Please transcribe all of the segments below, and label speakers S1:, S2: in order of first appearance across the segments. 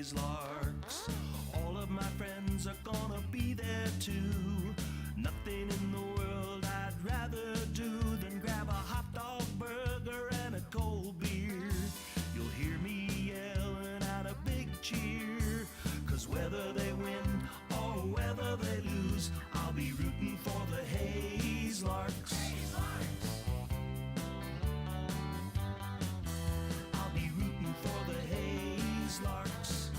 S1: Hazelarks. All of my friends are gonna be there too. Nothing in the world I'd rather do than grab a hot dog burger and a cold beer. You'll hear me yelling out a big cheer, 'cause whether they win or whether they lose, I'll be rooting for the Hazelarks. I'll be rooting for the Hazelarks.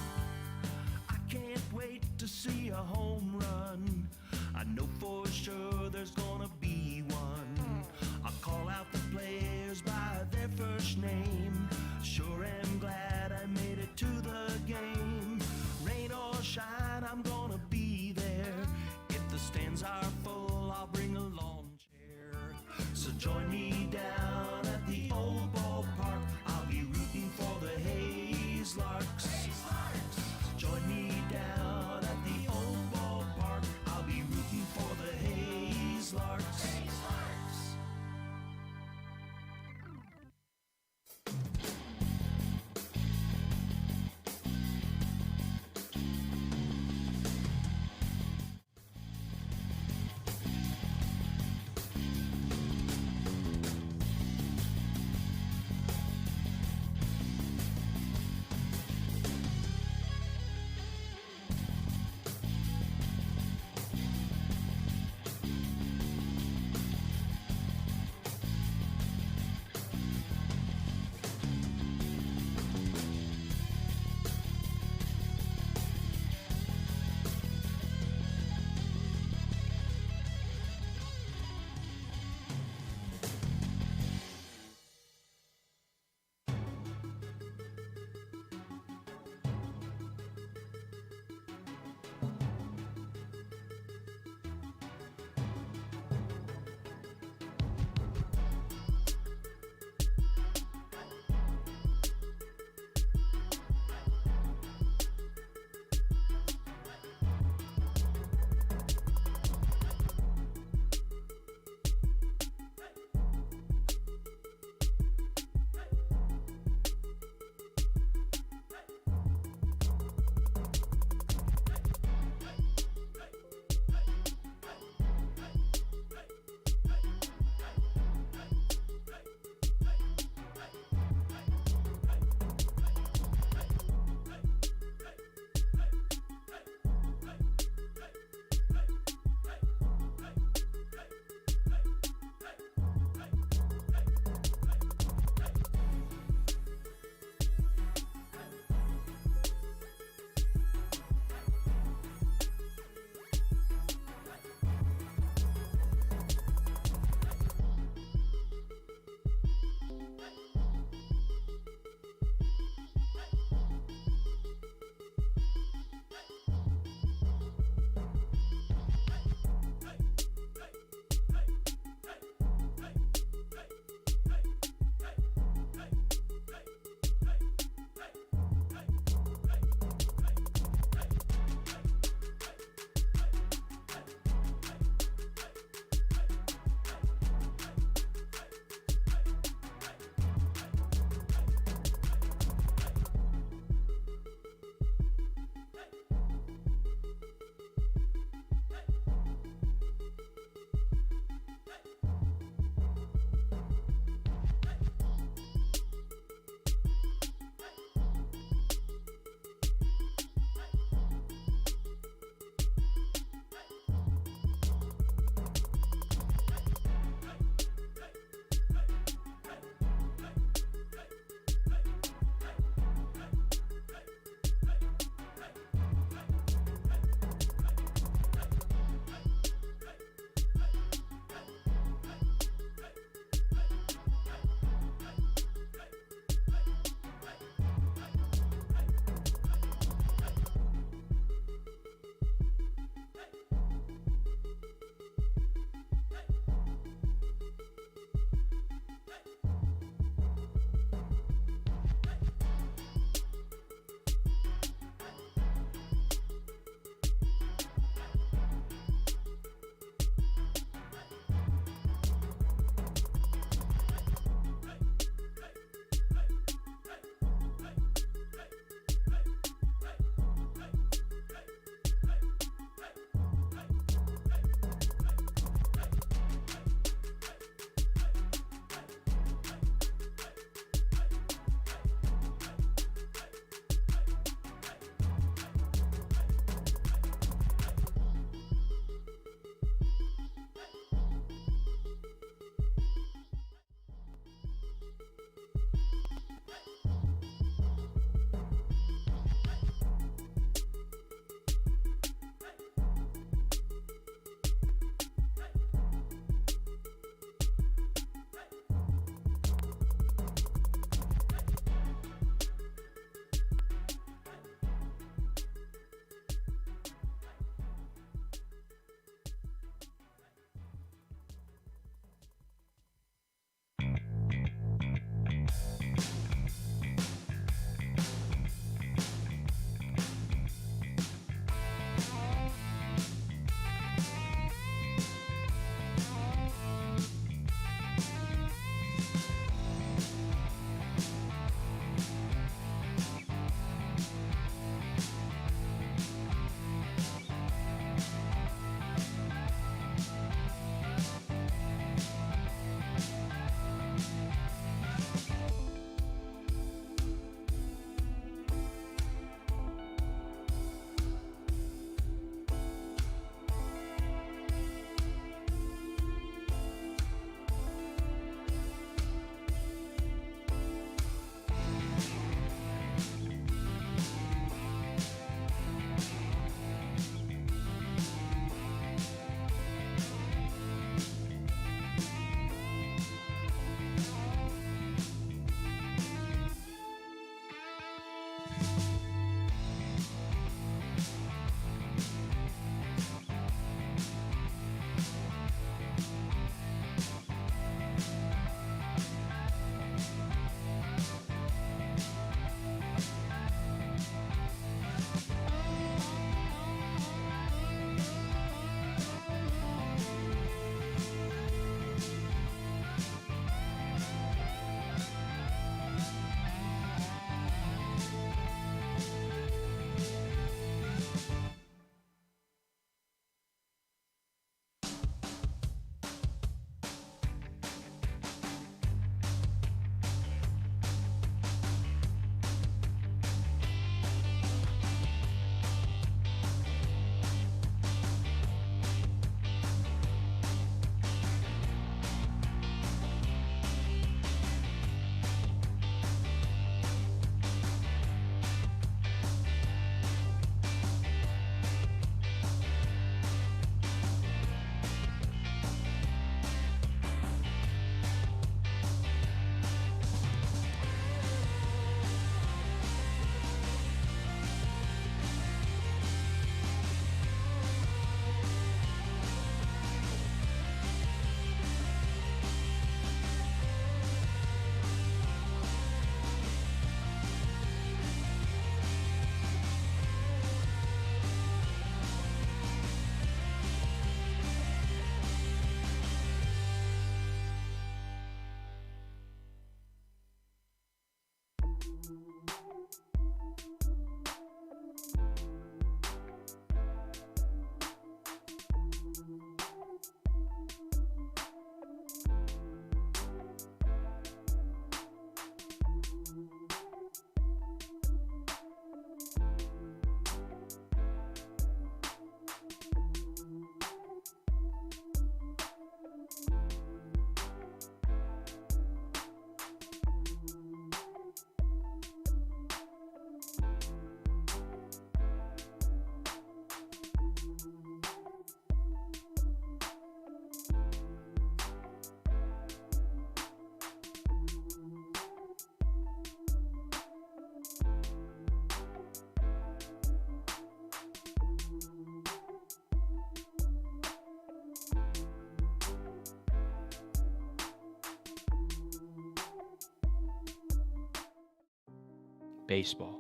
S2: Baseball,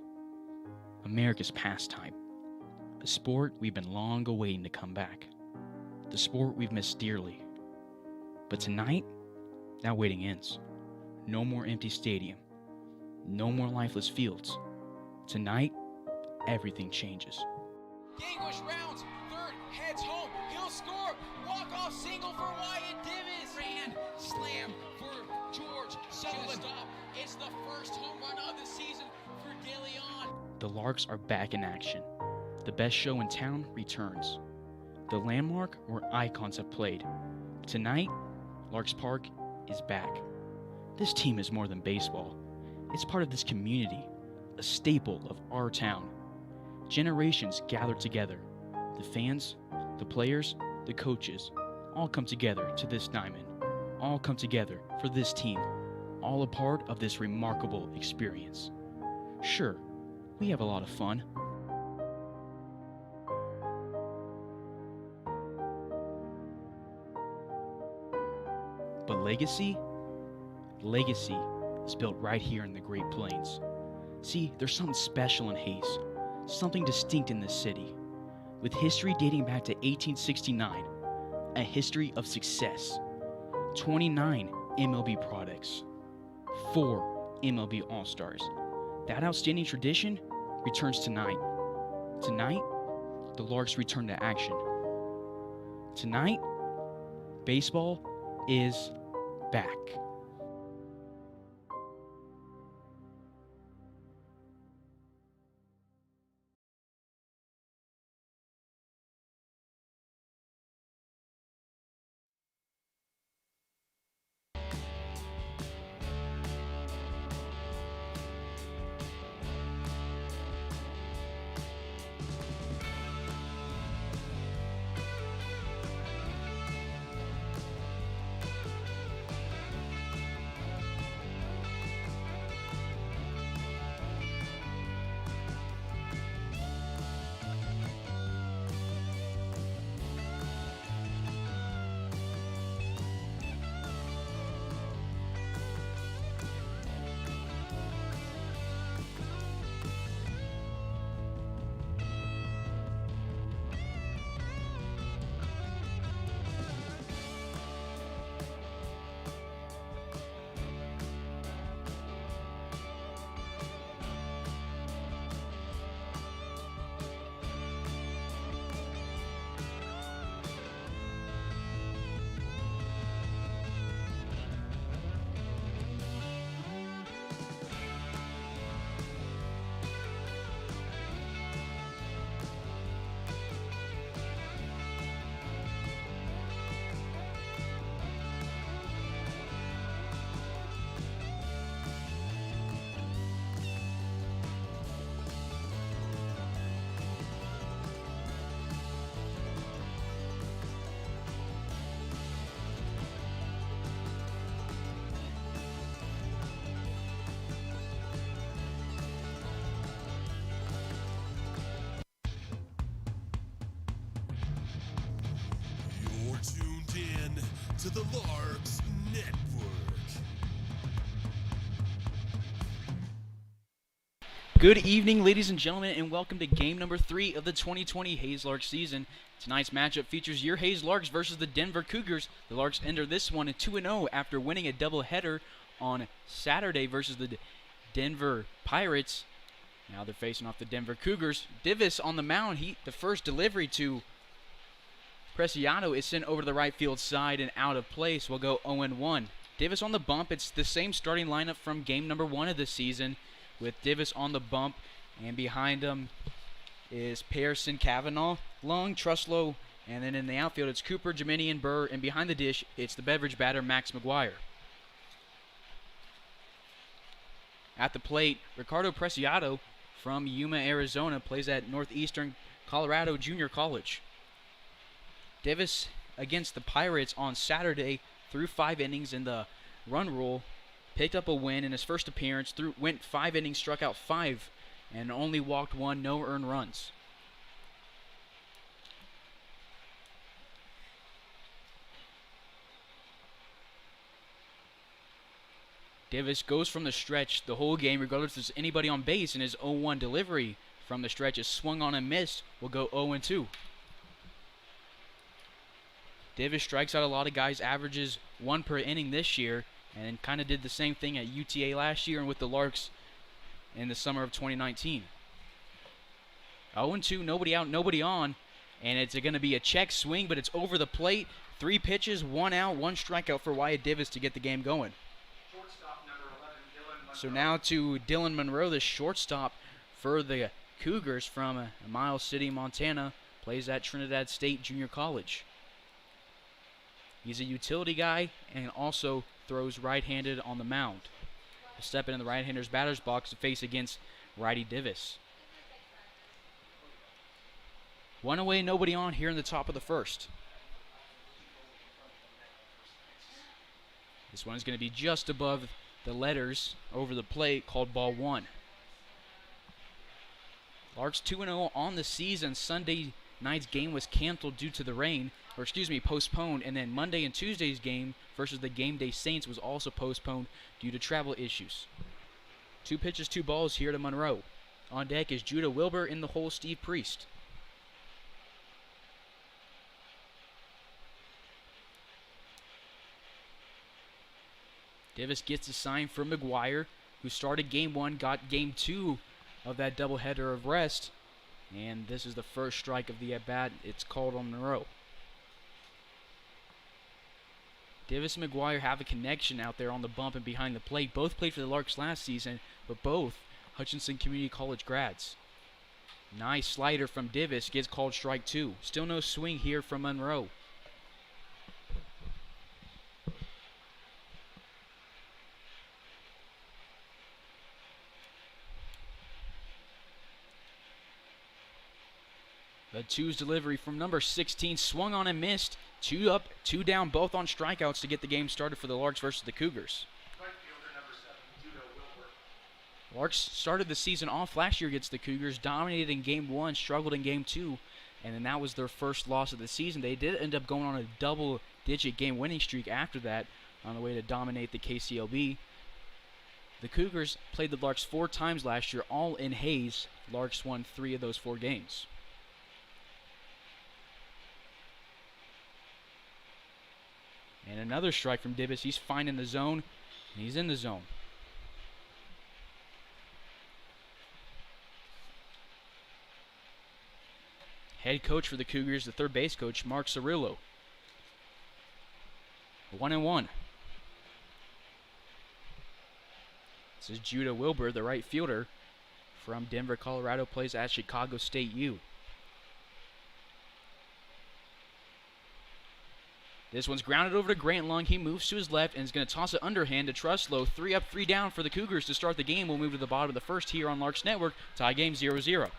S2: America's pastime, a sport we've been long awaiting to come back, the sport we've missed dearly. But tonight, that waiting ends. No more empty stadium, no more lifeless fields. Tonight, everything changes.
S3: Ganguish rounds, third, heads home, he'll score, walk-off single for Wyatt Divis. Grand slam for George Sutherland. It's the first home run of the season for De Leon.
S2: The Larks are back in action. The best show in town returns. The landmark where icons have played. Tonight, Larks Park is back. This team is more than baseball. It's part of this community, a staple of our town. Generations gather together. The fans, the players, the coaches, all come together to this diamond. All come together for this team. All a part of this remarkable experience. Sure, we have a lot of fun. But legacy is built right here in the Great Plains. See, there's something special in Hayes, something distinct in this city. With history dating back to 1869, a history of success, 29 MLB products, 4 MLB All-Stars. That outstanding tradition returns tonight. Tonight, the Larks return to action. Tonight, baseball is back.
S4: You're tuned in to the Larks Network.
S2: Good evening, ladies and gentlemen, and welcome to game number 3 of the 2020 Hayes Larks season. Tonight's matchup features your Hayes Larks versus the Denver Cougars. The Larks enter this one 2-0 after winning a doubleheader on Saturday versus the Denver Pirates. Now they're facing off the Denver Cougars. Divis on the mound. The first delivery to Preciado is sent over to the right field side and out of place. We'll go 0-1. Divis on the bump. It's the same starting lineup from game number 1 of the season, with Divis on the bump, and behind him is Pearson, Kavanaugh, Long, Truslow, and then in the outfield it's Cooper, Jiminian, Burr, and behind the dish it's the beverage batter Max McGuire. At the plate, Ricardo Preciado from Yuma, Arizona, plays at Northeastern Colorado Junior College. Divis against the Pirates on Saturday threw 5 innings in the run rule, picked up a win in his first appearance, went 5 innings, struck out 5, and only walked 1, no earned runs. Davis goes from the stretch the whole game, regardless if there's anybody on base, and his 0-1 delivery from the stretch is swung on and missed. Will go 0-2. Davis strikes out a lot of guys, averages 1 per inning this year, and kind of did the same thing at UTA last year and with the Larks in the summer of 2019. 0-2, nobody out, nobody on, and it's going to be a check swing, but it's over the plate. 3 pitches, 1 out, 1 strikeout for Wyatt Davis to get the game going. So now to Dylan Monroe, the shortstop for the Cougars from Miles City, Montana, plays at Trinidad State Junior College. He's a utility guy and also throws right-handed on the mound. He'll step into the right-hander's batter's box to face against righty Davis. 1 away, nobody on here in the top of the first. This one is going to be just above the letters over the plate, called ball 1. Larks 2-0 on the season. Sunday night's game was canceled due to the rain, postponed, and then Monday and Tuesday's game versus the Game Day Saints was also postponed due to travel issues. 2 pitches, 2 balls here to Monroe. On deck is Judah Wilbur, in the hole Steve Priest. Davis gets a sign from McGuire, who started game 1, got game 2 of that doubleheader of rest, and this is the first strike of the at-bat. It's called on Monroe. Davis and McGuire have a connection out there on the bump and behind the plate. Both played for the Larks last season, but both Hutchinson Community College grads. Nice slider from Davis, gets called strike 2. Still no swing here from Monroe. The 2's delivery from number 16, swung on and missed. 2 up, 2 down, both on strikeouts to get the game started for the Larks versus the Cougars. Larks started the season off last year against the Cougars, dominated in game 1, struggled in game 2, and then that was their first loss of the season. They did end up going on a double-digit game winning streak after that on the way to dominate the KCLB. The Cougars played the Larks 4 times last year, all in Hayes. Larks won 3 of those 4 games. And another strike from Davis. He's finding the zone, and he's in the zone. Head coach for the Cougars, the third base coach, Mark Cirillo. 1-1. This is Judah Wilbur, the right fielder from Denver, Colorado, plays at Chicago State U. This one's grounded over to Grant Lung. He moves to his left and is going to toss it underhand to Truslow. 3 up, 3 down for the Cougars to start the game. We'll move to the bottom of the first here on Larks Network. Tie game 0-0.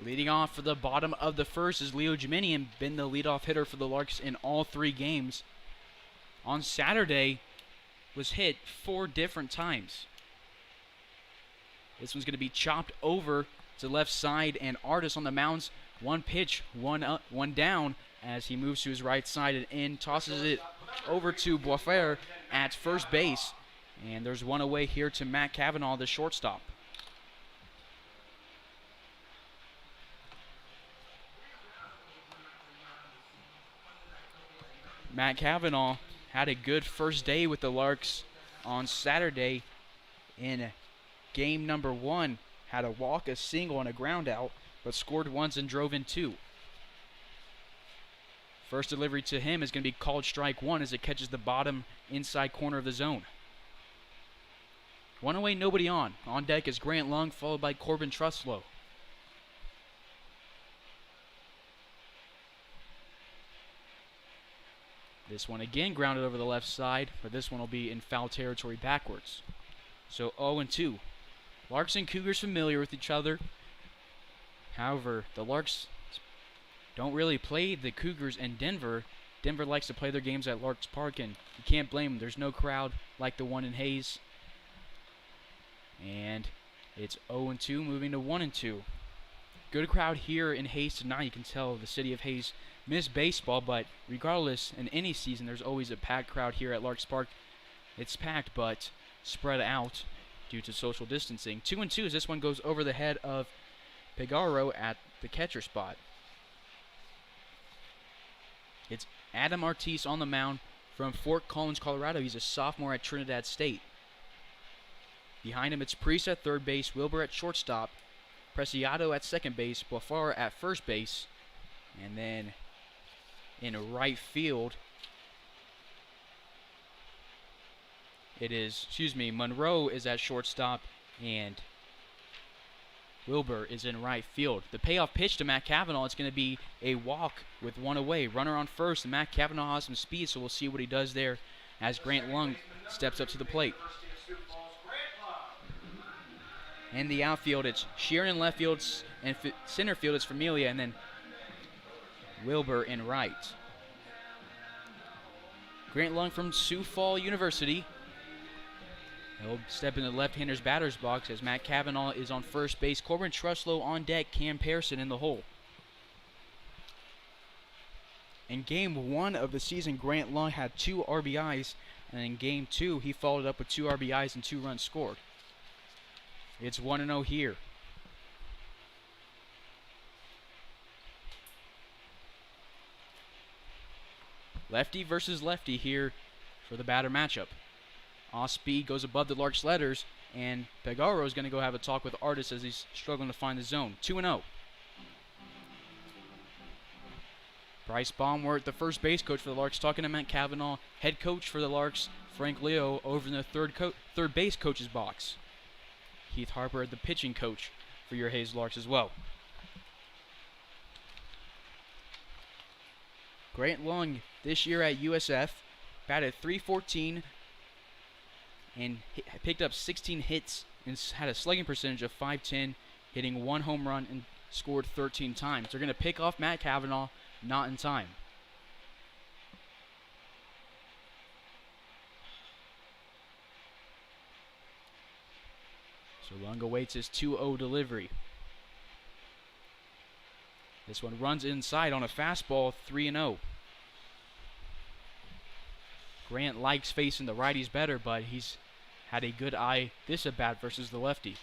S2: Leading off for the bottom of the first is Leo Jiminian, been the leadoff hitter for the Larks in all 3 games. On Saturday, was hit 4 different times. This one's going to be chopped over to left side, and Artis on the mounds. 1 pitch, 1 up, 1 down as he moves to his right side and in, tosses it over to Boisfer at first base. And there's 1 away here to Matt Cavanaugh, the shortstop. Matt Cavanaugh had a good first day with the Larks on Saturday in game number 1. Had a walk, a single, and a ground out, but scored once and drove in 2. First delivery to him is going to be called strike 1 as it catches the bottom inside corner of the zone. 1 away, nobody on. On deck is Grant Lung, followed by Corbin Truslow. This one again grounded over the left side, but this one will be in foul territory backwards. So 0-2. Larks and Cougars familiar with each other. However, the Larks don't really play the Cougars in Denver. Denver likes to play their games at Larks Park, and you can't blame them. There's no crowd like the one in Hayes. And it's 0-2, moving to 1-2. Good crowd here in Hayes tonight. You can tell the city of Hayes missed baseball, but regardless, in any season, there's always a packed crowd here at Larks Park. It's packed, but spread out due to social distancing. 2-2 as this one goes over the head of Pegaro at the catcher spot. It's Adam Ortiz on the mound from Fort Collins, Colorado. He's a sophomore at Trinidad State. Behind him, it's Priest at third base, Wilbur at shortstop, Preciado at second base, Boifar at first base, and then in right field, Monroe is at shortstop, and Wilbur is in right field. The payoff pitch to Matt Cavanaugh is going to be a walk with 1 away. Runner on first, and Matt Cavanaugh has some speed, so we'll see what he does there as Grant Lung steps up to the plate. In the outfield, it's Sheeran in left field, and center field it's Familia, and then Wilbur in right. Grant Lung from Sioux Falls University. He'll step in the left-hander's batter's box as Matt Cavanaugh is on first base. Corbin Truslow on deck, Cam Pearson in the hole. In game 1 of the season, Grant Lung had 2 RBIs, and in game 2, he followed up with 2 RBIs and 2 runs scored. It's 1-0 here. Lefty versus lefty here for the batter matchup. Off-speed goes above the Larks letters, and Pegaro is going to go have a talk with Artis as he's struggling to find the zone. 2-0. Bryce Baumwert, the first base coach for the Larks, talking to Matt Cavanaugh, head coach for the Larks, Frank Leo, over in the third base coach's box. Keith Harper, the pitching coach for your Hayes Larks as well. Grant Lung this year at USF batted .314 and picked up 16 hits and had a slugging percentage of .510, hitting 1 home run and scored 13 times. They're going to pick off Matt Cavanaugh, not in time. So Lung awaits his 2-0 delivery. This one runs inside on a fastball, 3-0. Grant likes facing the righties better, but he's had a good eye this at-bat versus the lefty.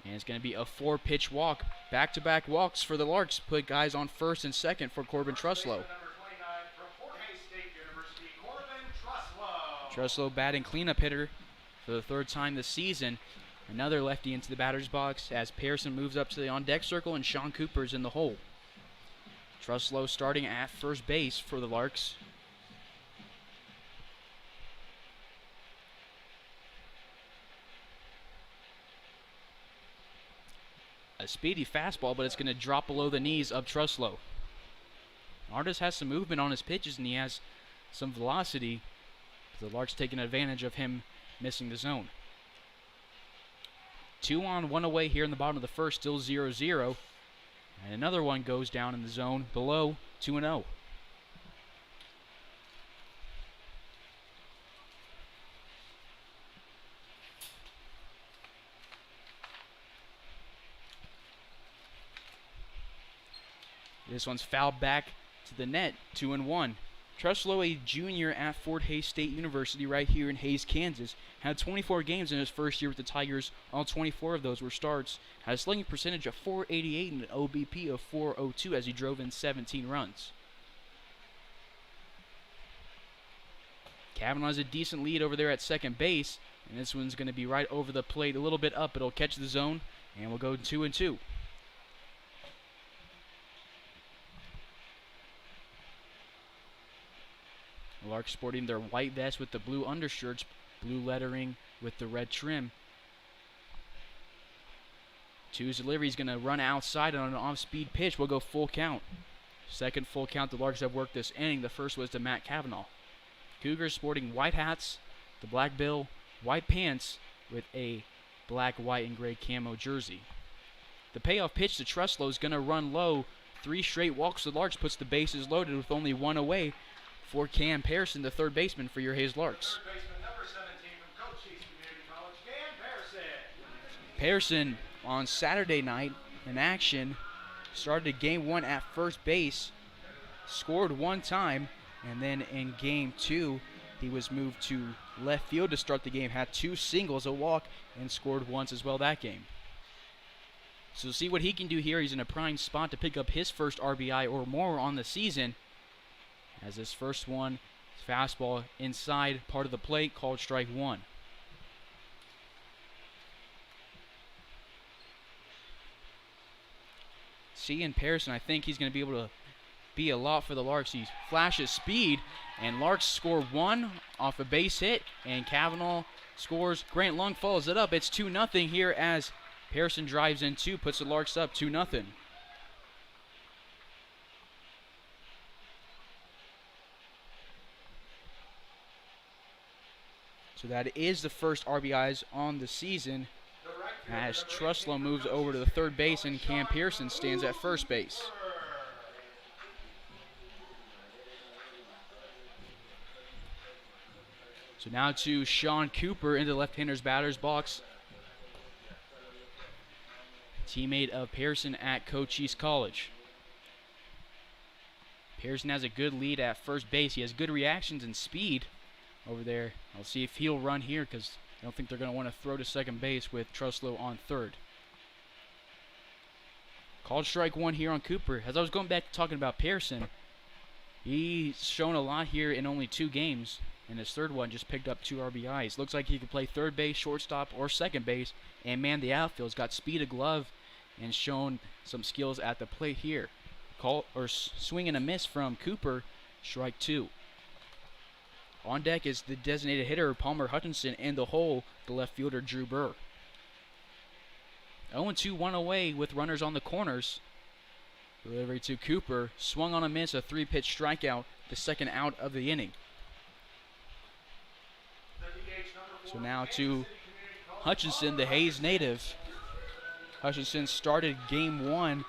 S2: And it's going to be a 4-pitch walk. Back-to-back walks for the Larks. Put guys on first and second for Corbin Truslow. Truslow batting cleanup hitter for the 3rd time this season. Another lefty into the batter's box as Pearson moves up to the on-deck circle and Sean Cooper is in the hole. Truslow starting at first base for the Larks. A speedy fastball, but it's going to drop below the knees of Truslow. Artis has some movement on his pitches and he has some velocity. The Larks taking advantage of him missing the zone. 2 on, 1 away here in the bottom of the first, still 0-0. And another one goes down in the zone below 2-0. This one's fouled back to the net, 2-1. Truslow, a junior at Fort Hays State University right here in Hays, Kansas, had 24 games in his first year with the Tigers. All 24 of those were starts. Had a slugging percentage of .488 and an OBP of .402 as he drove in 17 runs. Kavanaugh has a decent lead over there at second base, and this one's going to be right over the plate, a little bit up. It'll catch the zone, and we'll go 2-2. Larks sporting their white vest with the blue undershirts, blue lettering with the red trim. 2's delivery is going to run outside on an off-speed pitch. We'll go full count. Second full count the Larks have worked this inning. The first was to Matt Kavanaugh. Cougars sporting white hats, the black bill, white pants with a black, white, and gray camo jersey. The payoff pitch to Truslow is going to run low. 3 straight walks to the Larks puts the bases loaded with only 1 away. For Cam Pearson, the third baseman for your Hays Larks.
S5: Third baseman number 17 from Cochise Community College, Cam Pearson.
S2: Pearson on Saturday night in action started game 1 at first base, scored 1 time, and then in game 2 he was moved to left field to start the game, had 2 singles, a walk, and scored once as well that game. So see what he can do here. He's in a prime spot to pick up his first RBI or more on the season. As this first one, fastball inside part of the plate, called strike 1. Seeing Pearson, I think he's going to be able to be a lot for the Larks. He flashes speed, and Larks score 1 off a base hit, and Kavanaugh scores. Grant Lung follows it up. It's 2-0 here as Pearson drives in 2, puts the Larks up 2-0. So that is the first RBIs on the season as Truslow moves over to the third base and Cam Pearson stands at first base. So now to Sean Cooper into the left-hander's batter's box. Teammate of Pearson at Cochise College. Pearson has a good lead at first base. He has good reactions and speed over there. I'll see if he'll run here because I don't think they're going to want to throw to second base with Truslow on third. Called strike 1 here on Cooper. As I was going back to talking about Pearson, he's shown a lot here in only 2 games. In his third one, just picked up 2 RBIs. Looks like he could play third base, shortstop, or second base and man the outfield. He's got speed of glove and shown some skills at the plate here. Swing and a miss from Cooper, strike 2. On deck is the designated hitter, Palmer Hutchinson, and the hole, the left fielder, Drew Burr. 0-2, 1 away with runners on the corners. Delivery to Cooper, swung on a miss, a 3-pitch strikeout, the second out of the inning. So now to Hutchinson, the Hays native. Hutchinson started game 1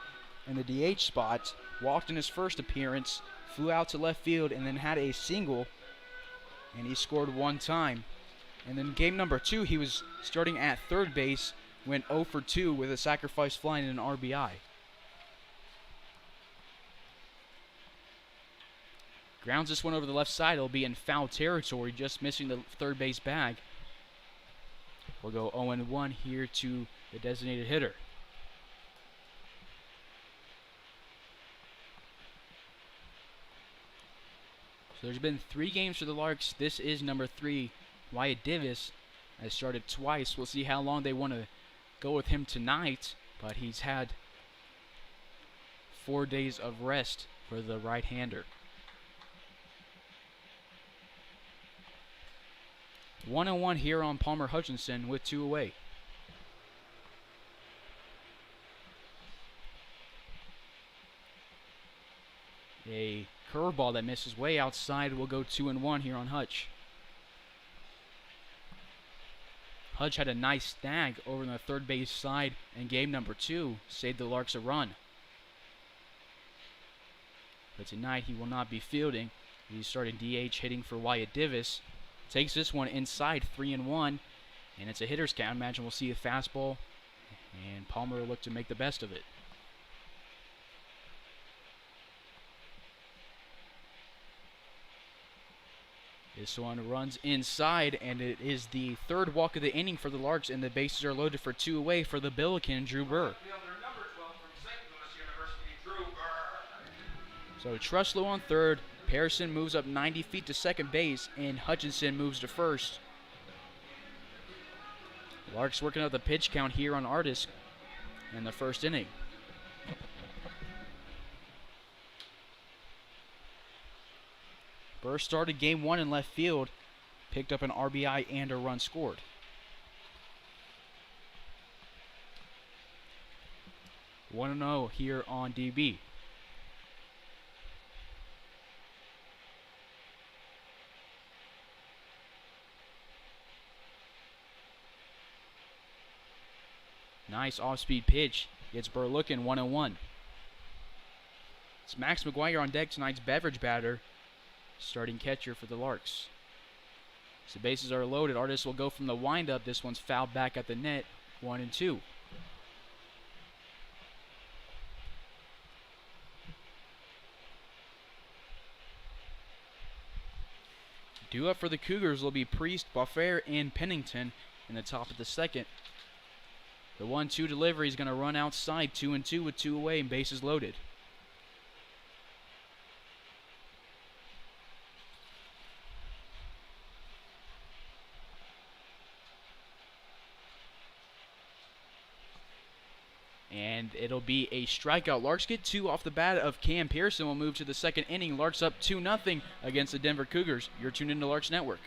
S2: in the DH spot, walked in his first appearance, flew out to left field, and then had a single. And he scored 1 time. And then game number 2, he was starting at third base, went 0 for 2 with a sacrifice fly and an RBI. Grounds this one over the left side. It'll be in foul territory, just missing the third base bag. We'll go 0-1 here to the designated hitter. So there's been 3 games for the Larks. This is number 3. Wyatt Divis has started twice. We'll see how long they want to go with him tonight, but he's had 4 days of rest for the right-hander. 1-1 here on Palmer Hutchinson with 2 away. A curveball that misses way outside will go 2-1 here on Hutch. Hudge had a nice snag over on the third base side in game number 2, saved the Larks a run. But tonight he will not be fielding. He's starting DH, hitting for Wyatt Divis. Takes this one inside, 3-1, and it's a hitter's count. I imagine we'll see a fastball, and Palmer will look to make the best of it. This one runs inside, and it is the third walk of the inning for the Larks, and the bases are loaded for 2 away for the Billiken, Drew Burr.
S5: Fielder number 12 from St. Louis University, Drew Burr.
S2: So Truslow on third, Pearson moves up 90 feet to second base, and Hutchinson moves to first. Larks working out the pitch count here on Artis in the first inning. Burr started game 1 in left field, picked up an RBI and a run scored. One 1-0 here on DB. Nice off-speed pitch. Gets Burr looking, 1-1. It's Max McGuire on deck, tonight's beverage batter, starting catcher for the Larks. So the bases are loaded. Artis will go from the windup. This one's fouled back at the net, 1-2. Due up for the Cougars will be Priest, Buffair, and Pennington in the top of the second. The 1-2 delivery is going to run outside, 2-2 with 2 away and bases loaded. And it'll be a strikeout. Larks get 2 off the bat of Cam Pearson. Will move to the second inning. Larks up 2-0 against the Denver Cougars. You're tuned into Larks Network.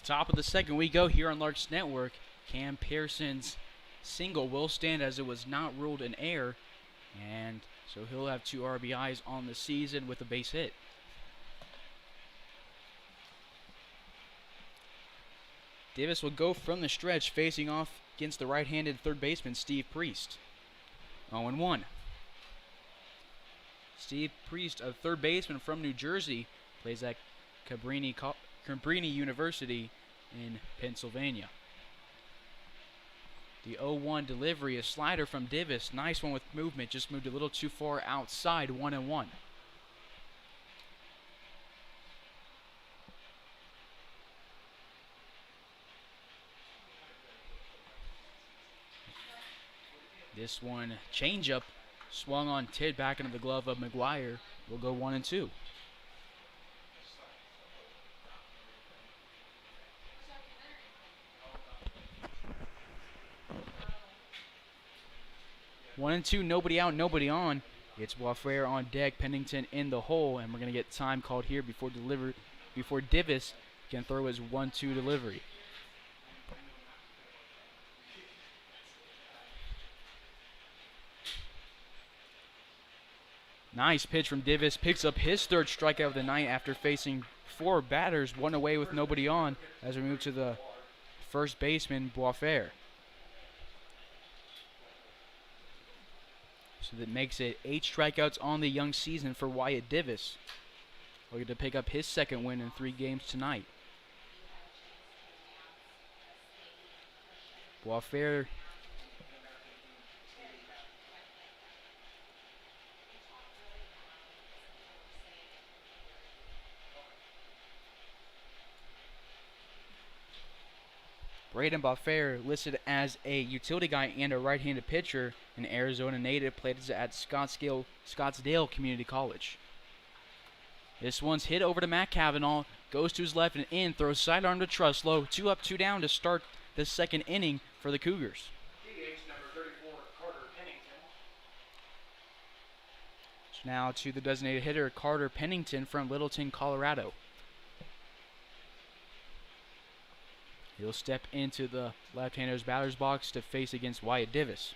S2: Top of the second we go here on Larks Network. Cam Pearson's single will stand as it was not ruled an error, and so he'll have 2 RBIs on the season with a base hit. Davis will go from the stretch, facing off against the right-handed third baseman Steve Priest. 0-1. Steve Priest, a third baseman from New Jersey, plays at Cabrini University in Pennsylvania. The 0-1 delivery, a slider from Davis. Nice one with movement, just moved a little too far outside, 1-1. This one, changeup, swung on Tid back into the glove of McGuire. Will go 1-2. 1-2, nobody out, nobody on. It's Waffair on deck, Pennington in the hole, and we're going to get time called here before Divis can throw his 1-2 delivery. Nice pitch from Divis, picks up his third strikeout of the night after facing 4 batters, 1 away with nobody on, as we move to the first baseman, Waffair. So that makes it 8 strikeouts on the young season for Wyatt Divis. Looking to pick up his second win in 3 games tonight. Waffair Braden Waffair listed as a utility guy and a right-handed pitcher, an Arizona native, played at Scottsdale Community College. This one's hit over to Matt Kavanaugh, goes to his left and in, throws sidearm to Truslow, 2 up, 2 down to start the second inning for the Cougars.
S5: DH number 34, Carter Pennington.
S2: So now to the designated hitter, Carter Pennington from Littleton, Colorado. He'll step into the left-hander's batter's box to face against Wyatt Divis.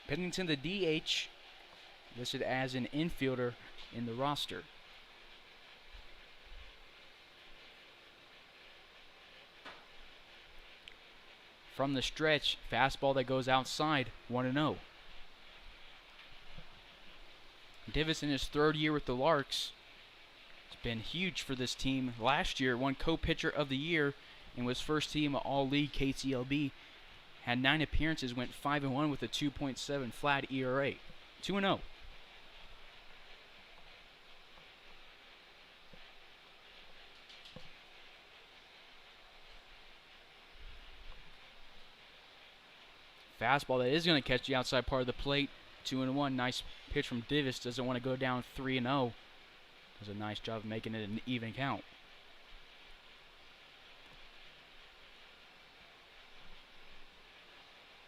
S2: Pennington, the DH, listed as an infielder in the roster. From the stretch, fastball that goes outside, 1-0. Divis in his 3rd year with the Larks. It's been huge for this team. Last year, won co-pitcher of the year and was first team All-League KCLB. Had 9 appearances, went 5-1 with a 2.7 flat ERA. 2-0. Fastball that is going to catch the outside part of the plate. 2-1. Nice pitch from Divis. Doesn't want to go down 3-0. Does a nice job of making it an even count.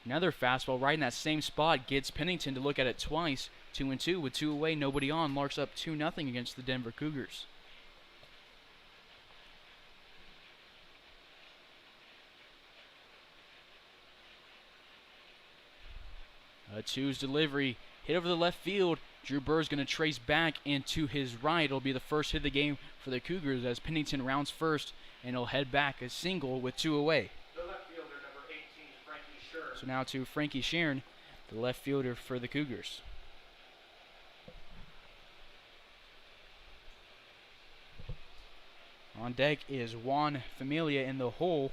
S2: Another fastball right in that same spot gets Pennington to look at it twice. 2-2 with 2 away, nobody on. Larks up 2-0 against the Denver Cougars. A 2's delivery hit over the left field. Drew Burr's going to trace back and to his right. It'll be the first hit of the game for the Cougars as Pennington rounds first, and he'll head back a single with 2 away.
S5: The left fielder number 18, Frankie Sher.
S2: So now to Frankie Sharon, the left fielder for the Cougars. On deck is Juan Familia in the hole,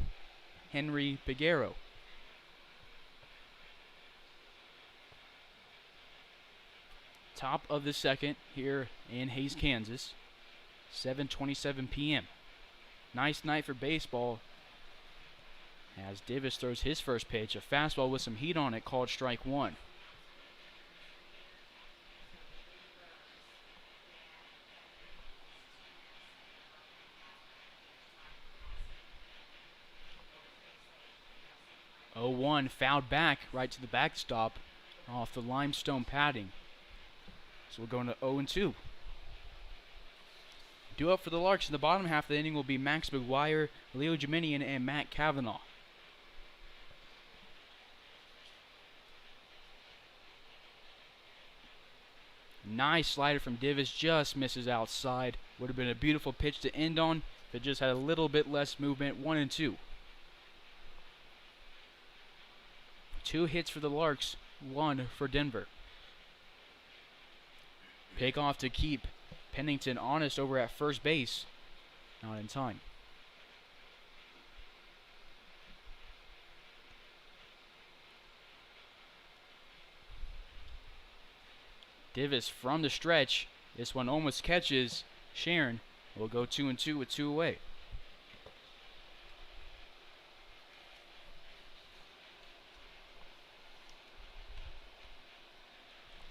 S2: Henry Peguero. Top of the second here in Hays, Kansas. 7:27 p.m. Nice night for baseball as Divis throws his first pitch, a fastball with some heat on it called strike 1. Oh, 1 fouled back right to the backstop off the limestone padding. So we're going to 0-2. Due up for the Larks in the bottom half of the inning will be Max McGuire, Leo Jiminian, and Matt Kavanaugh. Nice slider from Divis, just misses outside. Would have been a beautiful pitch to end on if it just had a little bit less movement. 1-2. 2 hits for the Larks, 1 for Denver. Pick off to keep Pennington honest over at first base. Not in time. Divis from the stretch. This one almost catches Sharon. Will go 2-2 with 2 away.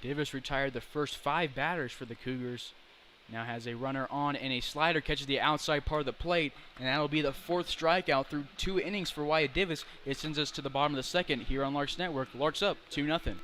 S2: Divis retired the first 5 batters for the Cougars. Now has a runner on and a slider catches the outside part of the plate, and that'll be the 4th strikeout through 2 innings for Wyatt Divis. It sends us to the bottom of the second here on Larks Network. Larks up 2-0.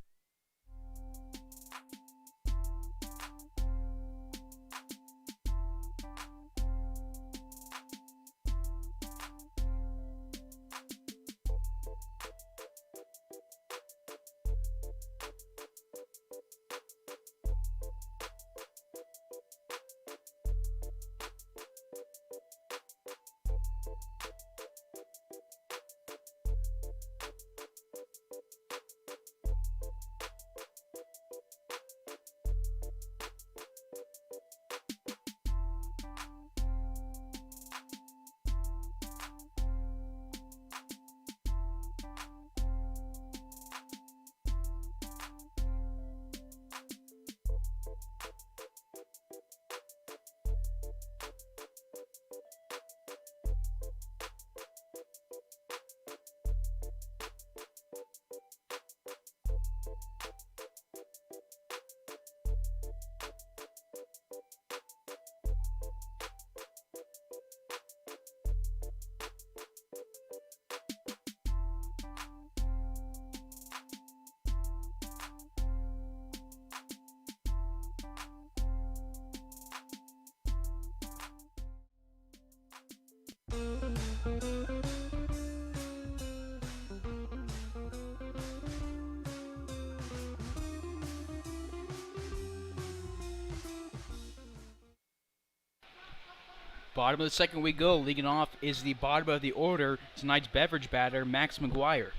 S2: Bottom of the second we go. Leading off is the bottom of the order, tonight's beverage batter, Max McGuire.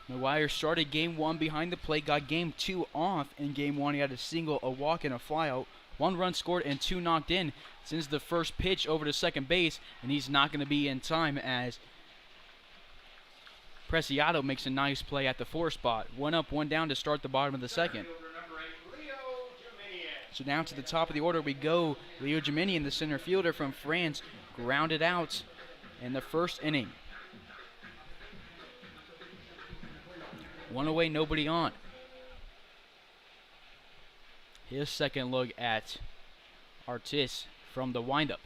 S2: McGuire started game 1 behind the plate, got game 2 off. In game 1 he had a single, a walk, and a flyout. 1 run scored and 2 knocked in. Sends the first pitch over to second base, and he's not going to be in time as Preciado makes a nice play at the 4 spot. 1 up, 1 down to start the bottom of the second. So down to the top of the order we go. Leo Geminian, the center fielder from France, grounded out in the first inning. 1 away, nobody on. His second look at Artis from the windup.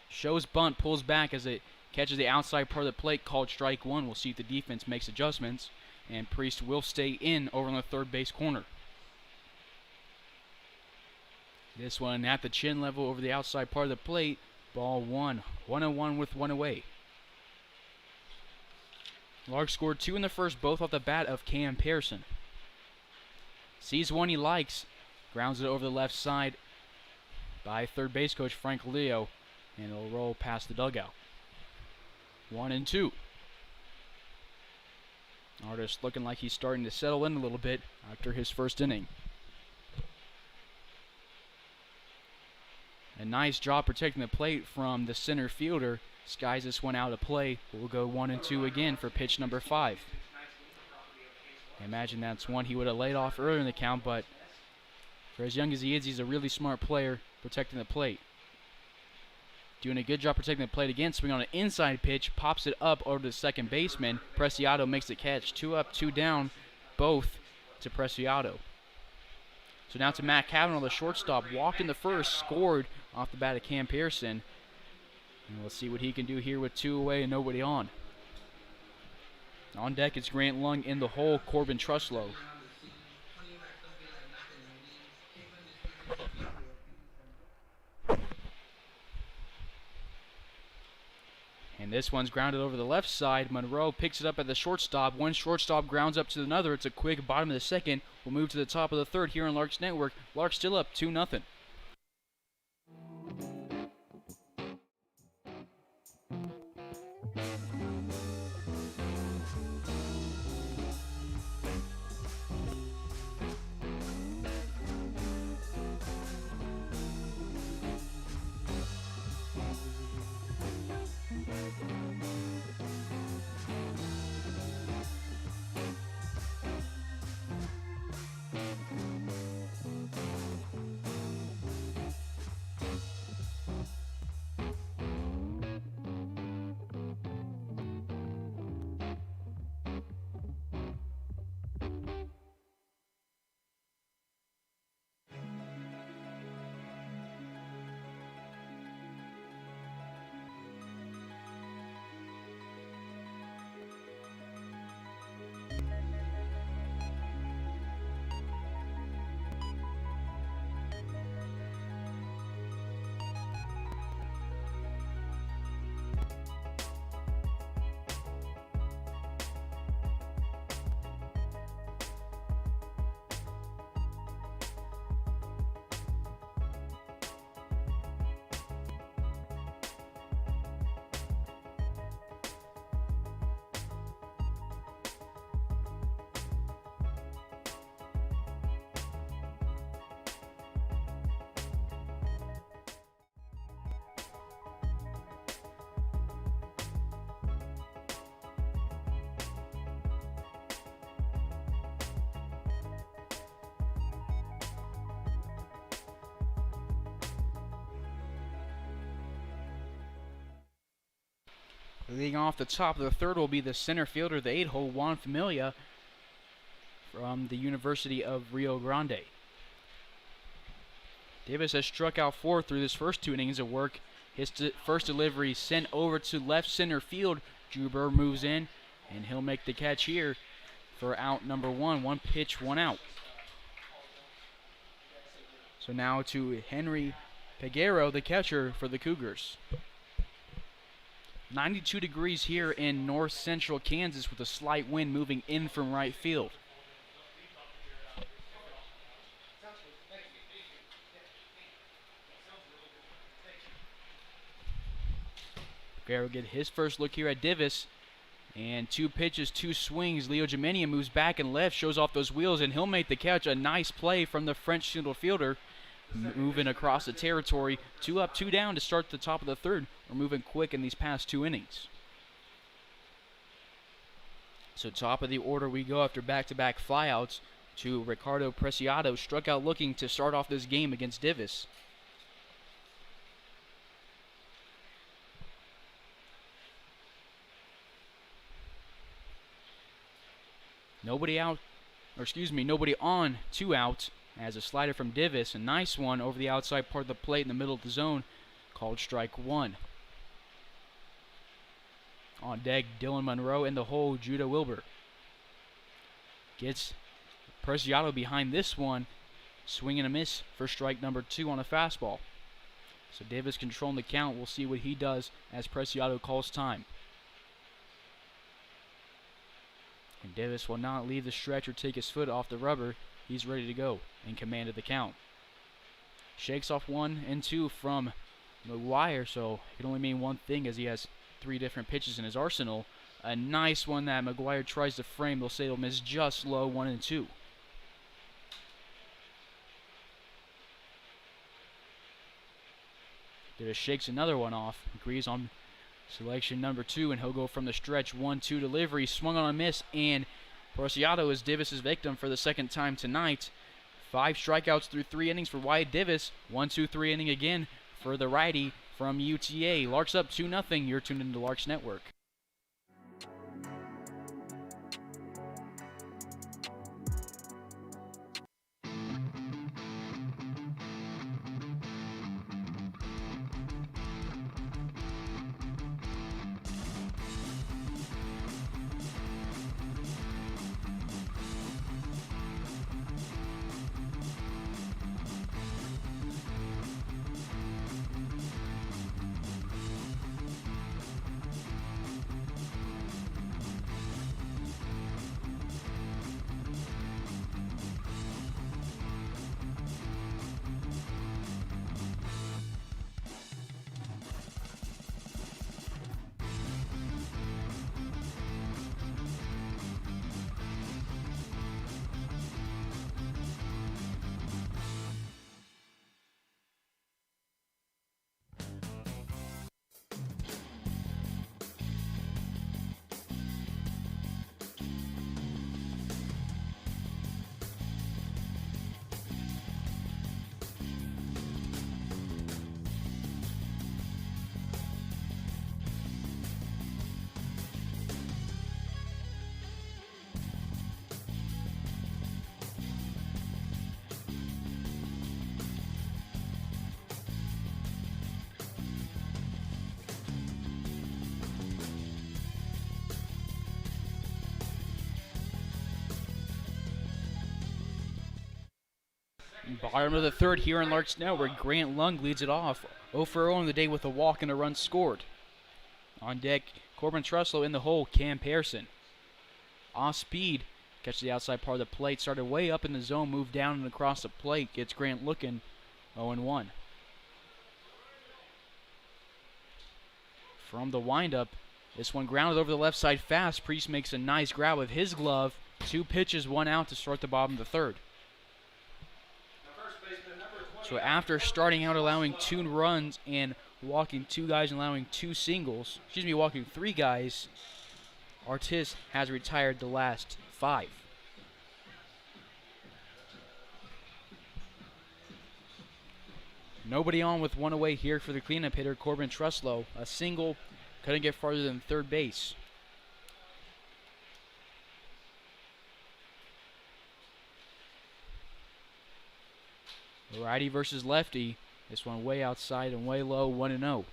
S2: Shows bunt, pulls back as it catches the outside part of the plate, called strike 1. We'll see if the defense makes adjustments. And Priest will stay in over on the third base corner. This one at the chin level over the outside part of the plate. Ball 1. 1-1 with 1 away. Larks scored 2 in the first, both off the bat of Cam Pearson. Sees one he likes. Grounds it over the left side by third base coach Frank Leo. And it'll roll past the dugout. 1-2. Artis looking like he's starting to settle in a little bit after his first inning. A nice job protecting the plate from the center fielder. Skies this one out of play. We'll go 1-2 again for pitch number 5. I imagine that's one he would have laid off earlier in the count, but for as young as he is, he's a really smart player protecting the plate. Doing a good job protecting the plate again. Swing on an inside pitch, pops it up over to the second baseman. Preciado makes the catch. 2 up, 2 down, both to Preciado. So now to Matt Cavanaugh, the shortstop. Walked in the first, scored off the bat of Cam Pearson. And we'll see what he can do here with 2 away and nobody on. On deck is Grant Lung, in the hole, Corbin Truslow. And this one's grounded over the left side. Monroe picks it up at the shortstop. One shortstop grounds up to another. It's a quick bottom of the second. We'll move to the top of the third here on Larks Network. Larks still up 2-0. Leading off the top of the third will be the center fielder, the 8-hole, Juan Familia from the University of Rio Grande. Davis has struck out 4 through his first 2 innings of work. His first delivery sent over to left center field. Drew Burr moves in, and he'll make the catch here for out number 1. 1 pitch, 1 out. So now to Henry Peguero, the catcher for the Cougars. 92 degrees here in north central Kansas with a slight wind moving in from right field. McGuire will get his first look here at Divis. And 2 pitches, 2 swings. Leo Gemenia moves back and left, shows off those wheels, and he'll make the catch. A nice play from the French single fielder. Moving across the territory. 2 up, 2 down to start the top of the third. We're moving quick in these past 2 innings. So top of the order we go after back-to-back flyouts to Ricardo Preciado. Struck out looking to start off this game against Divis. Nobody on, 2 out, as a slider from Divis. A nice one over the outside part of the plate in the middle of the zone, called strike 1. On deck, Dylan Monroe in the hole, Judah Wilbur. Gets Preciado behind this one, swing and a miss for strike number 2 on a fastball. So Divis controlling the count. We'll see what he does as Preciado calls time. And Divis will not leave the stretch or take his foot off the rubber. He's ready to go in command of the count. Shakes off 1 and 2 from McGuire, so it can only mean one thing as he has 3 different pitches in his arsenal. A nice one that McGuire tries to frame. They'll say he'll miss just low, 1 and 2. Divis shakes another one off, agrees on selection number 2, and he'll go from the stretch. 1-2 delivery, swung on a miss, and Preciado is Divis' victim for the second time tonight. 5 strikeouts through 3 innings for Wyatt Divis. 1-2-3 inning again for the righty from UTA. Larks up 2-0. You're tuned into Larks Network. Bottom of the third here in Larks Network. Grant Lung leads it off. 0 for 0 on the day with a walk and a run scored. On deck, Corbin Truslow in the hole, Cam Pearson. Off speed, catches the outside part of the plate. Started way up in the zone, moved down and across the plate. Gets Grant looking 0-1. From the windup, this one grounded over the left side fast. Priest makes a nice grab with his glove. 2 pitches, 1 out to start the bottom of the third. So after starting out allowing 2 runs and walking 2 guys and allowing 2 singles, walking 3 guys, Artis has retired the last 5. Nobody on with 1 away here for the cleanup hitter, Corbin Truslow. A single, couldn't get farther than third base. Righty versus lefty. This one way outside and way low, 1-0.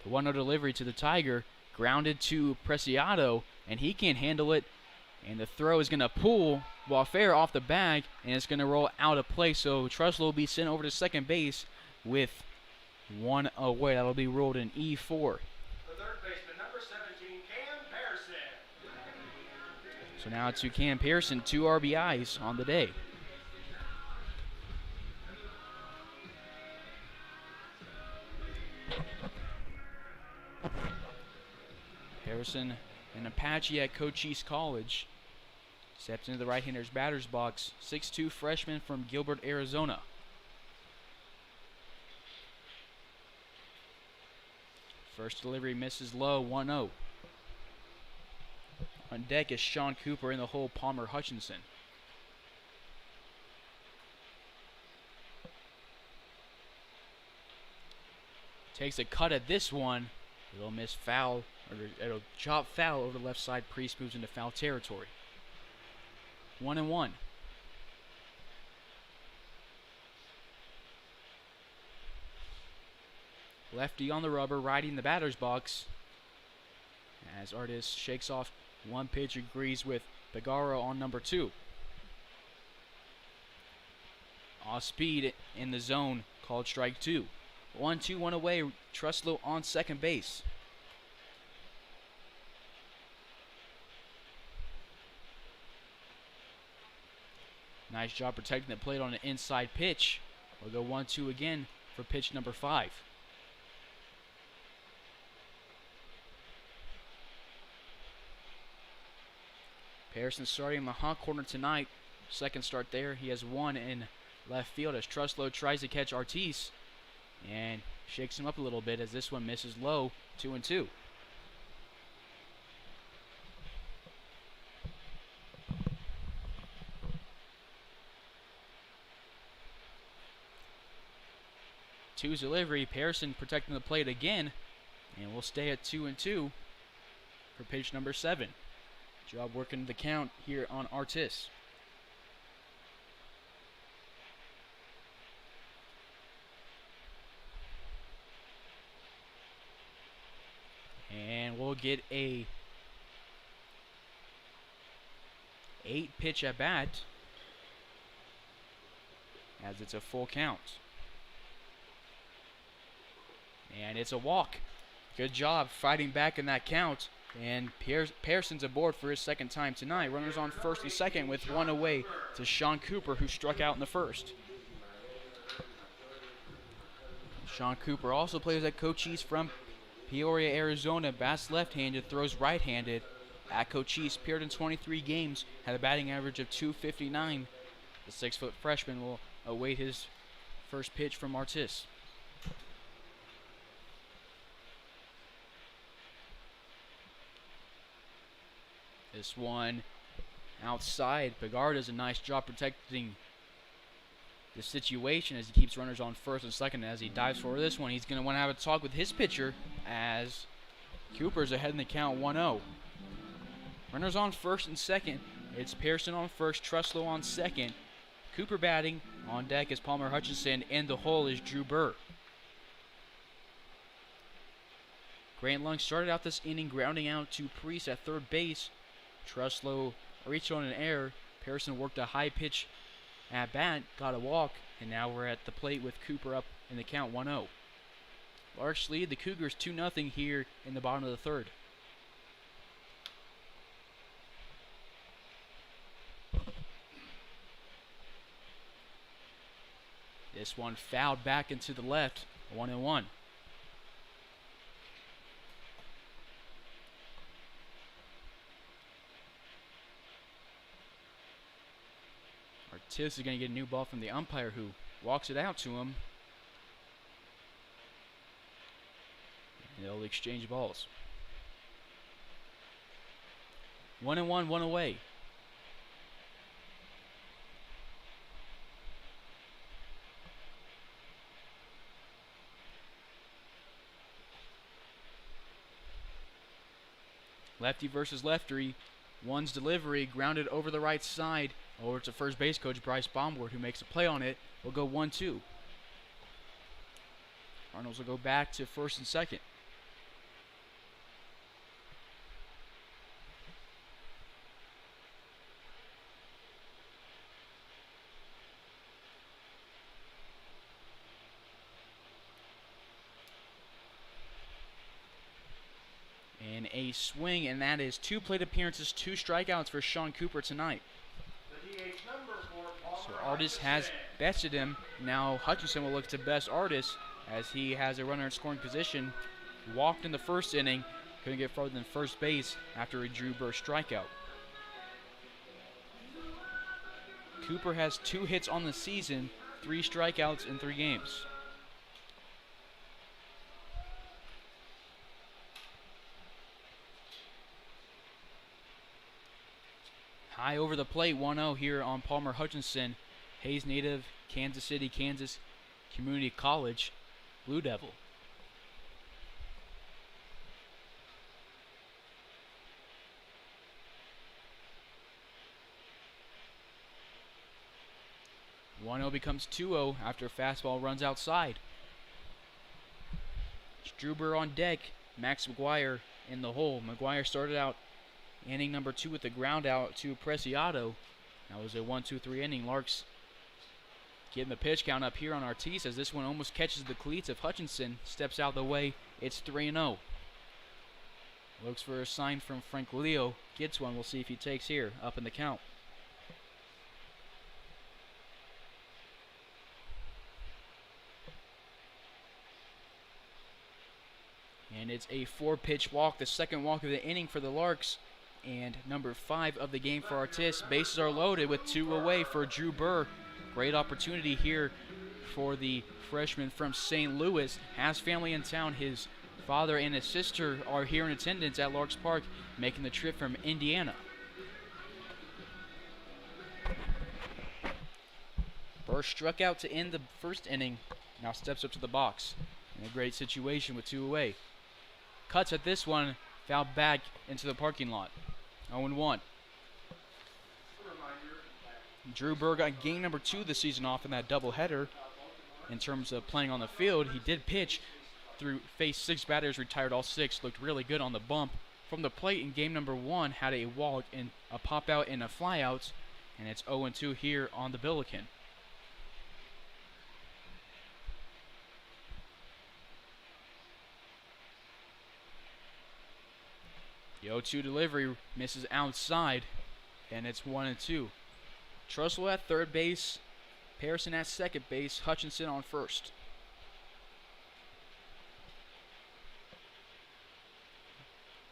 S2: The 1-0 delivery to the Tiger, grounded to Preciado, and he can't handle it. And the throw is going to pull Waffair off the bag, and it's going to roll out of play. So Truslow will be sent over to second base with 1 away. That'll be ruled an E4.
S5: The third baseman, number 17, Cam Pearson.
S2: So now to Cam Pearson, 2 RBIs on the day. Harrison, an Apache at Cochise College, steps into the right-hander's batter's box. 6'2" freshman from Gilbert, Arizona. First delivery misses low, 1-0. On deck is Sean Cooper, in the hole Palmer Hutchinson. Takes a cut at this one. It'll miss foul, or it'll chop foul over the left side. Priest moves into foul territory. 1-1. Lefty on the rubber, riding the batter's box. As Artis shakes off one pitch, agrees with Begaro on number 2. Off speed in the zone, called strike 2. 1-2, 1 away. Truslow on second base. Nice job protecting the plate on an inside pitch. We'll go 1-2 again for pitch number 5. Harrison starting in the hot corner tonight. Second start there. He has 1 in left field as Truslow tries to catch Artis and shakes him up a little bit as this one misses low. 2-2. Two's delivery. Harrison protecting the plate again, and we'll stay at 2-2 for pitch number 7. Job working the count here on Artis. And we'll get a 8-pitch at bat as it's a full count. And it's a walk. Good job fighting back in that count. And Pearson's aboard for his second time tonight. Runners on first and second with 1 away to Sean Cooper, who struck out in the first. Sean Cooper also plays at Cochise from Peoria, Arizona. Bats left-handed, throws right-handed. At Cochise, appeared in 23 games, had a batting average of .259. The 6-foot freshman will await his first pitch from Artis. This one outside. Begaro does a nice job protecting the situation as he keeps runners on first and second. As he dives for this one, he's going to want to have a talk with his pitcher as Cooper's ahead in the count 1-0. Runners on first and second. It's Pearson on first, Truslow on second. Cooper batting. On deck is Palmer Hutchinson. In the hole is Drew Burr. Grant Lung started out this inning grounding out to Priest at third base. Truslow reached on an error. Pearson worked a high pitch at bat, got a walk, and now we're at the plate with Cooper up in the count 1-0. Large lead, the Cougars 2-0 here in the bottom of the third. This one fouled back into the left, 1-1. Artis is going to get a new ball from the umpire, who walks it out to him. And they'll exchange balls. 1-1, 1 away. Lefty versus lefty. One's delivery grounded over the right side. Over to first base coach Bryce Baumgart, who makes a play on it. We'll go 1-2. Cardinals will go back to first and second. And a swing, and that is 2 plate appearances, 2 strikeouts for Sean Cooper tonight.
S5: The DH number for Palmer
S2: So Artis has bested him. Now Hutchinson will look to best Artis as he has a runner in scoring position. Walked in the first inning, couldn't get farther than first base after a Drew Burr strikeout. Cooper has 2 hits on the season, 3 strikeouts in 3 games. High over the plate, 1-0 here on Palmer Hutchinson. Hayes native, Kansas City, Kansas Community College, Blue Devil. Becomes 2-0 after a fastball runs outside. It's Drew Burr on deck, Max McGuire in the hole. McGuire started out inning number 2 with the ground out to Preciado. That was a 1-2-3 inning. Larks getting the pitch count up here on Artis as this one almost catches the cleats of Hutchinson. Steps out the way. It's 3-0. Looks for a sign from Frank Leo. Gets one. We'll see if he takes here. Up in the count. And it's a 4-pitch walk, the second walk of the inning for the Larks, and number 5 of the game for Artis. Bases are loaded with 2 away for Drew Burr. Great opportunity here for the freshman from St. Louis. Has family in town. His father and his sister are here in attendance at Larks Park, making the trip from Indiana. Burr struck out to end the first inning. Now steps up to the box in a great situation with 2 away. Cuts at this one, fouled back into the parking lot. 0-1. Drew Burr got game number 2 this season off in that doubleheader. In terms of playing on the field, he did pitch faced 6 batters, retired all 6. Looked really good on the bump. From the plate in game number 1, had a walk and a pop out and a fly out, and it's 0-2 here on the Billiken. The 0-2 delivery misses outside, and it's 1-2. Trussell at third base, Pearson at second base, Hutchinson on first.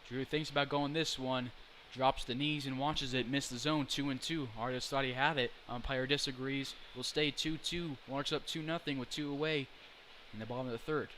S2: Drew thinks about going this one, drops the knees and watches it miss the zone. 2-2. Artist thought he had it. Umpire disagrees. Will stay 2-2. Larks up 2-0 with 2 away in the bottom of the third.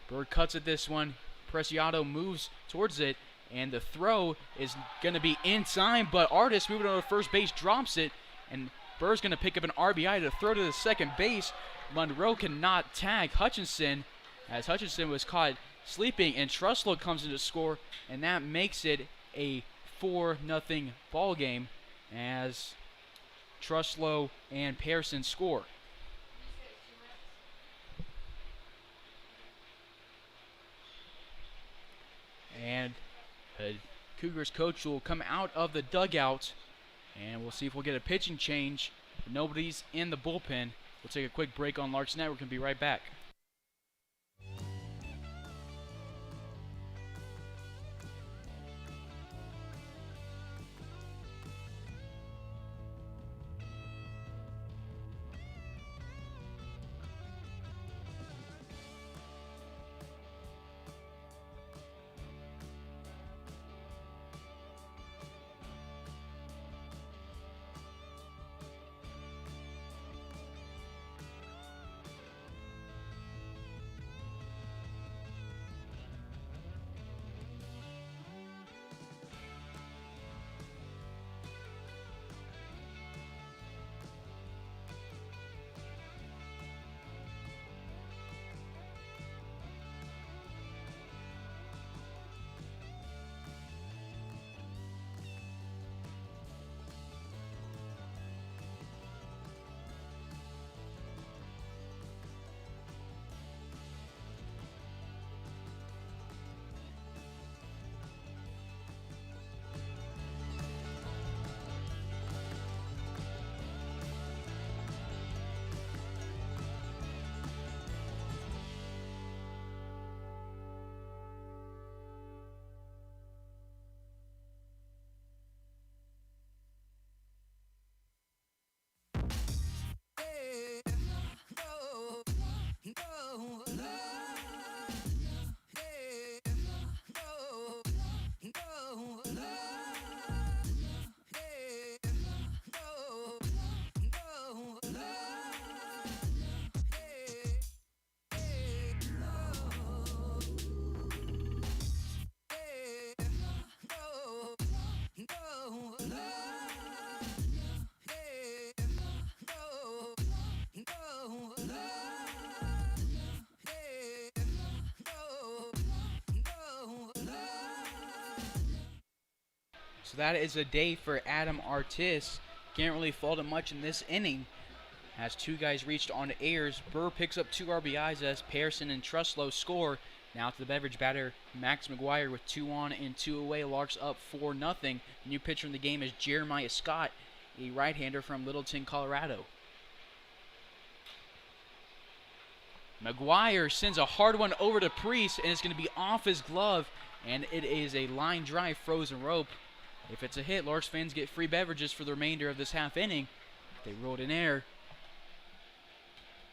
S2: Bird cuts at this one. Preciado moves towards it, and the throw is going to be in time, but Artist moving over to first base drops it, and Bird's going to pick up an RBI to throw to the second base. Monroe cannot tag Hutchinson, as Hutchinson was caught sleeping, and Truslow comes in to score, and that makes it a 4-0 ball game as Truslow and Pearson score. And the Cougars coach will come out of the dugout, and we'll see if we'll get a pitching change. Nobody's in the bullpen. We'll take a quick break on Larks Network and be right back. So that is a day for Adam Artis. Can't really fault him much in this inning. Has two guys reached on errors. Burr picks up 2 RBIs as Pearson and Truslow score. Now to the Beverage batter, Max McGuire with 2 on and 2 away. Larks up 4-0. New pitcher in the game is Jeremiah Scott, a right-hander from Littleton, Colorado. McGuire sends a hard one over to Priest, and it's going to be off his glove, and it is a line drive frozen rope. If it's a hit, Larks fans get free beverages for the remainder of this half inning. They rolled in air.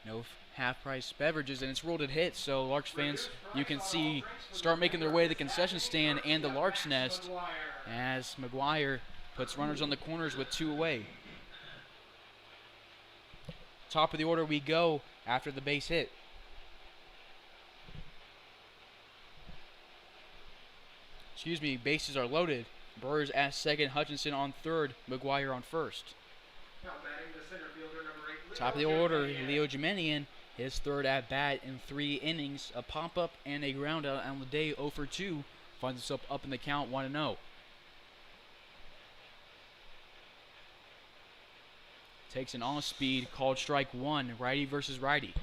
S2: No half-price beverages, and it's ruled a hit, so Larks fans, you can see, start making their way to the concession stand and the Larks Nest as McGuire puts runners on the corners with 2 away. Top of the order we go after the base hit. Bases are loaded. Burrs at second, Hutchinson on third, McGuire on first.
S5: Now batting the center fielder, number 8,
S2: Top of the order, Leo Jemenian, his third at bat in 3 innings, a pop-up and a ground out on the day, 0 for 2, finds himself up in the count, 1-0. Takes an off-speed, called strike 1, righty versus righty.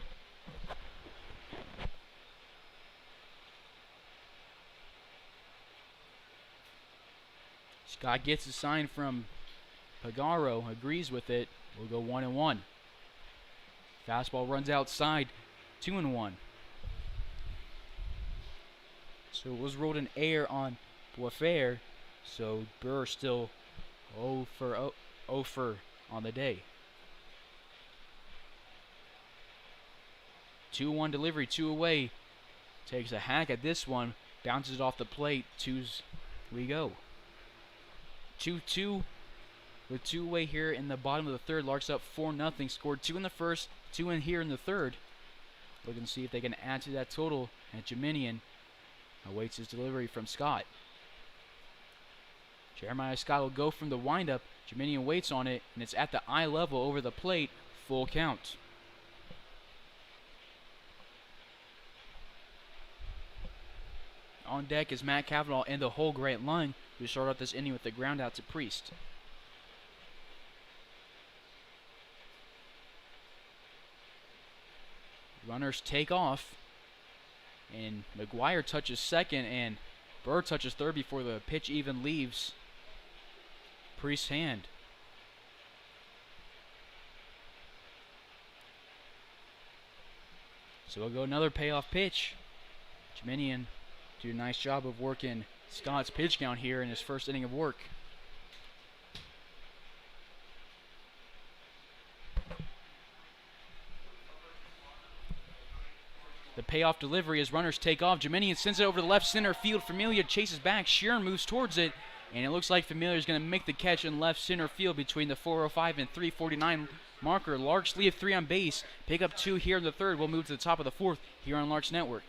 S2: Scott gets a sign from Pagaro, agrees with it. We'll go 1-1. Fastball runs outside, 2-1. So it was ruled an error on Boisfair, so Burr still 0 for on the day. 2-1 delivery, 2 away. Takes a hack at this one, bounces it off the plate. 2's we go. 2-2 with 2 away here in the bottom of the third. Larks up 4-0. Scored 2 in the first, 2 in here in the third. Looking to see if they can add to that total. And Jemenian awaits his delivery from Scott. Jeremiah Scott will go from the windup. Jemenian waits on it, and it's at the eye level over the plate. Full count. On deck is Matt Cavanaugh and the whole great line. We start out this inning with the ground out to Priest. Runners take off, and McGuire touches second, and Burr touches third before the pitch even leaves Priest's hand. So we'll go another payoff pitch. Jemenian do a nice job of working Scott's pitch count here in his first inning of work. The payoff delivery as runners take off. Jemenian sends it over to left center field. Familia chases back. Sheeran moves towards it. And it looks like Familia is going to make the catch in left center field between the 405 and 349 marker. Larks leave 3 on base. Pick up 2 here in the third. We'll move to the top of the fourth here on Larks Network.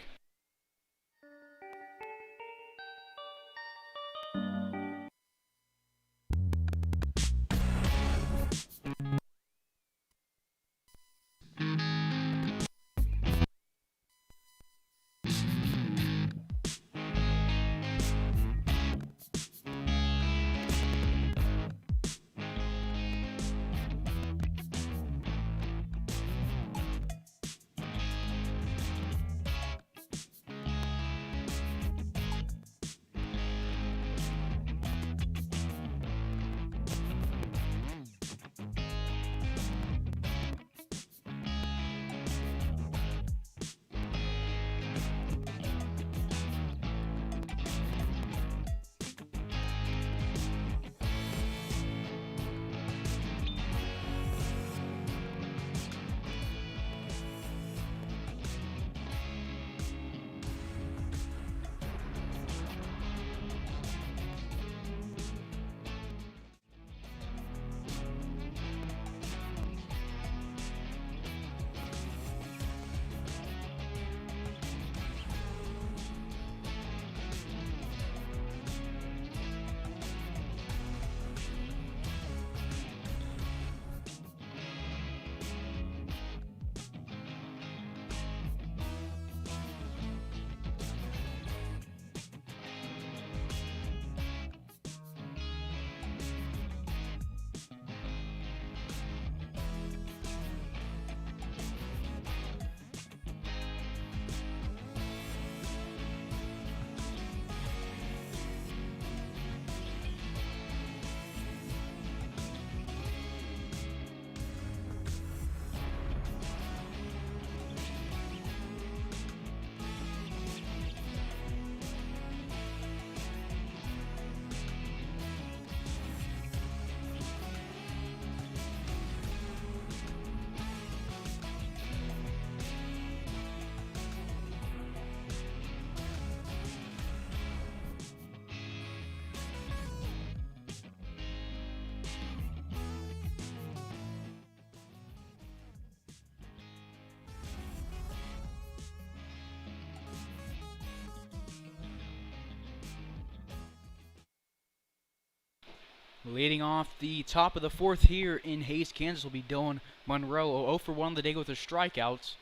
S2: Leading off the top of the fourth here in Hays, Kansas will be Dylan Monroe, 0 for 1 on the day with his strikeouts,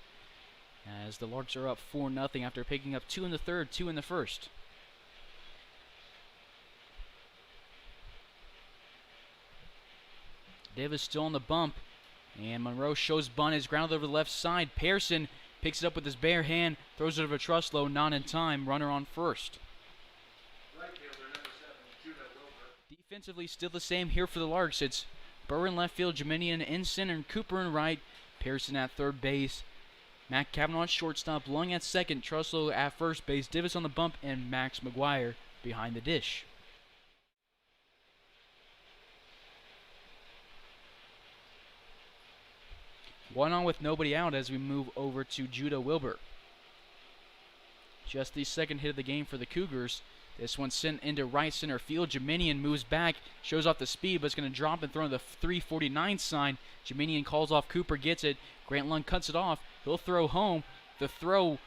S2: as the Larks are up 4-0 after picking up 2 in the third, 2 in the first. Davis still on the bump, and Monroe shows bunt, is grounded over the left side. Pearson picks it up with his bare hand, throws it over to Truslow, not in time, runner on first.
S5: Right fielder, number 7, Judah Wilbur.
S2: Defensively, still the same here for the Larks. It's Burr in left field, Jeminian in center, and Cooper in right. Pearson at third base. Matt Cavanaugh at shortstop, Lung at second, Truslow at first base, Davis on the bump, and Max McGuire behind the dish. One on with nobody out as we move over to Judah Wilbur. Just the second hit of the game for the Cougars. This one sent into right center field. Jeminian moves back, shows off the speed, but it's going to drop and throw the 349 sign. Jeminian calls off Cooper, gets it. Grant Lung cuts it off. He'll throw home. The throw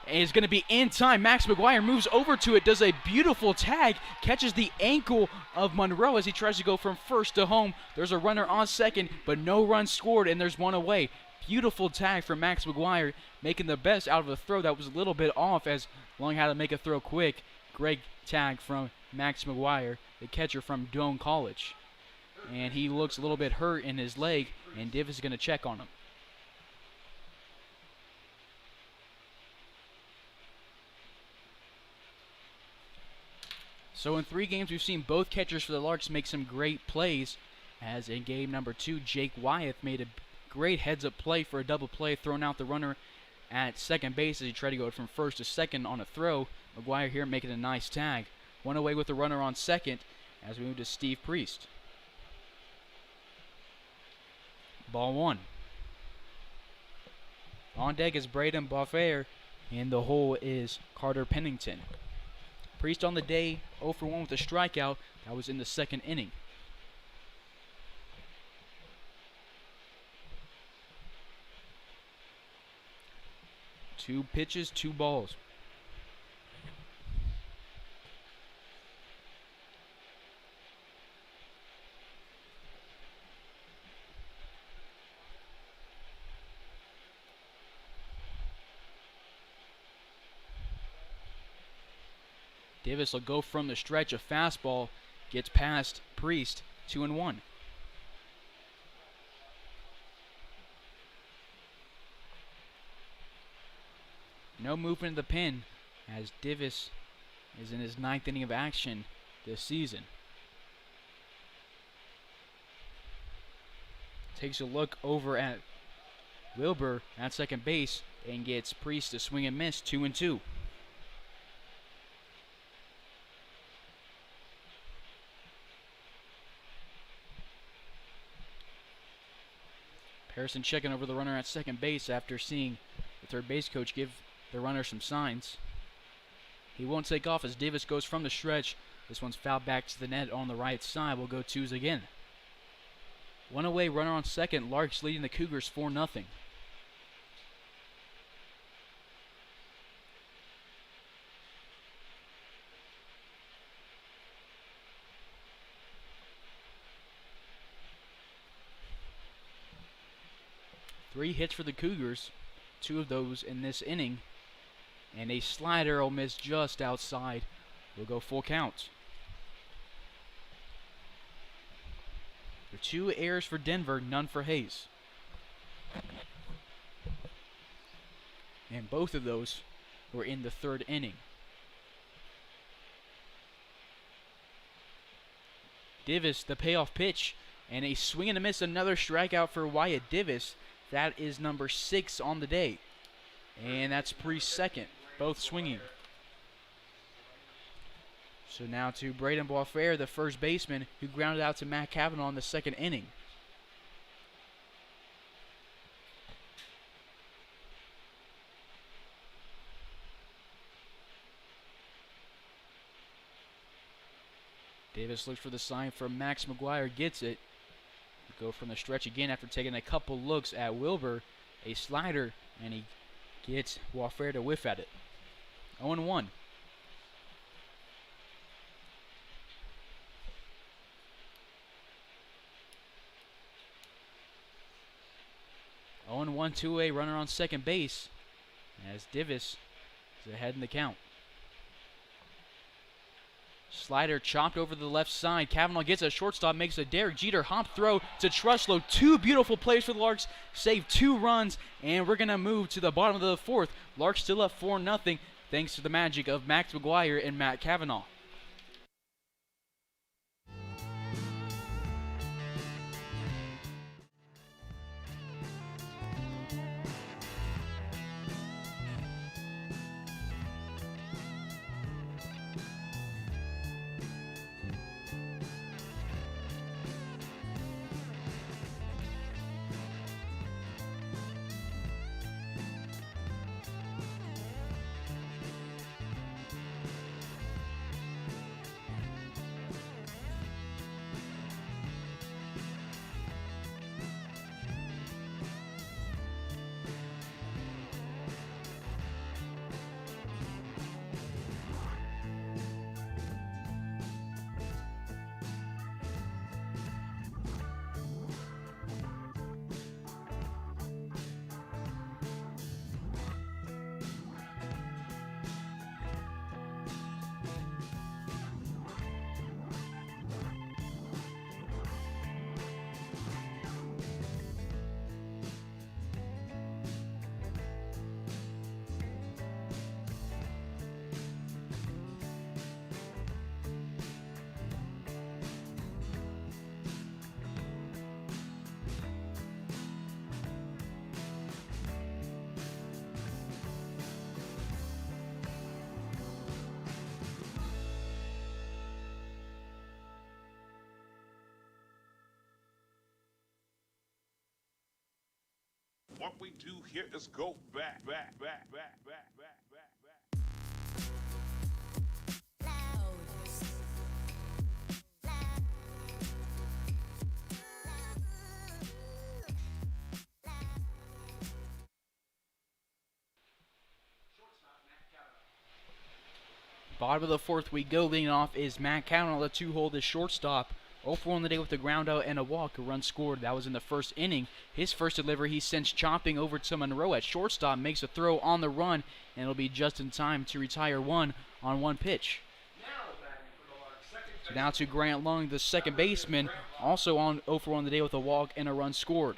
S2: is going to be in time. Max McGuire moves over to it, does a beautiful tag, catches the ankle of Monroe as he tries to go from first to home. There's a runner on second, but no run scored, and there's one away. Beautiful tag from Max McGuire, making the best out of a throw that was a little bit off as Lung had to make a throw quick. Great tag from Max McGuire, the catcher from Doane College. And he looks a little bit hurt in his leg, and Davis is going to check on him. So in 3 games, we've seen both catchers for the Larks make some great plays, as in game number 2, Jake Wyeth made a great heads-up play for a double play, throwing out the runner at second base as he tried to go from first to second on a throw. McGuire here making a nice tag. One away with the runner on second as we move to Steve Priest. Ball 1. On deck is Braden Beaufair, and the hole is Carter Pennington. Priest on the day, 0 for 1 with a strikeout. That was in the second inning. Two pitches, 2 balls. Davis will go from the stretch. A fastball gets past Priest, 2-1. No movement in the pin as Davis is in his 9th inning of action this season. Takes a look over at Wilbur at second base and gets Priest to swing and miss, 2-2. Harrison checking over the runner at second base after seeing the third base coach give the runner some signs. He won't take off as Davis goes from the stretch. This one's fouled back to the net on the right side. We'll go 2s again. One away, runner on second. Larks leading the Cougars 4-0. Three hits for the Cougars, 2 of those in this inning, and a slider will miss just outside. We'll go full count. There are 2 errors for Denver, none for Hays. And both of those were in the 3rd inning. Davis, the payoff pitch, and a swing and a miss, another strikeout for Wyatt Davis. That is number 6 on the day. And that's Priest's second, both swinging. So now to Braden Beaufair, the first baseman, who grounded out to Matt Cavanaugh in the 2nd inning. Davis looks for the sign from Max McGuire, gets it. Go from the stretch again after taking a couple looks at Wilbur. A slider, and he gets Beaufair to whiff at it. 0-1. 0-1 two-way runner on second base as Divis is ahead in the count. Slider chopped over the left side. Cavanaugh gets a shortstop, makes a Derek Jeter hop throw to Truslow. Two beautiful plays for the Larks, save 2 runs, and we're going to move to the bottom of the 4th. Larks still up 4-0 thanks to the magic of Max McGuire and Matt Cavanaugh.
S4: What we do here is go back.
S2: Bottom of the 4th we go. Leading off is Matt Cavanaugh, the 2-hole, the shortstop. 0-4 on the day with the ground out and a walk. A run scored. That was in the first inning. His first delivery he sends chopping over to Monroe at shortstop. Makes a throw on the run, and it'll be just in time to retire 1 on 1 pitch. So now to Grant Lung, the second baseman, also on 0-4 on the day with a walk and a run scored.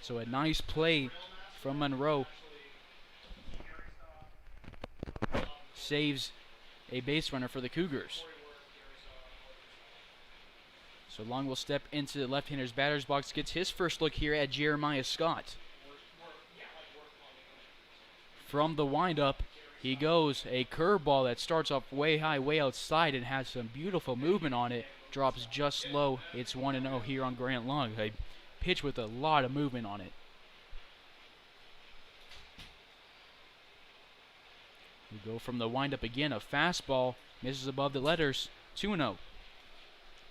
S2: So a nice play from Monroe. Saves a base runner for the Cougars. So Long will step into the left-hander's batter's box, gets his first look here at Jeremiah Scott. From the windup, he goes. A curveball that starts off way high, way outside, and has some beautiful movement on it. Drops just low. It's 1-0 here on Grant Long. A pitch with a lot of movement on it. We go from the windup again. A fastball misses above the letters. 2-0.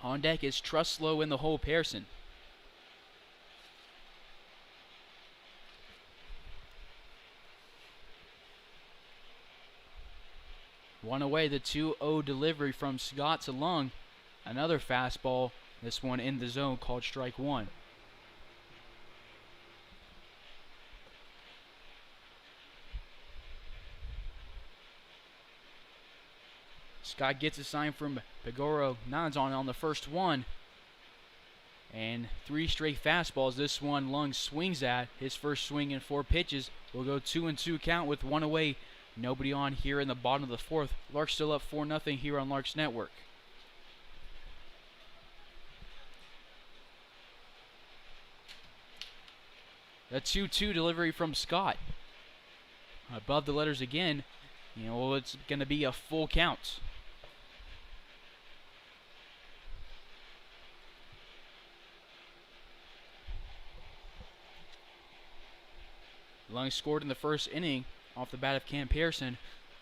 S2: On deck is Truslow in the hole, Pearson. One away, the 2-0 delivery from Scott to Lung. Another fastball, this one in the zone, called strike 1. Scott gets a sign from Pagoro Nanzon on the first one. And 3 straight fastballs. This one Lung swings at. His first swing in 4 pitches. Will go 2-2 count with 1 away. Nobody on here in the bottom of the 4th. Larks still up 4-0 here on Larks Network. A 2-2 delivery from Scott. Above the letters again. It's going to be a full count. Lung scored in the first inning off the bat of Cam Pearson,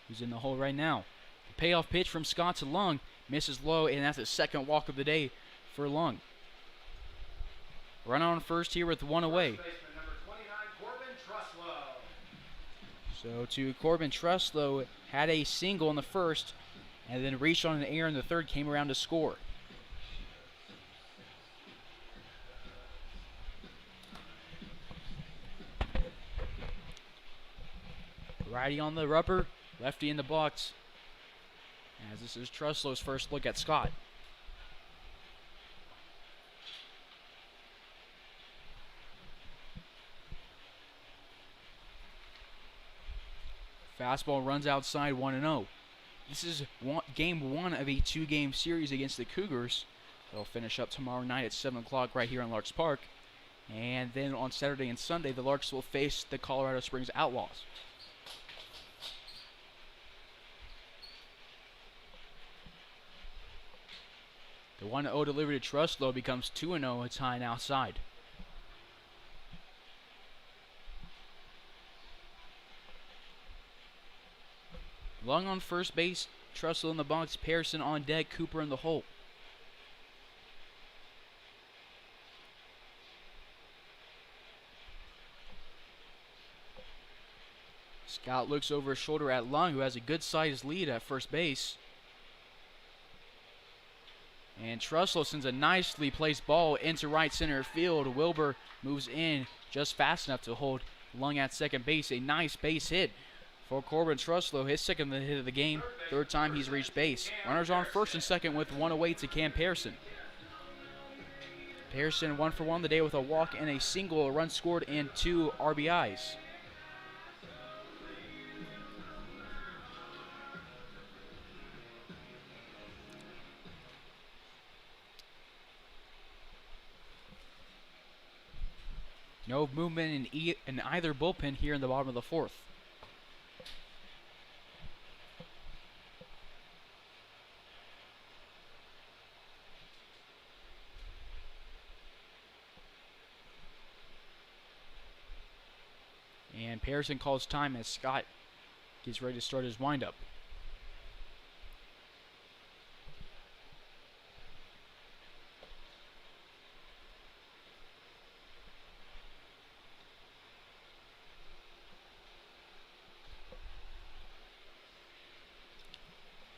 S2: who's in the hole right now. The payoff pitch from Scott to Lung misses low, and that's the second walk of the day for Lung. Run on first here with 1 away. So to Corbin Truslow, had a single in the first, and then reached on an error in the third, came around to score. Righty on the rubber, lefty in the box. As this is Truslow's first look at Scott. Fastball runs outside 1-0. This is game one of a 2-game series against the Cougars. They'll finish up tomorrow night at 7 o'clock right here in Larks Park. And then on Saturday and Sunday, the Larks will face the Colorado Springs Outlaws. The 1-0 delivery to Truslow becomes 2-0. It's high and outside. Long on first base, Truslow in the box, Pearson on deck, Cooper in the hole. Scott looks over his shoulder at Lung, who has a good-sized lead at first base. And Truslow sends a nicely placed ball into right center field. Wilbur moves in just fast enough to hold Lung at second base. A nice base hit for Corbin Truslow, his second hit of the game, third time he's reached base. Runners on first and second with one away to Cam Pearson. Pearson 1 for 1 the day with a walk and a single, a run scored, and 2 RBIs. No movement in either bullpen here in the bottom of the fourth. And Pearson calls time as Scott gets ready to start his windup.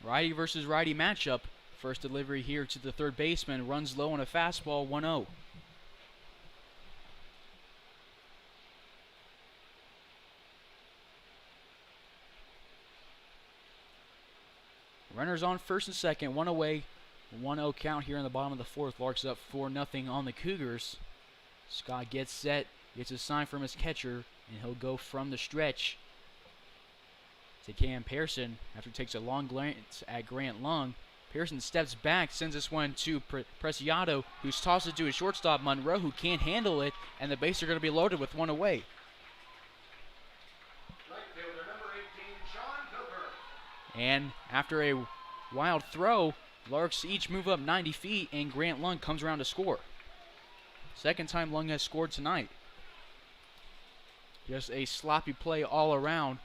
S2: Righty versus righty matchup. First delivery here to the third baseman. Runs low on a fastball, 1-0. Runners on first and second, one away. 1-0 count here in the bottom of the fourth. Larks up 4-0 on the Cougars. Scott gets set, gets a sign from his catcher, and he'll go from the stretch to Cam Pearson after he takes a long glance at Grant Lung. Pearson steps back, sends this one to Preciado, who's tossed it to his shortstop, Monroe, who can't handle it, and the bases are going to be loaded with one away. And after a wild throw, Larks each move up 90 feet, and Grant Lung comes around to score. Second time Lung has scored tonight. Just a sloppy play all around.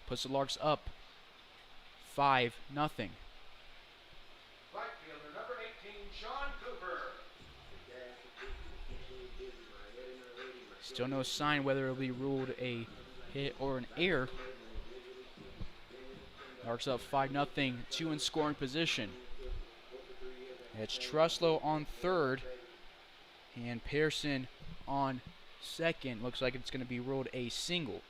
S2: Puts the Larks up 5-0. Still no sign whether it'll be ruled a hit or an error. Larks up 5-0, 2 in scoring position. It's Truslow on third and Pearson on second. Looks like it's going to be ruled a single.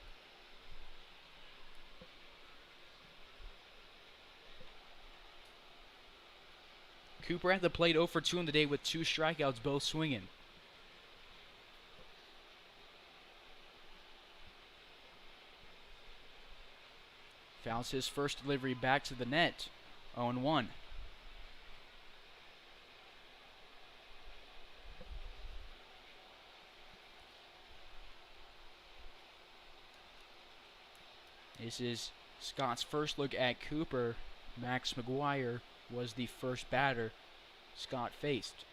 S2: Cooper at the plate 0 for 2 in the day with 2 strikeouts, both swinging. Fouls his first delivery back to the net, 0-1. This is Scott's first look at Cooper. Max McGuire was the first batter Scott faced.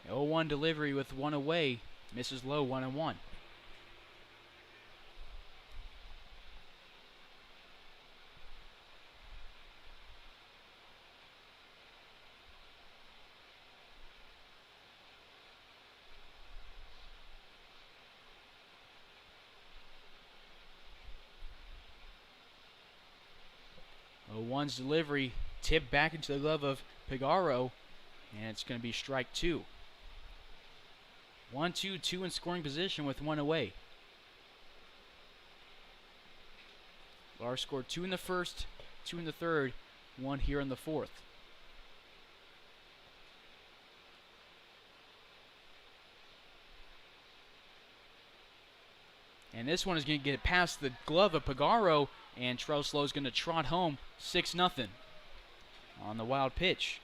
S2: The 0-1 delivery with 1 away. Misses low, 1-1. One's delivery tipped back into the glove of Pigaro, and it's going to be strike 2. 1-2, 2 in scoring position with 1 away. Larks scored 2 in the first, 2 in the third, 1 here in the fourth. And this one is going to get past the glove of Pagaro, and Trelslow is going to trot home 6-0 on the wild pitch.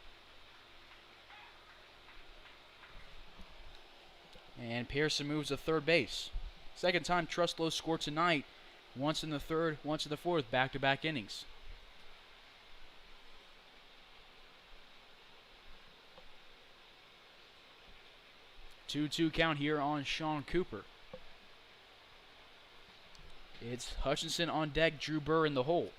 S2: And Pearson moves to third base. Second time Trelslow scored tonight, once in the third, once in the fourth, back-to-back innings. Two-two count here on Sean Cooper. It's Hutchinson on deck, Drew Burr in the hole.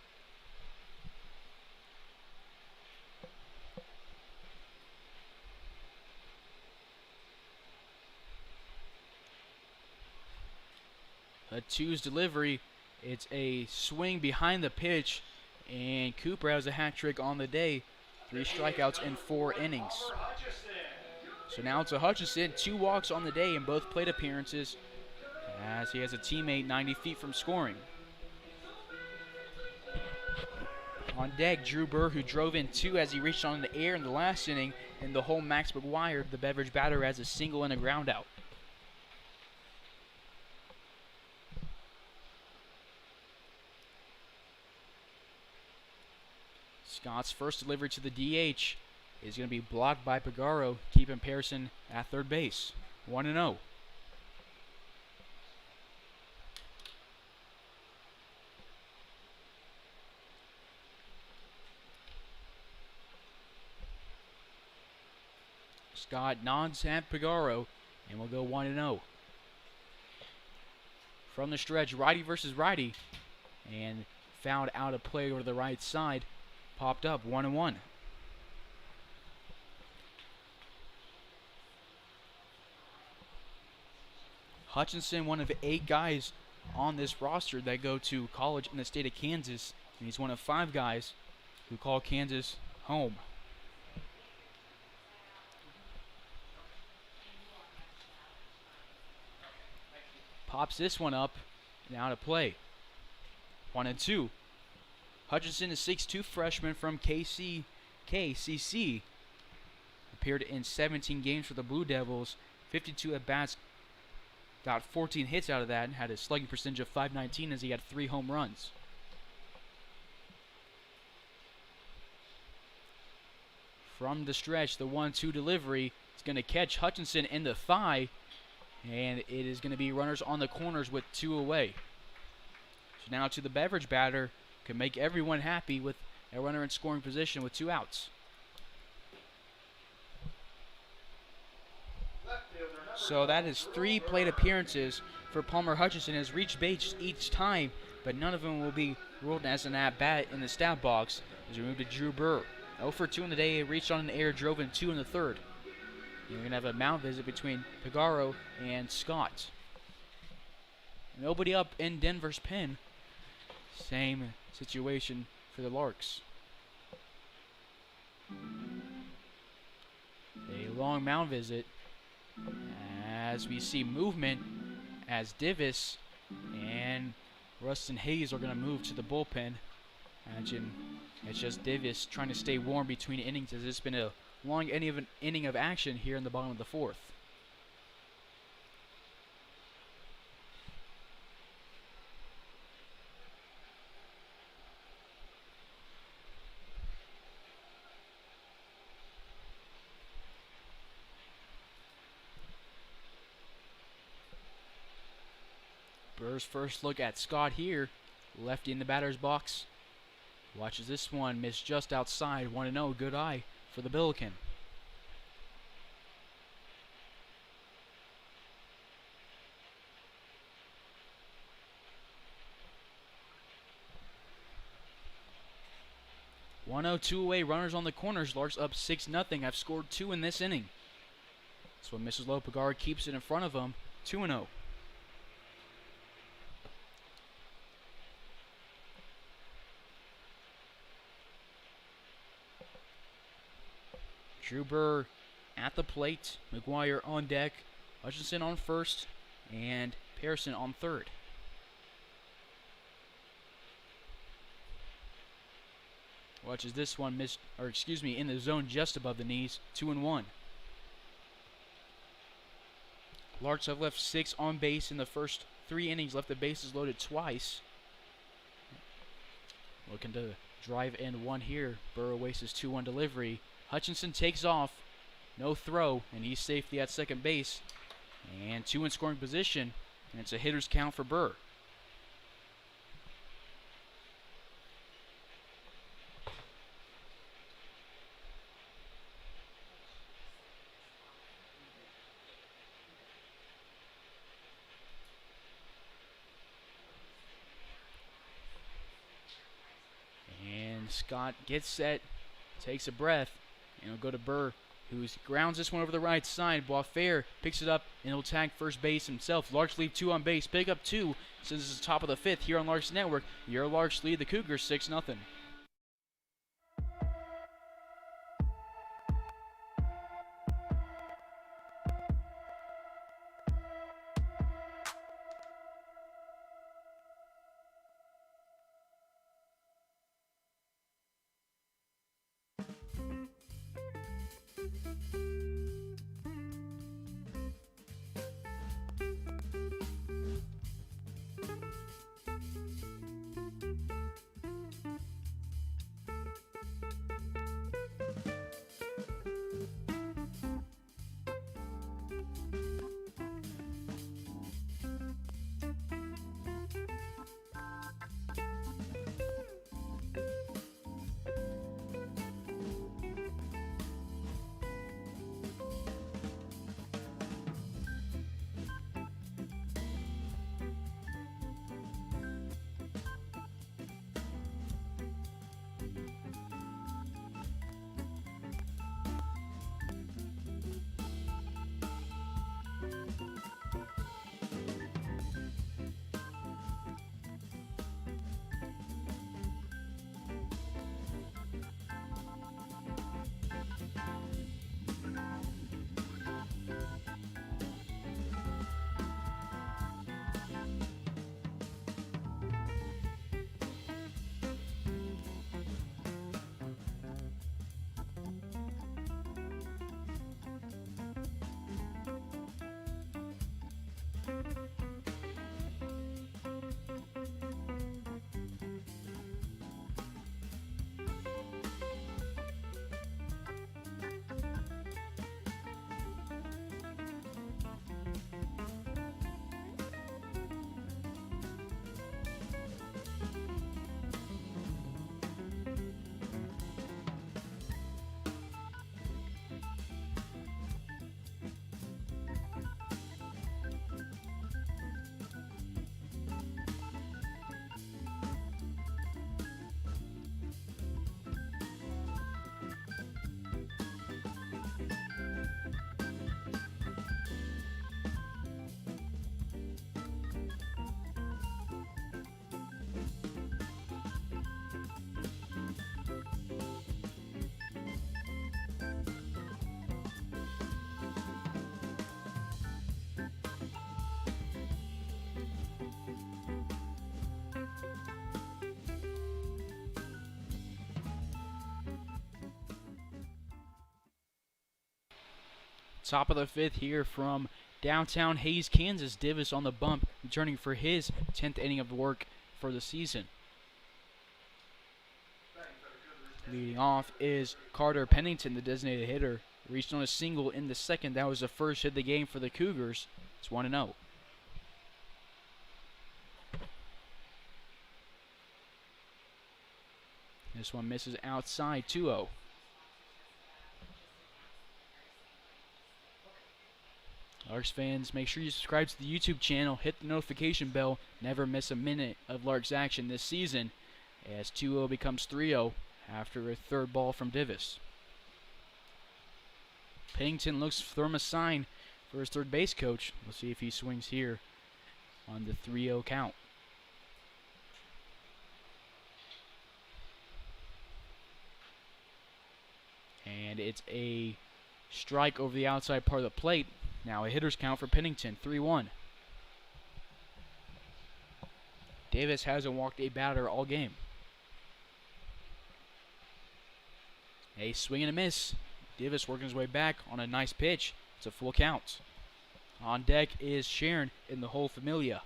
S2: A 2's delivery. It's a swing behind the pitch, and Cooper has a hat trick on the day. 3 strikeouts in 4 innings. So now it's a Hutchinson, 2 walks on the day in both plate appearances, as he has a teammate 90 feet from scoring. On deck, Drew Burr, who drove in 2 as he reached on the air in the last inning. In the hole, Max McGuire, the Beverage batter, has a single and a ground out. Scott's first delivery to the DH is going to be blocked by Pagaro, keeping Pearson at third base. 1-0. Scott nods at Pagaro, and we'll go 1-0. From the stretch, righty versus righty, and fouled out a play over to the right side. Popped up, 1-1. Hutchinson, one of 8 guys on this roster that go to college in the state of Kansas, and he's one of 5 guys who call Kansas home. Pops this one up, now to play. 1-2. Hutchinson, a 6'2" freshman from KCC, appeared in 17 games for the Blue Devils, 52 at-bats, got 14 hits out of that, and had a slugging percentage of .519 as he had 3 home runs. From the stretch, the 1-2 delivery is going to catch Hutchinson in the thigh, and it is going to be runners on the corners with 2 away. So now to the Beverage batter, can make everyone happy with a runner in scoring position with 2 outs. So that is 3 plate appearances for Palmer Hutchinson. Has reached base each time, but none of them will be ruled as an at-bat in the stat box. As we move to Drew Burr. 0 for 2 in the day, reached on an air, drove in 2 in the third. You're going to have a mound visit between Pagaro and Scott. Nobody up in Denver's pen. Same situation for the Larks. A long mound visit as we see movement as Divis and Rustin Hayes are going to move to the bullpen. Imagine it's just Divis trying to stay warm between innings, as it's been a long inning of action here in the bottom of the fourth. Burr's first look at Scott here. Lefty in the batter's box. Watches this one, missed just outside. 1-0, good eye for the Billiken. Two away, runners on the corners. Larks up 6-0. I've scored 2 in this inning. So Mrs. Lopagard keeps it in front of him. 2-0. Drew Burr at the plate. McGuire on deck. Hutchinson on first and Pearson on third. Watch as this one in the zone just above the knees. 2-1. Larks have left 6 on base in the first 3 innings. Left the bases loaded twice. Looking to drive in one here. Burr wastes his 2-1 delivery. Hutchinson takes off. No throw, and he's safely at second base. And 2 in scoring position. And it's a hitter's count for Burr. Scott gets set, takes a breath, and he'll go to Burr, who grounds this one over the right side. Boisfair picks it up, and he'll tag first base himself. Larks leave 2 on base, pick up 2. So this is the top of the 5th here on Larks Network. Your Larks lead the Cougars 6-0. Top of the 5th here from downtown Hays, Kansas. Divis on the bump, returning for his 10th inning of work for the season. Leading off is Carter Pennington, the designated hitter. Reached on a single in the 2nd. That was the first hit of the game for the Cougars. It's 1-0. This one misses outside, 2-0. Larks fans, make sure you subscribe to the YouTube channel, hit the notification bell, never miss a minute of Larks action this season, as 2-0 becomes 3-0 after a third ball from Divis. Pennington looks to throw him a sign for his third base coach. We'll see if he swings here on the 3-0 count. And it's a strike over the outside part of the plate. Now a hitter's count for Pennington, 3-1. Davis hasn't walked a batter all game. A swing and a miss. Davis working his way back on a nice pitch. It's a full count. On deck is Sharon in the whole Familia.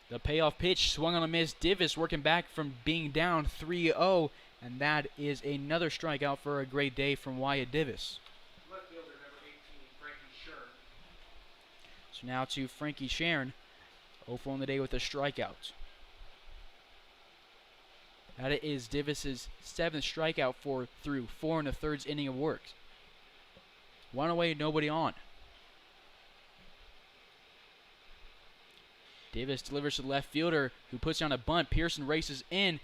S2: The payoff pitch swung on a miss. Davis working back from being down 3-0, and that is another strikeout for a great day from Wyatt Davis.
S5: Left fielder number 18, Frankie Shern.
S2: So now to Frankie Sharon, 0 for on the day with a strikeout. That is Davis's 7th strikeout through 4 1/3 inning of work. 1 away, nobody on. Davis delivers to the left fielder, who puts down a bunt. Pearson races in.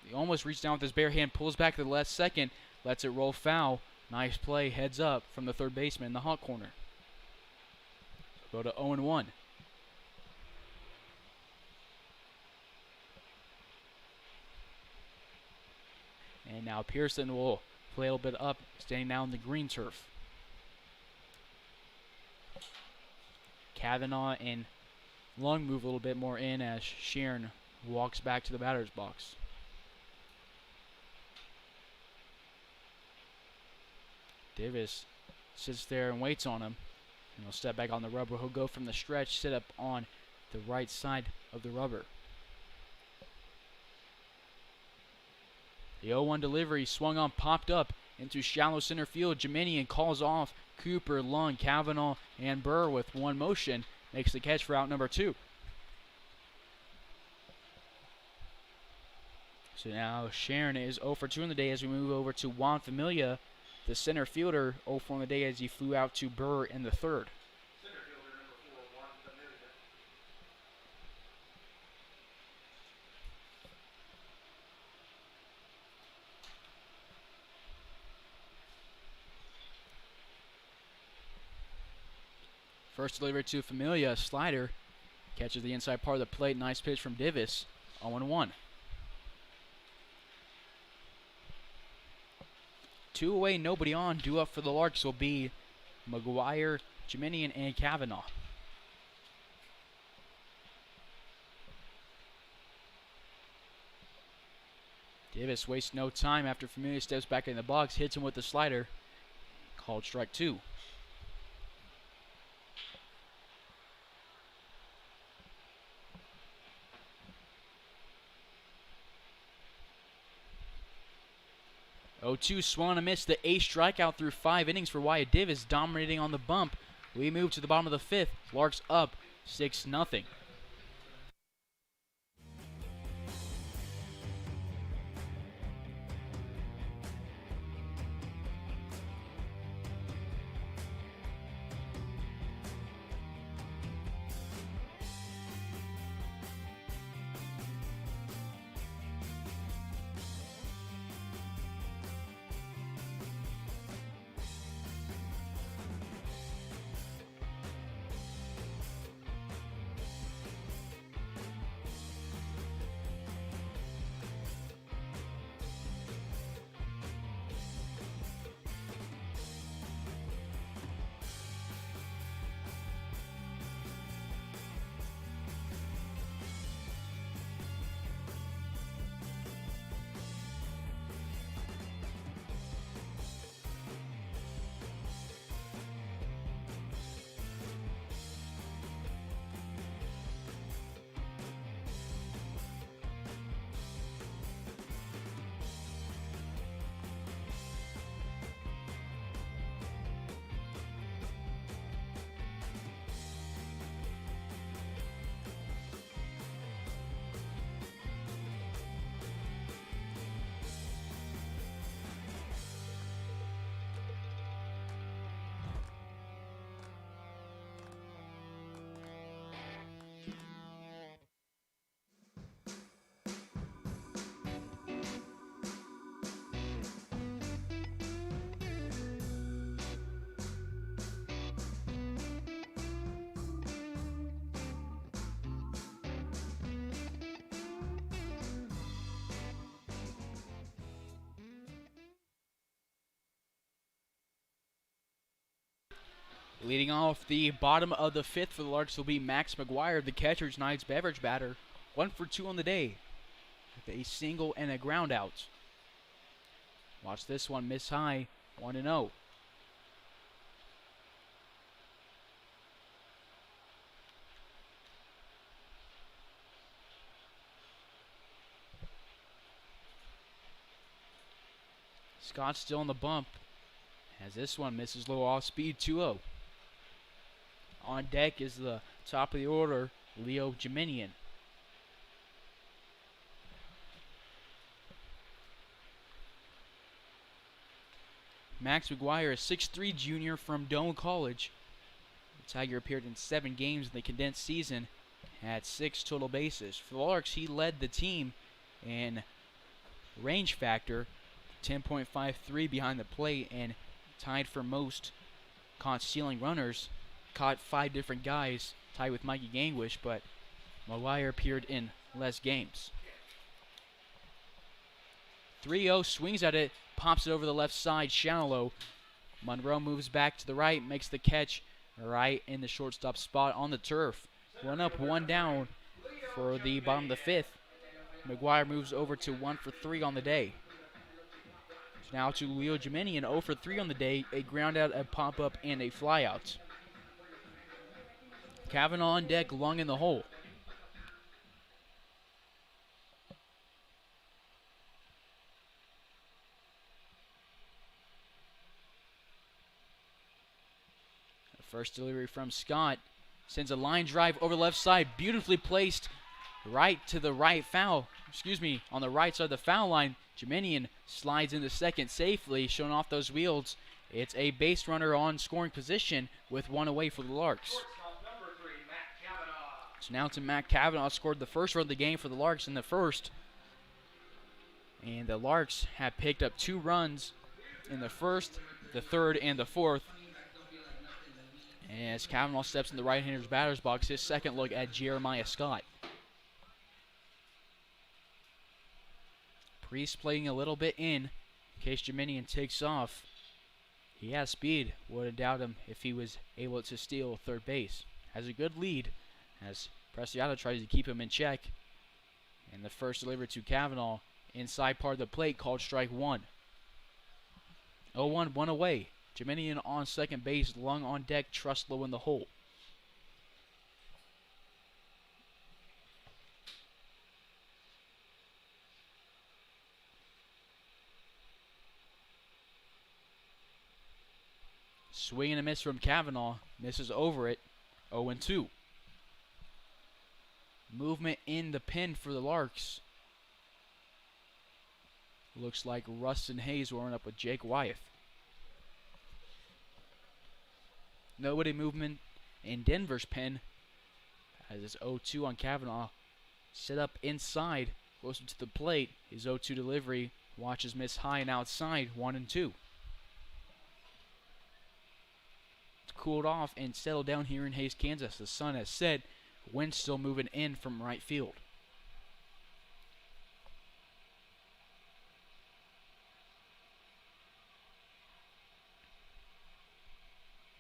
S2: He almost reached down with his bare hand, pulls back to the left second, lets it roll foul. Nice play, heads up from the third baseman in the hot corner. Go to 0-1. And now Pearson will play a little bit up, staying now in the green turf. Kavanaugh and Lung move a little bit more in as Sharon walks back to the batter's box. Davis sits there and waits on him. And he'll step back on the rubber. He'll go from the stretch, sit up on the right side of the rubber. The 0-1 delivery swung on, popped up into shallow center field. Jeminian calls off Cooper, Lung, Kavanaugh, and Burr with one motion. Makes the catch for out number 2. So now Sharon is 0 for 2 in the day as we move over to Juan Familia, the center fielder, 0 for in the day as he flew out to Burr in the 3rd.
S5: Center fielder number 4, Juan Familia.
S2: First delivery to Familia, slider, catches the inside part of the plate. Nice pitch from Davis, 0-1. 2 away, nobody on. Due up for the Larks will be McGuire, Jeminian, and Kavanaugh. Davis wastes no time after Familia steps back in the box, hits him with the slider. Called strike 2. Oh, 2 swung and missed. The 8th strikeout through 5 innings for Wyatt Davis, dominating on the bump. We move to the bottom of the 5th. Larks up 6-0. Leading off the bottom of the fifth for the Larks will be Max McGuire, the catcher, tonight's beverage batter. 1 for 2 on the day with a single and a ground out. Watch this one miss high, 1-0. Scott still on the bump as this one misses low off speed, 2-0. On deck is the top of the order, Leo Jeminian. Max McGuire, a 6'3 junior from Doane College. The Tiger appeared in 7 games in the condensed season, had 6 total bases. For the Larks, he led the team in range factor, 10.53 behind the plate, and tied for most caught stealing runners. Caught 5 different guys, tied with Mikey Gangwish, but McGuire appeared in less games. 3-0, swings at it, pops it over the left side, shallow. Monroe moves back to the right, makes the catch right in the shortstop spot on the turf. 1 up, 1 down for the bottom of the fifth. McGuire moves over to 1 for 3 on the day. Now to Leo Jeminian, 0 for 3 on the day, a ground out, a pop up, and a fly out. Kavanaugh on deck, Lung in the hole. The first delivery from Scott sends a line drive over the left side, beautifully placed right to the right foul. On the right side of the foul line. Jeminian slides into second safely, showing off those wheels. It's a base runner on scoring position with 1 away for the Larks.
S5: Number 3, Matt Kavanaugh.
S2: So now to Matt Kavanaugh, scored the first run of the game for the Larks in the first. And the Larks have picked up 2 runs in the first, the third, and the fourth. As Kavanaugh steps in the right-hander's batter's box, his second look at Jeremiah Scott. Priest playing a little bit in case Jeminian takes off. He has speed. Wouldn't doubt him if he was able to steal third base. Has a good lead as Preciado tries to keep him in check. And the first delivery to Kavanaugh inside part of the plate, called strike 1. 0-1, 1 away. Jeminian on second base, Lung on deck, Trustlow in the hole. Swing and a miss from Kavanaugh. Misses over it. 0-2. Movement in the pin for the Larks. Looks like Rustin Hayes warming up with Jake Wyeth. Nobody movement in Denver's pen as it's 0-2 on Kavanaugh. Set up inside, closer to the plate. His 0-2 delivery. Watches miss high and outside. 1-2. Cooled off and settled down here in Hays, Kansas. The sun has set. Wind still moving in from right field.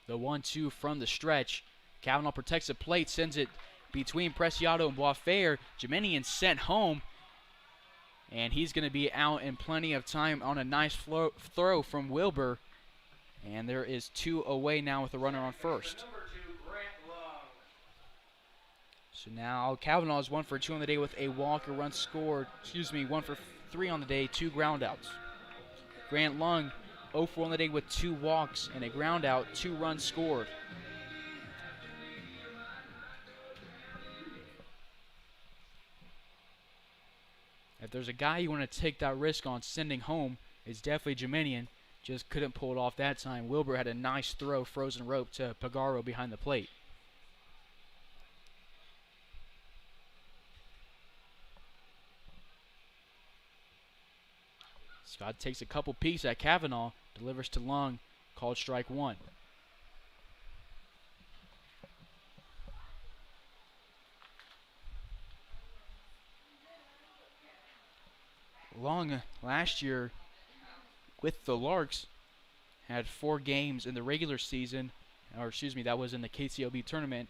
S2: The 1-2 from the stretch. Kavanaugh protects the plate, sends it between Preciado and Boisfair. Jeminian sent home, and he's going to be out in plenty of time on a nice throw from Wilbur. And there is 2 away now with a runner on first.
S5: Number 2, Grant Lung.
S2: So now Kavanaugh is 1 for 2 on the day with a walk, a run scored. 1 for 3 on the day, 2 groundouts. Grant Lung 0 for on the day with 2 walks and a ground out, 2 runs scored. If there's a guy you want to take that risk on sending home, it's definitely Jeminian. Just couldn't pull it off that time. Wilbur had a nice throw, frozen rope to Pagaro behind the plate. Scott takes a couple peeks at Kavanaugh, delivers to Lung, called strike 1. Lung last year with the Larks had 4 games in the regular season or excuse me, that was in the KCLB tournament,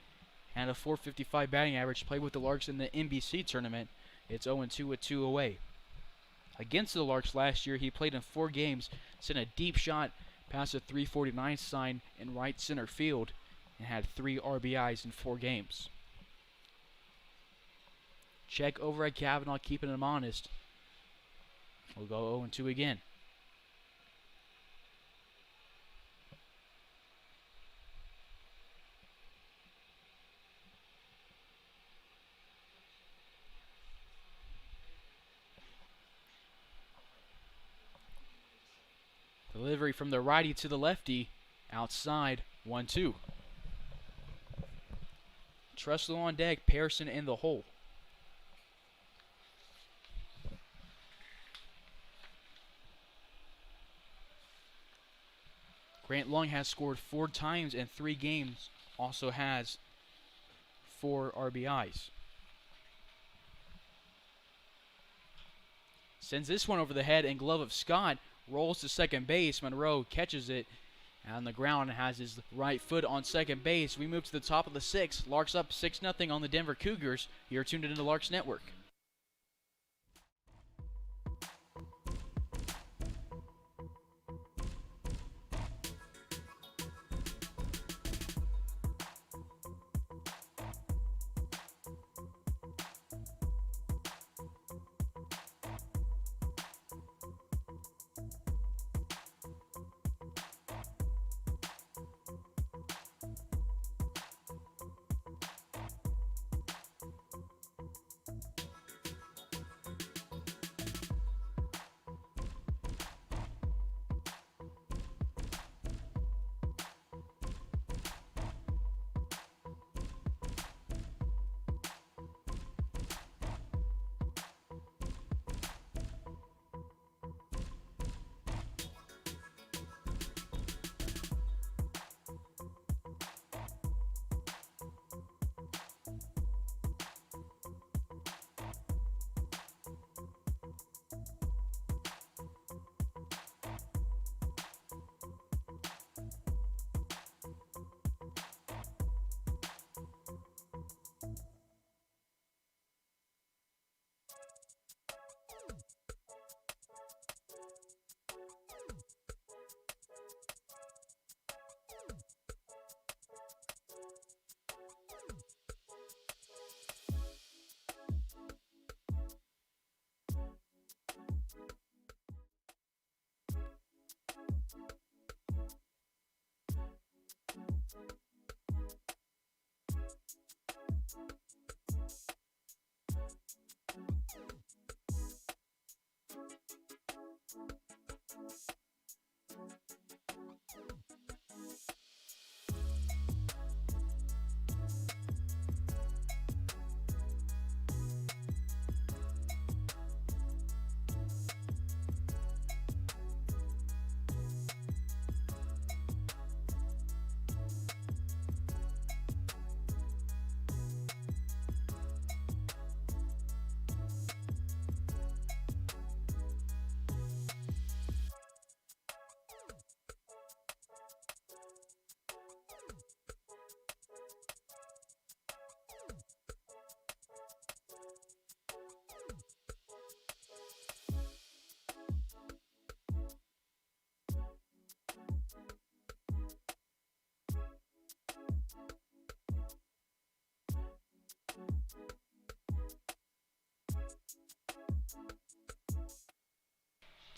S2: and a .455 batting average. Played with the Larks in the NBC tournament. It's 0-2 with 2 away. Against the Larks last year, he played in 4 games, sent a deep shot past a .349 sign in right center field, and had 3 RBIs in 4 games. Check over at Kavanaugh, keeping him honest. We'll go 0-2 again. Delivery from the righty to the lefty. Outside, 1-2. Tressler on deck, Pearson in the hole. Grant Long has scored 4 times in 3 games. Also has 4 RBIs. Sends this one over the head and glove of Scott. Rolls to second base. Monroe catches it on the ground and has his right foot on second base. We move to the top of the 6th. Larks up 6-0 on the Denver Cougars. You're tuned into the Larks Network.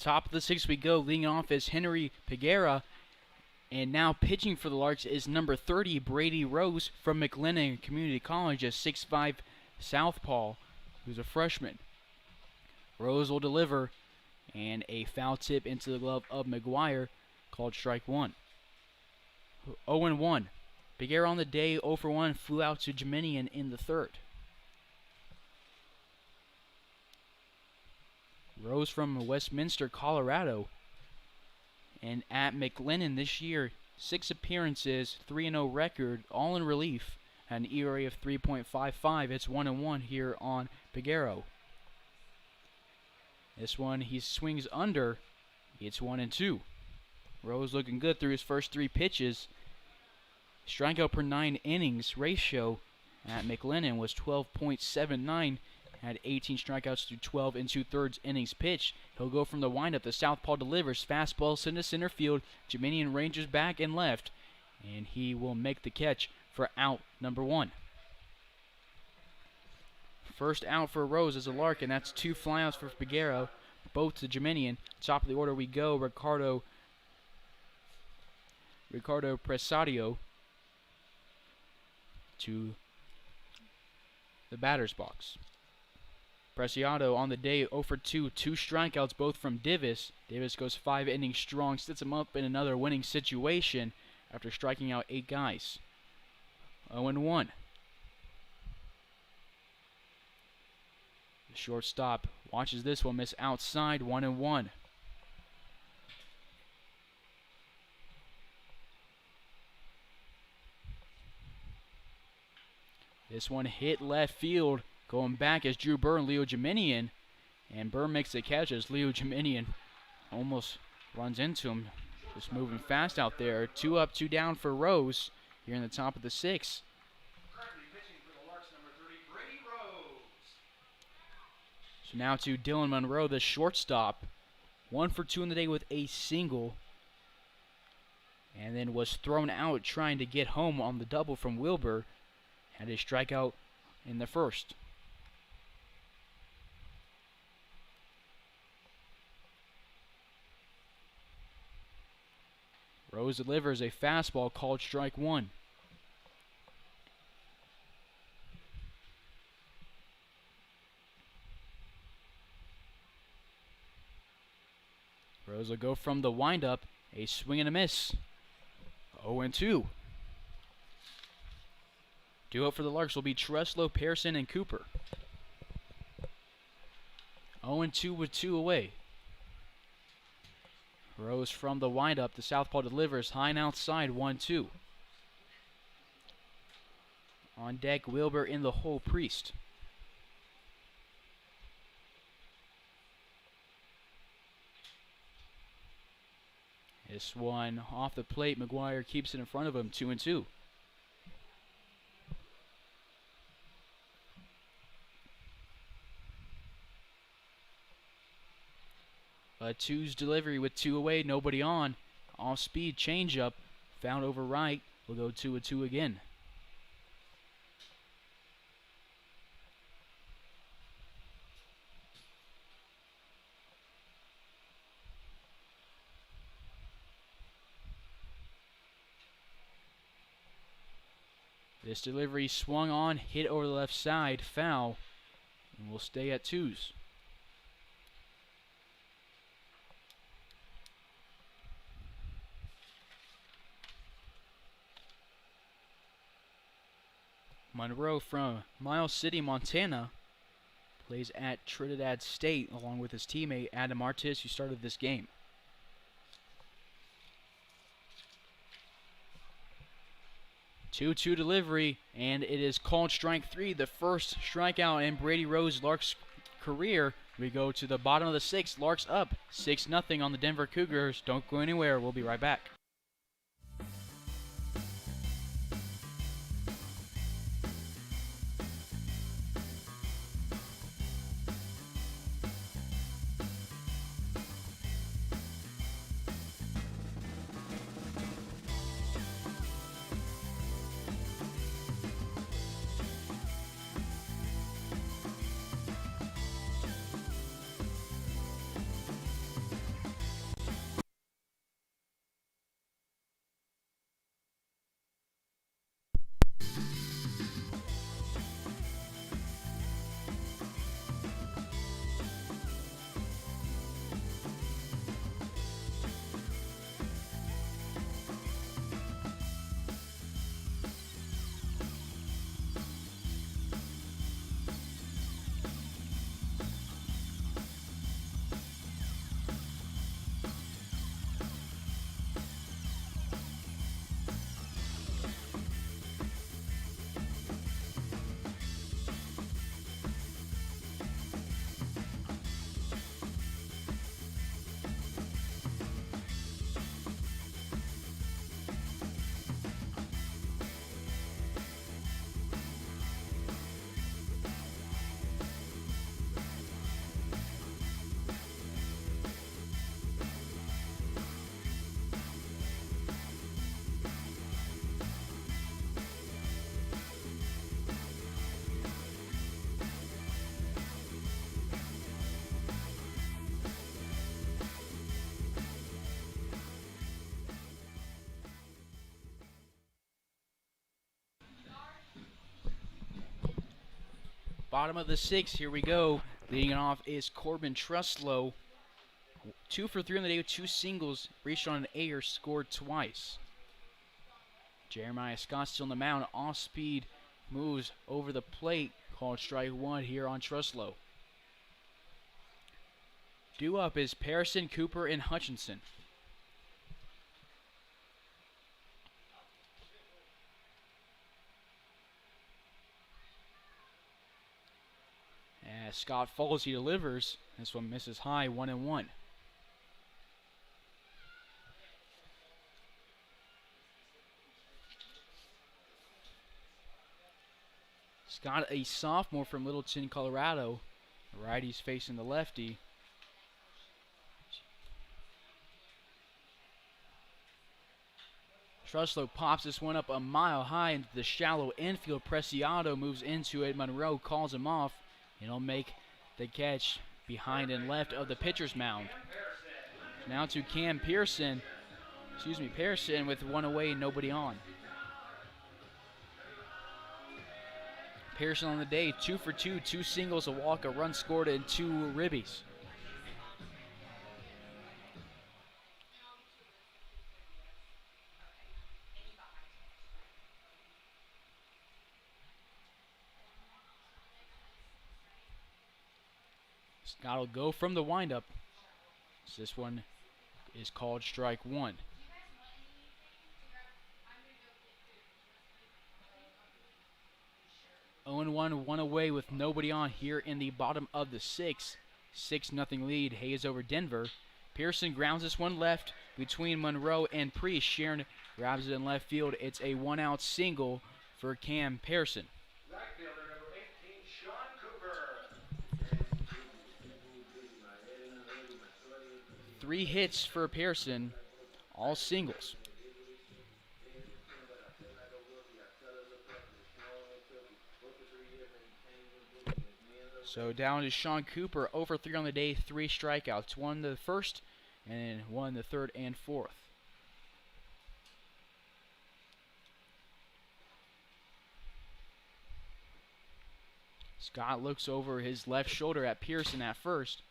S2: Top of the 6th we go. Leading off is Henry Peguera. And now pitching for the Larks is number 30, Brady Rose from McLennan Community College, a 6'5" southpaw who's a freshman. Rose will deliver, and a foul tip into the glove of McGuire, called strike 1. 0-1. Peguera on the day, 0 for 1, flew out to Geminian in the 3rd. Rose from Westminster, Colorado. And at McLennan this year, 6 appearances, 3-0 record, all in relief, an ERA of 3.55. It's 1-1 here on Peguera. This one he swings under. It's 1-2. Rose looking good through his first 3 pitches. strikeout per 9 innings ratio at McLennan was 12.79. Had 18 strikeouts through 12 and 2/3 innings pitched. He'll go from the windup. The southpaw delivers. Fastball sent to center field. Jeminian ranges back and left. And he will make the catch for out number 1. First out for Rose is a Larkin. That's 2 flyouts for Figueroa, both to Jeminian. Top of the order we go. Ricardo Presadio to the batter's box. Preciado on the day 0 for 2, 2 strikeouts, both from Divis. Divis goes 5 innings strong, sets him up in another winning situation after striking out 8 guys. 0-1. The shortstop watches this one miss outside, 1-1. This one hit left field. Going back as Drew Burr and Leo Jeminian. And Burr makes the catch as Leo Jeminian almost runs into him. Just moving fast out there. 2 up, 2 down for Rose here in the top of the 6th.
S5: Currently pitching for the Larks, number 30, Brady Rose.
S2: So now to Dylan Monroe, the shortstop. 1 for 2 in the day with a single. And then was thrown out trying to get home on the double from Wilbur. Had a strikeout in the first. Rose delivers a fastball called strike 1. Rose will go from the windup, a swing and a miss. 0-2. Due up for the Larks will be Treslow, Pearson, and Cooper. 0-2 with 2 away. Rose from the windup. The southpaw delivers high and outside, 1-2. On deck, Wilbur in the hole, Priest. This one off the plate. McGuire keeps it in front of him, 2-2. A 2's delivery with 2 away, nobody on. Off speed, changeup, found over right. We'll go 2-2 again. This delivery swung on, hit over the left side, foul, and we'll stay at 2's. Monroe from Miles City, Montana, plays at Trinidad State along with his teammate Adam Artis, who started this game. Two-two delivery, and it is called strike 3, the first strikeout in Brady Rose Larks' career. We go to the bottom of the 6th. Larks up 6-0 on the Denver Cougars. Don't go anywhere. We'll be right back. Bottom of the 6th, here we go. Leading it off is Corbin Truslow. 2 for 3 on the day with 2 singles. Reached on an Ayer, scored twice. Jeremiah Scott still on the mound. Off speed moves over the plate. Called strike 1 here on Truslow. Due up is Pearson, Cooper, and Hutchinson. As Scott falls, he delivers. This one misses high, 1-1. Scott, a sophomore from Littleton, Colorado. The righty's facing the lefty. Truslow pops this one up a mile high into the shallow infield. Preciado moves into it. Monroe calls him off. And he'll make the catch behind and left of the pitcher's mound. Now to Cam Pearson. Pearson with one away, nobody on. Pearson on the day, 2 for 2, 2 singles, a walk, a run scored, and 2 ribbies. Scott will go from the windup. So this one is called strike 1. Owen 1 away with nobody on here in the bottom of the 6th. 6-0 lead. Hayes over Denver. Pearson grounds this one left between Monroe and Priest. Sharon grabs it in left field. It's a 1-out single for Cam Pearson.
S5: Right fielder number 18, Sean Cooper.
S2: 3 hits for Pearson, all singles. So down to Sean Cooper, over 3 on the day, 3 strikeouts. 1 the first, and 1 the third and fourth. Scott looks over his left shoulder at Pearson at first.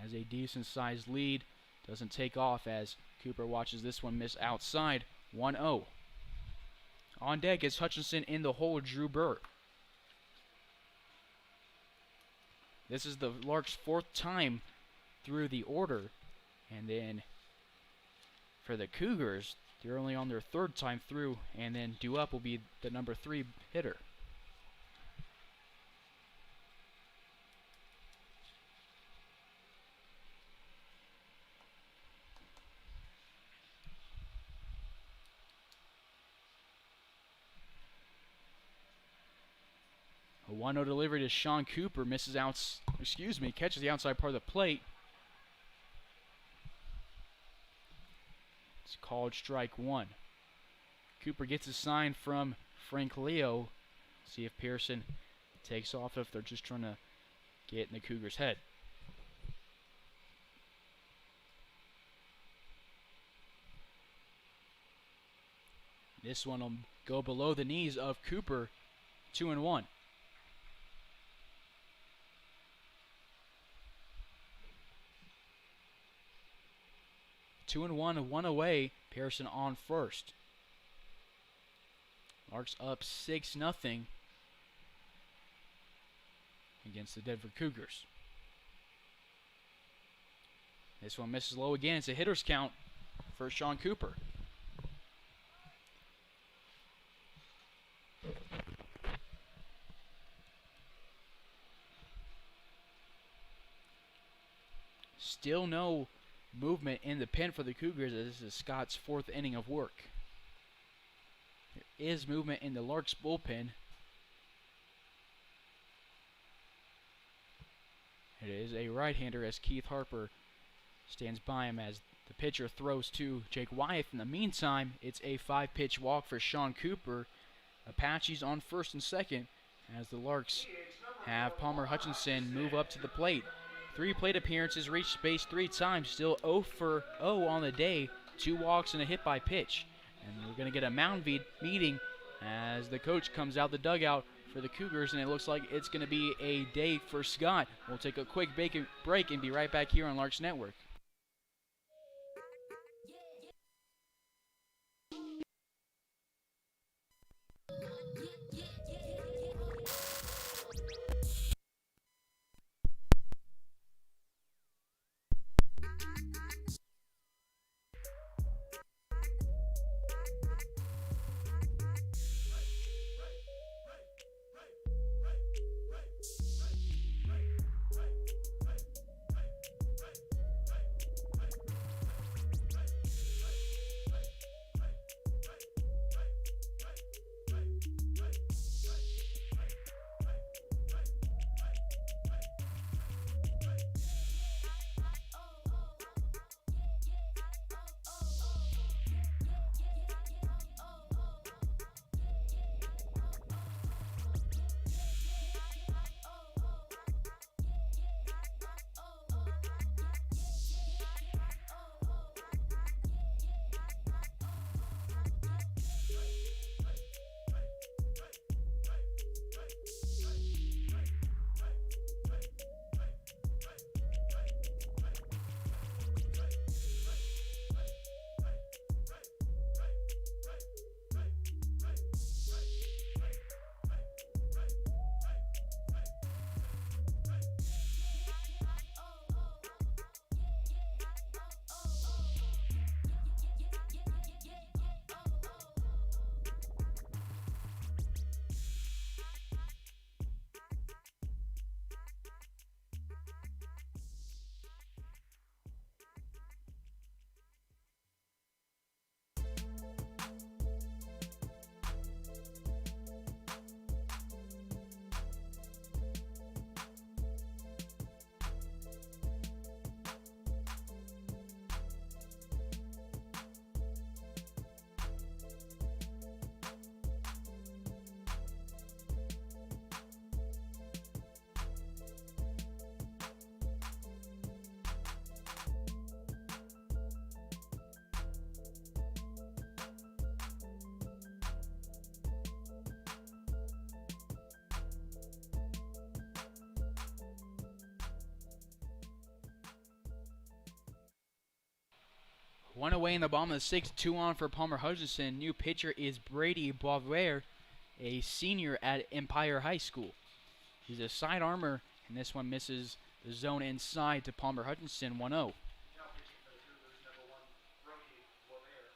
S2: Has a decent sized lead. Doesn't take off as Cooper watches this one miss outside. 1-0. On deck is Hutchinson in the hole, Drew Burr. This is the Larks' 4th time through the order. And then for the Cougars, they're only on their 3rd time through. And then due up will be the number 3 hitter. A 1-0 delivery to Sean Cooper, catches the outside part of the plate. It's called strike 1. Cooper gets a sign from Frank Leo. See if Pearson takes off, if they're just trying to get in the Cougars' head. This one will go below the knees of Cooper. 2-1. Two and one away. Pearson on first. Larks up 6-0 against the Denver Cougars. This one misses low again. It's a hitter's count for Sean Cooper. Still no movement in the pen for the Cougars, as this is Scott's 4th inning of work. There is movement in the Larks bullpen. It is a right-hander as Keith Harper stands by him as the pitcher throws to Jake Wyeth. In the meantime, it's a 5-pitch walk for Sean Cooper. Apaches on 1st and 2nd as the Larks have Palmer Hutchinson move up to the plate. 3 plate appearances, reached base 3 times, still 0 for 0 on the day. 2 walks and a hit by pitch. And we're going to get a mound meeting as the coach comes out the dugout for the Cougars, and it looks like it's going to be a day for Scott. We'll take a quick break and be right back here on Larks Network. One away in the bottom of the sixth, 2 on for Palmer Hutchinson. New pitcher is Brady Boisvert, a senior at Empire High School. He's a side armor, and this one misses the zone inside to Palmer Hutchinson, 1-0.
S5: Now pitching for the Cougars, number 1, Brody Boisvert.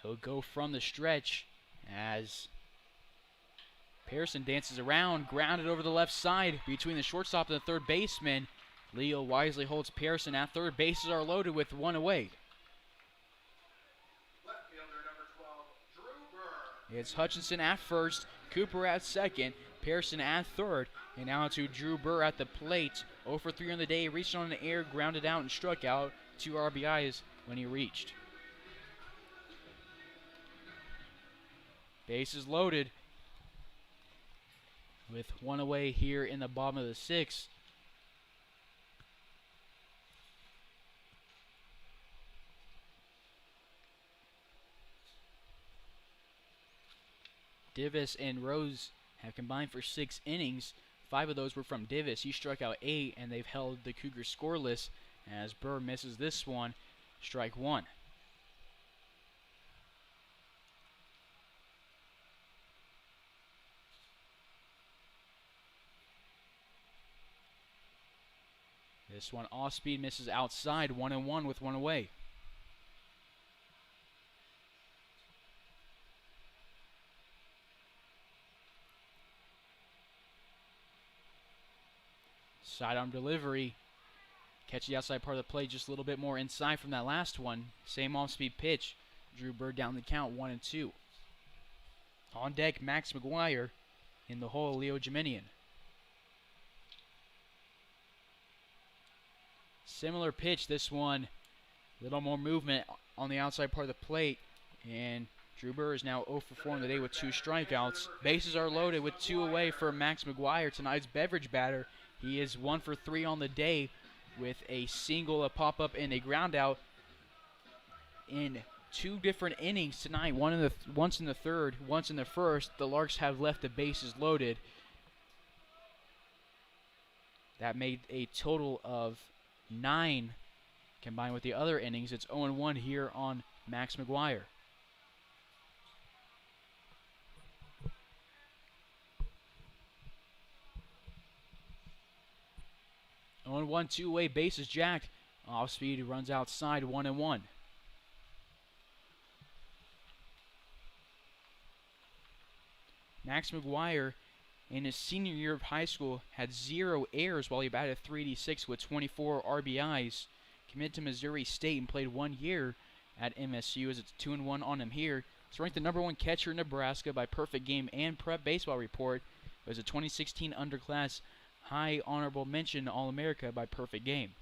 S2: He'll go from the stretch as Pearson dances around, grounded over the left side between the shortstop and the third baseman. Leo wisely holds Pearson at third. Bases are loaded with 1 away.
S5: Left fielder, number 12, Drew Burr.
S2: It's Hutchinson at first, Cooper at second, Pearson at third, and now to Drew Burr at the plate. 0 for 3 on the day, reached on the air, grounded out, and struck out. 2 RBIs when he reached. Bases loaded with 1 away here in the bottom of the sixth. Divis and Rose have combined for 6 innings. 5 of those were from Divis. He struck out 8, and they've held the Cougars scoreless as Burr misses this one, strike 1. This one off speed, misses outside, 1-1 with 1 away. Sidearm delivery. Catch the outside part of the play just a little bit more inside from that last one. Same off-speed pitch. Drew Burr down the count, 1-2. On deck, Max McGuire. In the hole, Leo Geminian. Similar pitch, this one, a little more movement on the outside part of the plate. And Drew Burr is now 0 for 4 on the day with 2 strikeouts. Bases are loaded with 2 away for Max McGuire, tonight's beverage batter. He is 1 for 3 on the day with a single, a pop-up, and a ground out in 2 different innings tonight. Once in the third, once in the first. The Larks have left the bases loaded. That made a total of 9 combined with the other innings. It's 0-1 here on Max McGuire. On 1 2-way, bases jacked. Off speed, runs outside, 1-1. Max McGuire, in his senior year of high school, had 0 errors while he batted .386 with 24 RBIs. Committed to Missouri State and played 1 year at MSU, as it's 2-1 on him here. He's ranked the #1 catcher in Nebraska by Perfect Game and Prep Baseball Report. It was a 2016 underclass high honorable mention All-America by Perfect Game.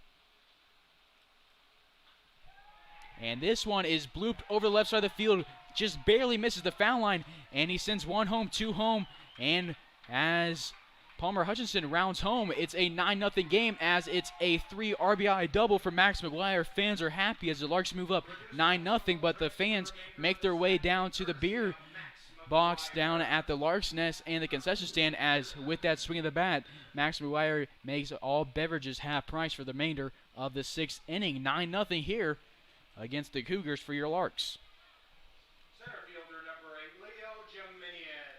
S2: And this one is blooped over the left side of the field, just barely misses the foul line, and he sends 1 home, 2 home, and as Palmer Hutchinson rounds home, it's a 9-0 game as it's a 3 RBI double for Max McGuire. Fans are happy as the Larks move up 9-0, but the fans make their way down to the beer box down at the Larks Nest and the concession stand, as with that swing of the bat, Max McGuire makes all beverages half price for the remainder of the 6th inning. 9-0 here against the Cougars for your Larks.
S5: Center fielder number 8, Leo Jiminian.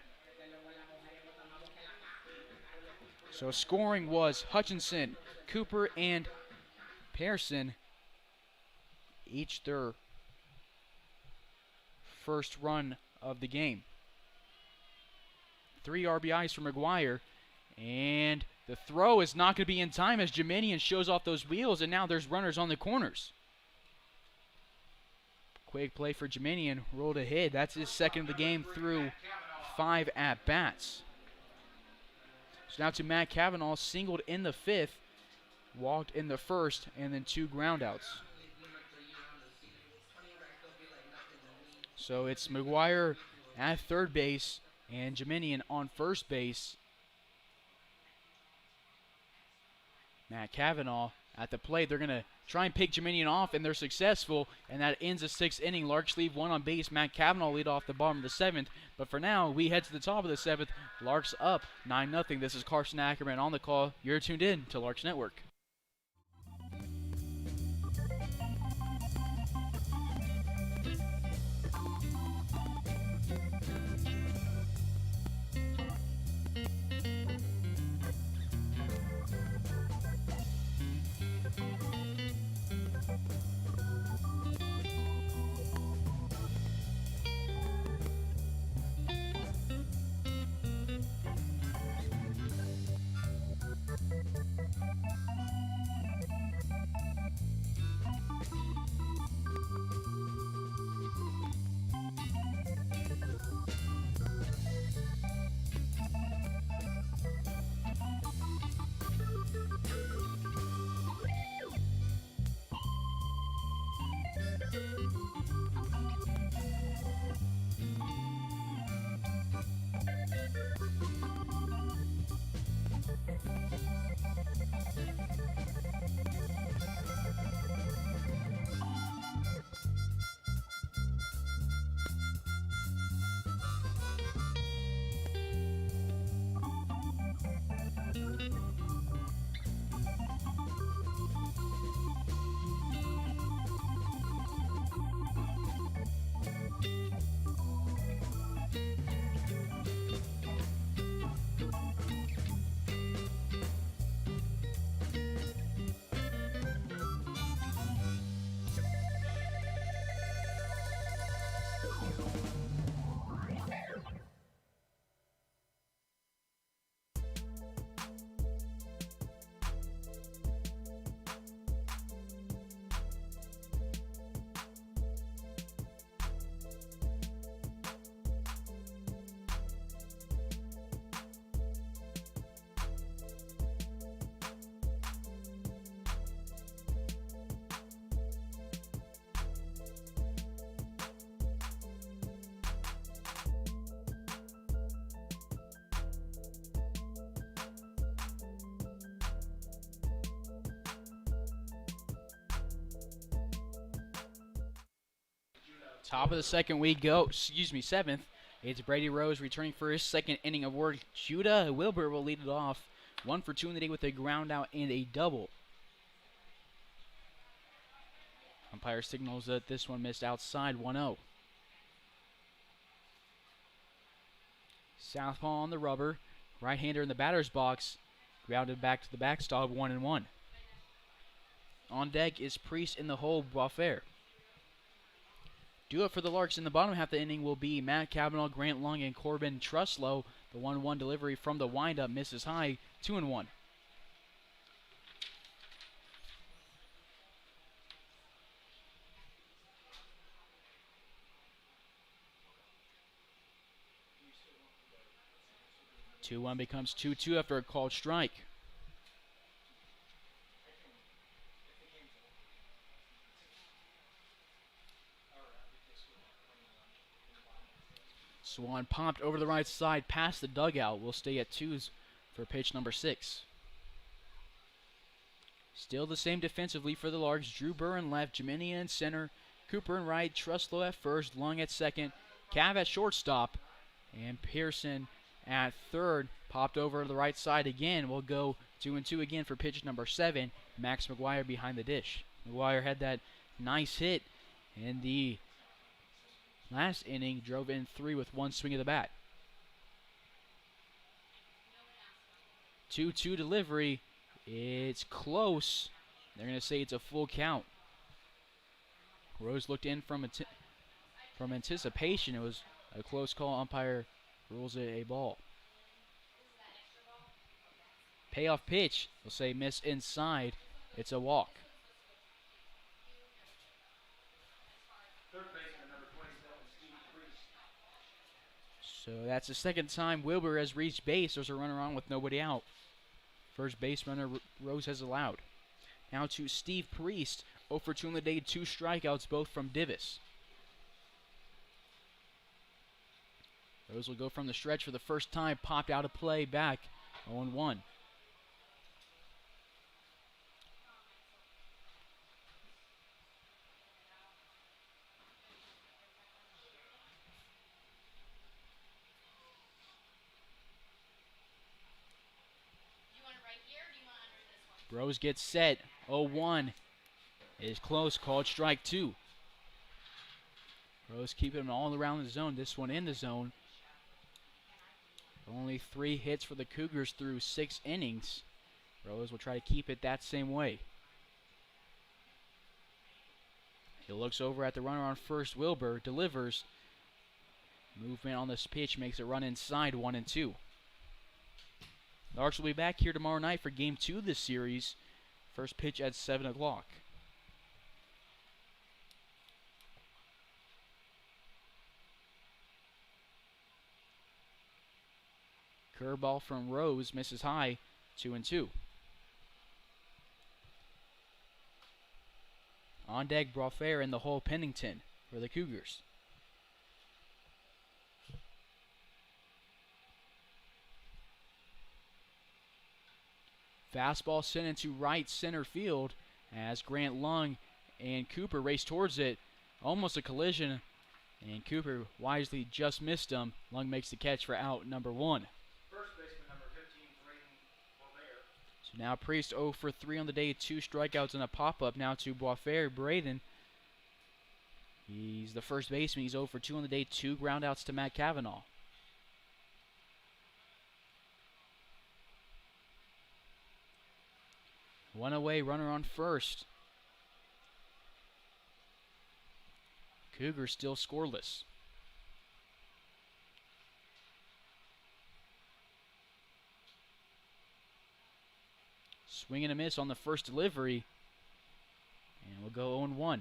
S2: So scoring was Hutchinson, Cooper, and Pearson, each their first run of the game. 3 RBIs for McGuire, and the throw is not going to be in time as Jiminian shows off those wheels, and now there's runners on the corners. Quick play for Jiminian, rolled ahead. That's his second of the game through 5 at-bats. So now to Matt Cavanaugh, singled in the 5th, walked in the 1st, and then 2 groundouts. So it's McGuire at third base and Jiminian on first base. Matt Cavanaugh at the plate. They're going to try and pick Jiminian off, and they're successful, and that ends the 6th inning. Larks leave 1 on base. Matt Cavanaugh lead off the bottom of the 7th. But for now, we head to the top of the 7th. Larks up 9-0. This is Carson Ackerman on the call. You're tuned in to Larks Network. Top of the second we go, seventh. It's Brady Rose returning for his second inning of work. Judah Wilbur will lead it off. 1 for 2 in the day with a ground out and a double. Umpire signals that this one missed outside, 1-0. Southpaw on the rubber. Right-hander in the batter's box. Grounded back to the backstop, 1-1. On deck is Priest in the hole, Boisfair. Do it for the Larks in the bottom half of the inning will be Matt Cavanaugh, Grant Long, and Corbin Truslow. The 1-1 delivery from the windup misses high, 2-1. Two-one becomes 2-2 after a called strike. Swan popped over the right side past the dugout. Will stay at 2s for pitch number 6. Still the same defensively for the Larks. Drew Burr in left, Jaminia in center, Cooper in right, Truslow at first, Long at second, Cav at shortstop, and Pearson at third. Popped over to the right side again. We'll go 2-2 again for pitch number 7. Max McGuire behind the dish. McGuire had that nice hit in the last inning, drove in 3 with 1 swing of the bat. 2-2 delivery. It's close. They're going to say it's a full count. Rose looked in from anticipation. It was a close call. Umpire rules it a ball. Payoff pitch. They'll say miss inside. It's a walk.
S5: Third baseman, number 27, Steve Priest.
S2: So that's the second time Wilbur has reached base. There's a runner on with nobody out. First base runner Rose has allowed. Now to Steve Priest. 0 for 2 in the day, 2 strikeouts, both from Divis. Rose will go from the stretch for the first time. Popped out of play, back 0-1. Rose gets set. 0-1 is close. Called strike 2. Rose keeping him all around the zone. This one in the zone. Only 3 hits for the Cougars through 6 innings. Rose will try to keep it that same way. He looks over at the runner on first. Wilbur delivers. Movement on this pitch makes it run inside, 1-2. Larks will be back here tomorrow night for Game 2 of this series. First pitch at 7 o'clock. Curveball from Rose misses high, 2-2. On deck, Brofair in the hole, Pennington for the Cougars. Fastball sent into right center field as Grant Long and Cooper race towards it. Almost a collision, and Cooper wisely just missed him. Long makes the catch for out number 1.
S5: First baseman, number 15, Braden Boisfair.
S2: So now Priest 0 for 3 on the day, 2 strikeouts and a pop-up. Now to Boisfair. Braden, he's the first baseman. He's 0 for 2 on the day, 2 groundouts to Matt Cavanaugh. One away, runner on first. Cougars still scoreless. Swing and a miss on the first delivery. And we'll go 0-1.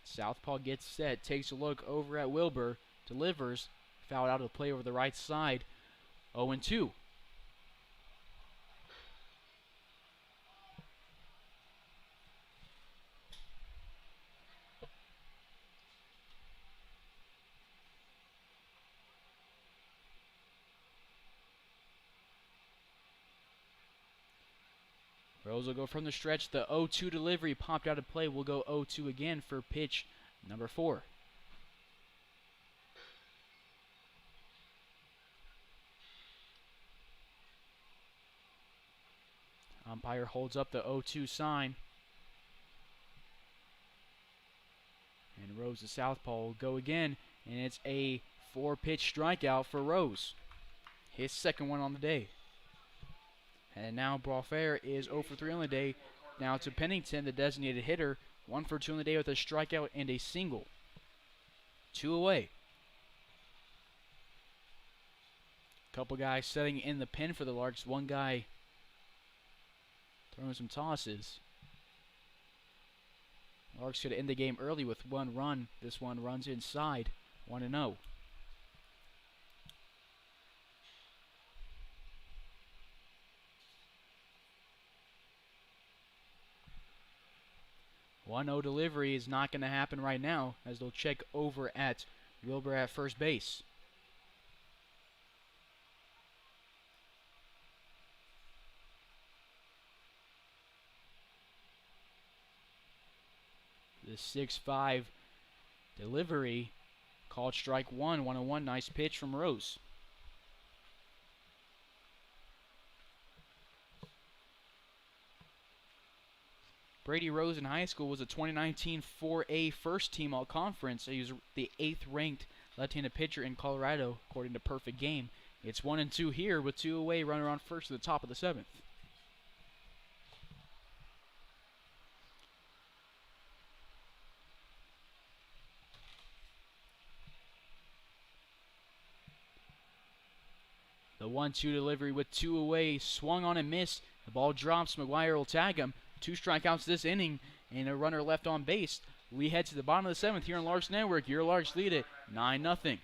S2: Southpaw gets set, takes a look over at Wilbur, delivers, fouled out of play over the right side, 0-2. Rose will go from the stretch. The 0-2 delivery popped out of play. Will go 0-2 again for pitch number 4. Umpire holds up the 0-2 sign. And Rose, the southpaw, will go again. And it's a 4-pitch strikeout for Rose. His second one on the day. And now Braulfair is 0 for 3 on the day. Now to Pennington, the designated hitter, 1 for 2 on the day with a strikeout and a single. 2 away. Couple guys setting in the pen for the Larks. One guy throwing some tosses. Larks could end the game early with 1 run. This one runs inside. 1-0. One-0 delivery is not going to happen right now, as they'll check over at Wilbur at first base. The 6-5 delivery called strike 1. 1-1. Nice pitch from Rose. Brady Rose in high school was a 2019 4A first team all conference. He was the 8th ranked left-handed pitcher in Colorado, according to Perfect Game. It's 1-2 here with 2 away, runner on first at the top of the 7th. The 1-2 delivery with 2 away, swung on and missed. The ball drops. McGuire will tag him. 2 strikeouts this inning and a runner left on base. We head to the bottom of the 7th here on Larks Network. Your Larks lead it 9-0.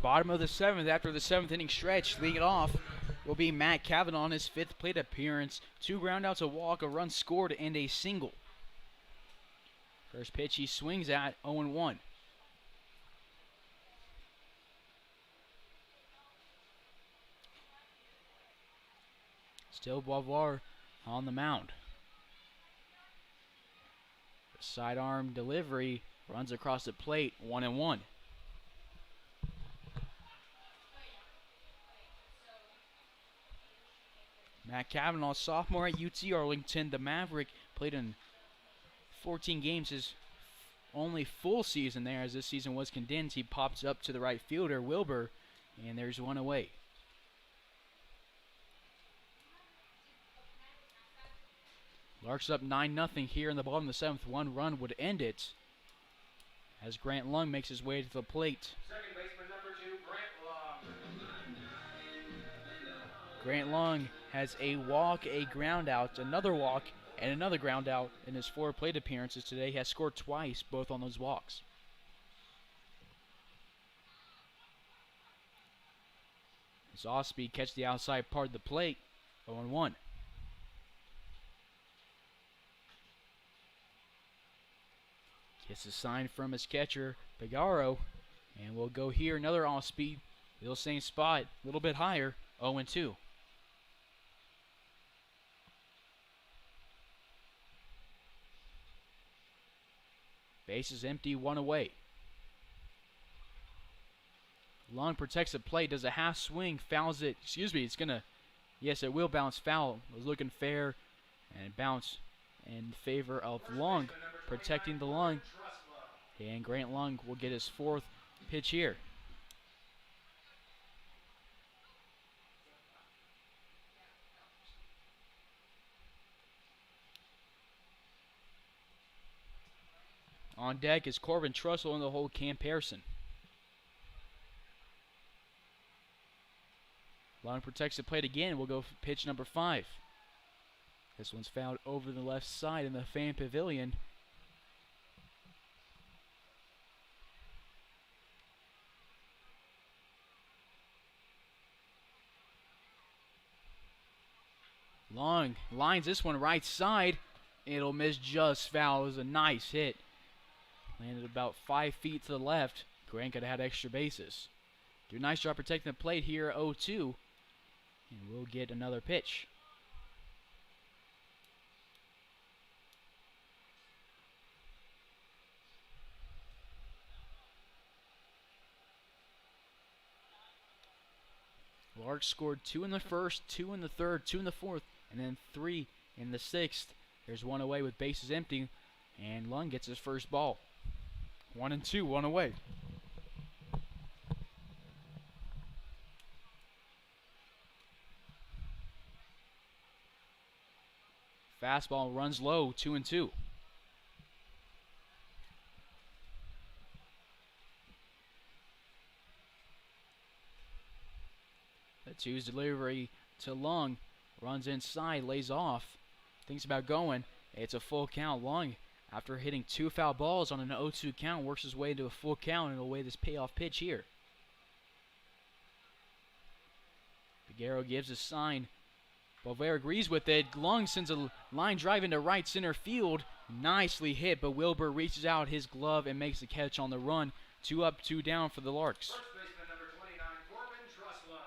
S2: Bottom of the 7th, after the 7th inning stretch, leading it off will be Matt Kavanaugh on his 5th plate appearance. 2 groundouts, a walk, a run scored, and a single. First pitch he swings at, 0-1. Still Boisvert on the mound. Sidearm delivery runs across the plate, 1-1. Matt Kavanaugh, sophomore at UT Arlington. The Maverick played in 14 games. His only full season there, as this season was condensed. He pops up to the right fielder, Wilbur, and there's 1 away. Larks up 9-0 here in the bottom of the 7th. 1 run would end it as Grant Lung makes his way to the plate.
S5: Second baseman number 2, Grant Lung.
S2: Grant Lung has a walk, a ground out, another walk, And another ground out in his 4 plate appearances today. He has scored twice, both on those walks. As Osby catches the outside part of the plate, 0-1. Gets a sign from his catcher, Pagaro, and we'll go here. Another off-speed, little same spot, a little bit higher, 0-2. Base is empty, 1 away. Long protects the plate, does a half swing, fouls it. It's gonna, yes, it will bounce foul. It was looking fair, and bounce in favor of Long, protecting the Long. And Grant Long will get his 4th pitch here. On deck is Corbin Trussell and the whole Cam Pearson. Long protects the plate again. We'll go for pitch number 5. This one's fouled over the left side in the fan pavilion. Long lines this one right side. It'll miss just foul. It was a nice hit. Landed about 5 feet to the left. Grant could have had extra bases. Do a nice job protecting the plate here, 0-2. And we'll get another pitch. Larks scored 2 in the first, 2 in the third, 2 in the fourth, and then 3 in the 6th. There's 1 away with bases empty, and Lung gets his first ball. 1-2, 1 away. Fastball runs low, 2-2. The 2's delivery to Lung. Runs inside, lays off. Thinks about going. It's a full count. Lung, after hitting 2 foul balls on an 0-2 count, works his way into a full count and away this payoff pitch here. Figueroa gives a sign. Bovera agrees with it. Lung sends a line drive into right center field. Nicely hit, but Wilbur reaches out his glove and makes the catch on the run. 2 up, 2 down for the Larks.
S5: First baseman number 29, Corbin Truslow.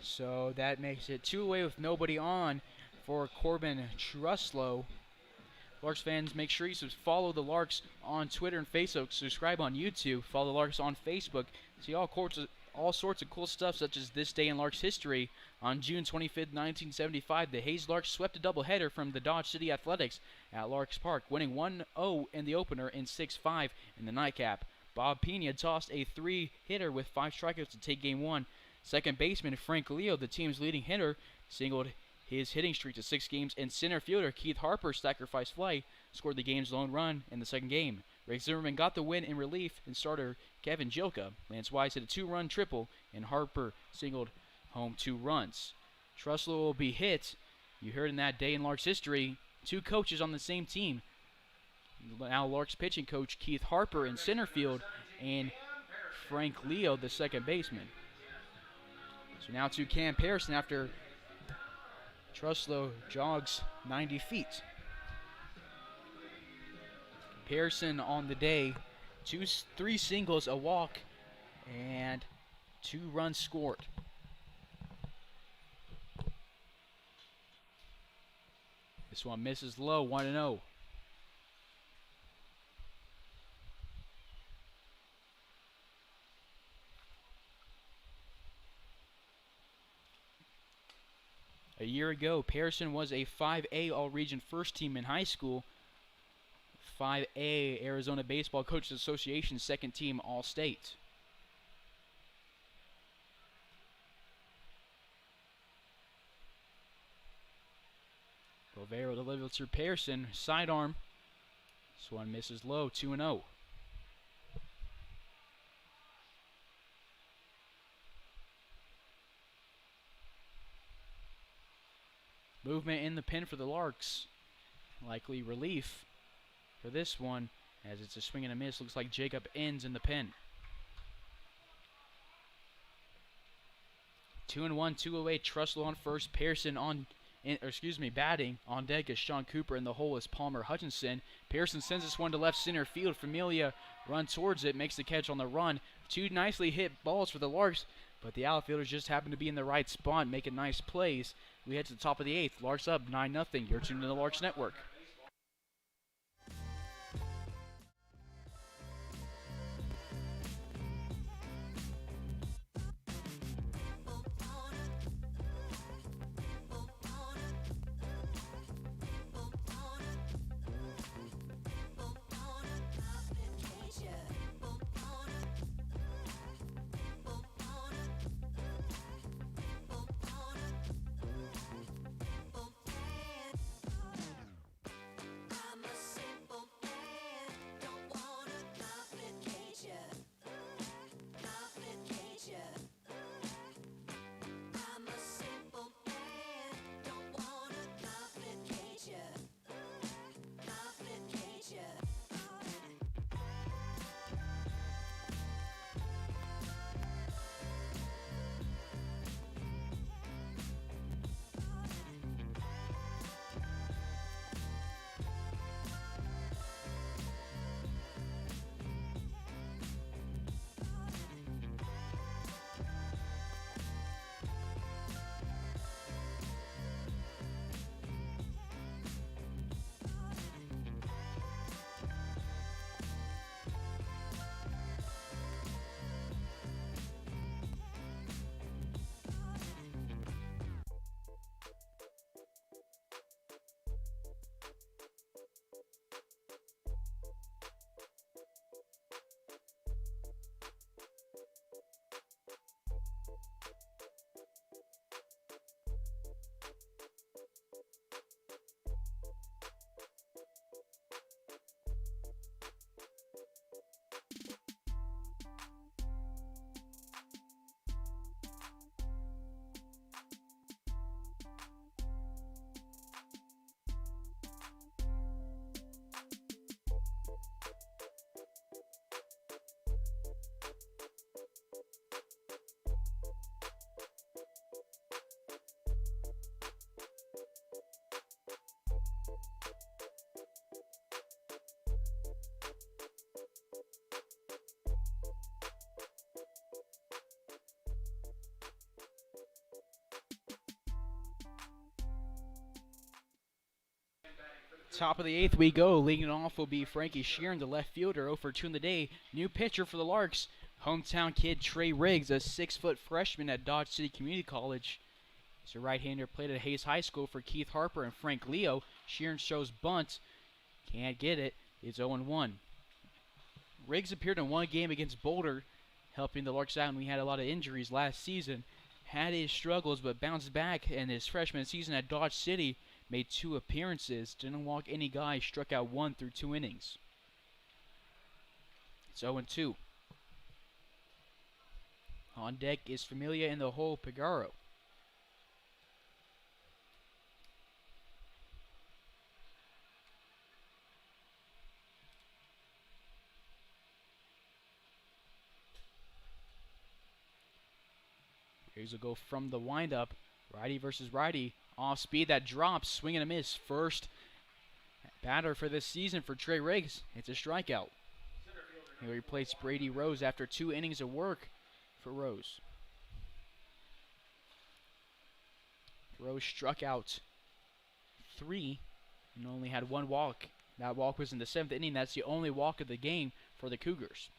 S2: So that makes it 2 away with nobody on for Corbin Truslow. Larks fans, make sure you follow the Larks on Twitter and Facebook. Subscribe on YouTube. Follow the Larks on Facebook. See all sorts of cool stuff, such as this day in Larks history. On June 25th, 1975, the Hayes Larks swept a doubleheader from the Dodge City Athletics at Larks Park, winning 1-0 in the opener and 6-5 in the nightcap. Bob Pena tossed a 3-hitter with 5 strikeouts to take Game 1. Second baseman Frank Leo, the team's leading hitter, singled his hitting streak to 6 games, and center fielder Keith Harper sacrifice fly scored the game's lone run in the second game. Rick Zimmerman got the win in relief, and starter Kevin Jilka. Lance Wise hit a 2-run triple, and Harper singled home 2 runs. Truslow will be hit. You heard in that day in Larks history, 2 coaches on the same team. Now Larks pitching coach Keith Harper in center field, and Frank Leo, the second baseman. So now to Cam Pearson after Truslow jogs 90 feet. Pearson on the day, 3 singles, a walk, and 2 runs scored. This one misses low, 1-0. A year ago, Pearson was a 5A All-Region first team in high school. 5A Arizona Baseball Coaches Association second team All-State. Bovero delivers to Pearson, sidearm. This one misses low, 2-0. Movement in the pin for the Larks. Likely relief for this one, as it's a swing and a miss. Looks like Jacob ends in the pin. 2-1, 2 away. Truslow on first. Pearson batting. On deck is Sean Cooper. In the hole is Palmer Hutchinson. Pearson sends this one to left center field. Familia runs towards it, makes the catch on the run. 2 nicely hit balls for the Larks, but the outfielders just happen to be in the right spot, making nice plays. We head to the top of the 8th. Larks up 9-0. You're tuned to the Larks Network. Top of the 8th we go. Leading it off will be Frankie Sheeran, the left fielder, 0 for 2 in the day. New pitcher for the Larks, hometown kid Trey Riggs, a 6-foot freshman at Dodge City Community College. He's a right-hander, played at Hayes High School for Keith Harper and Frank Leo. Sheeran shows bunt, can't get it. It's 0-1. Riggs appeared in one game against Boulder, helping the Larks out, and we had a lot of injuries last season. Had his struggles, but bounced back in his freshman season at Dodge City. Made 2 appearances, didn't walk any guys, struck out 1 through 2 innings. It's 0-2. On deck is Familia in the hole, Pagaro. Here's a go from the windup. Righty versus righty. Off speed, that drops, swing and a miss. First batter for this season for Trey Riggs. It's a strikeout. He replaced Brady Rose after 2 innings of work for Rose. Rose struck out 3 and only had 1 walk. That walk was in the 7th inning. That's the only walk of the game for the Cougars.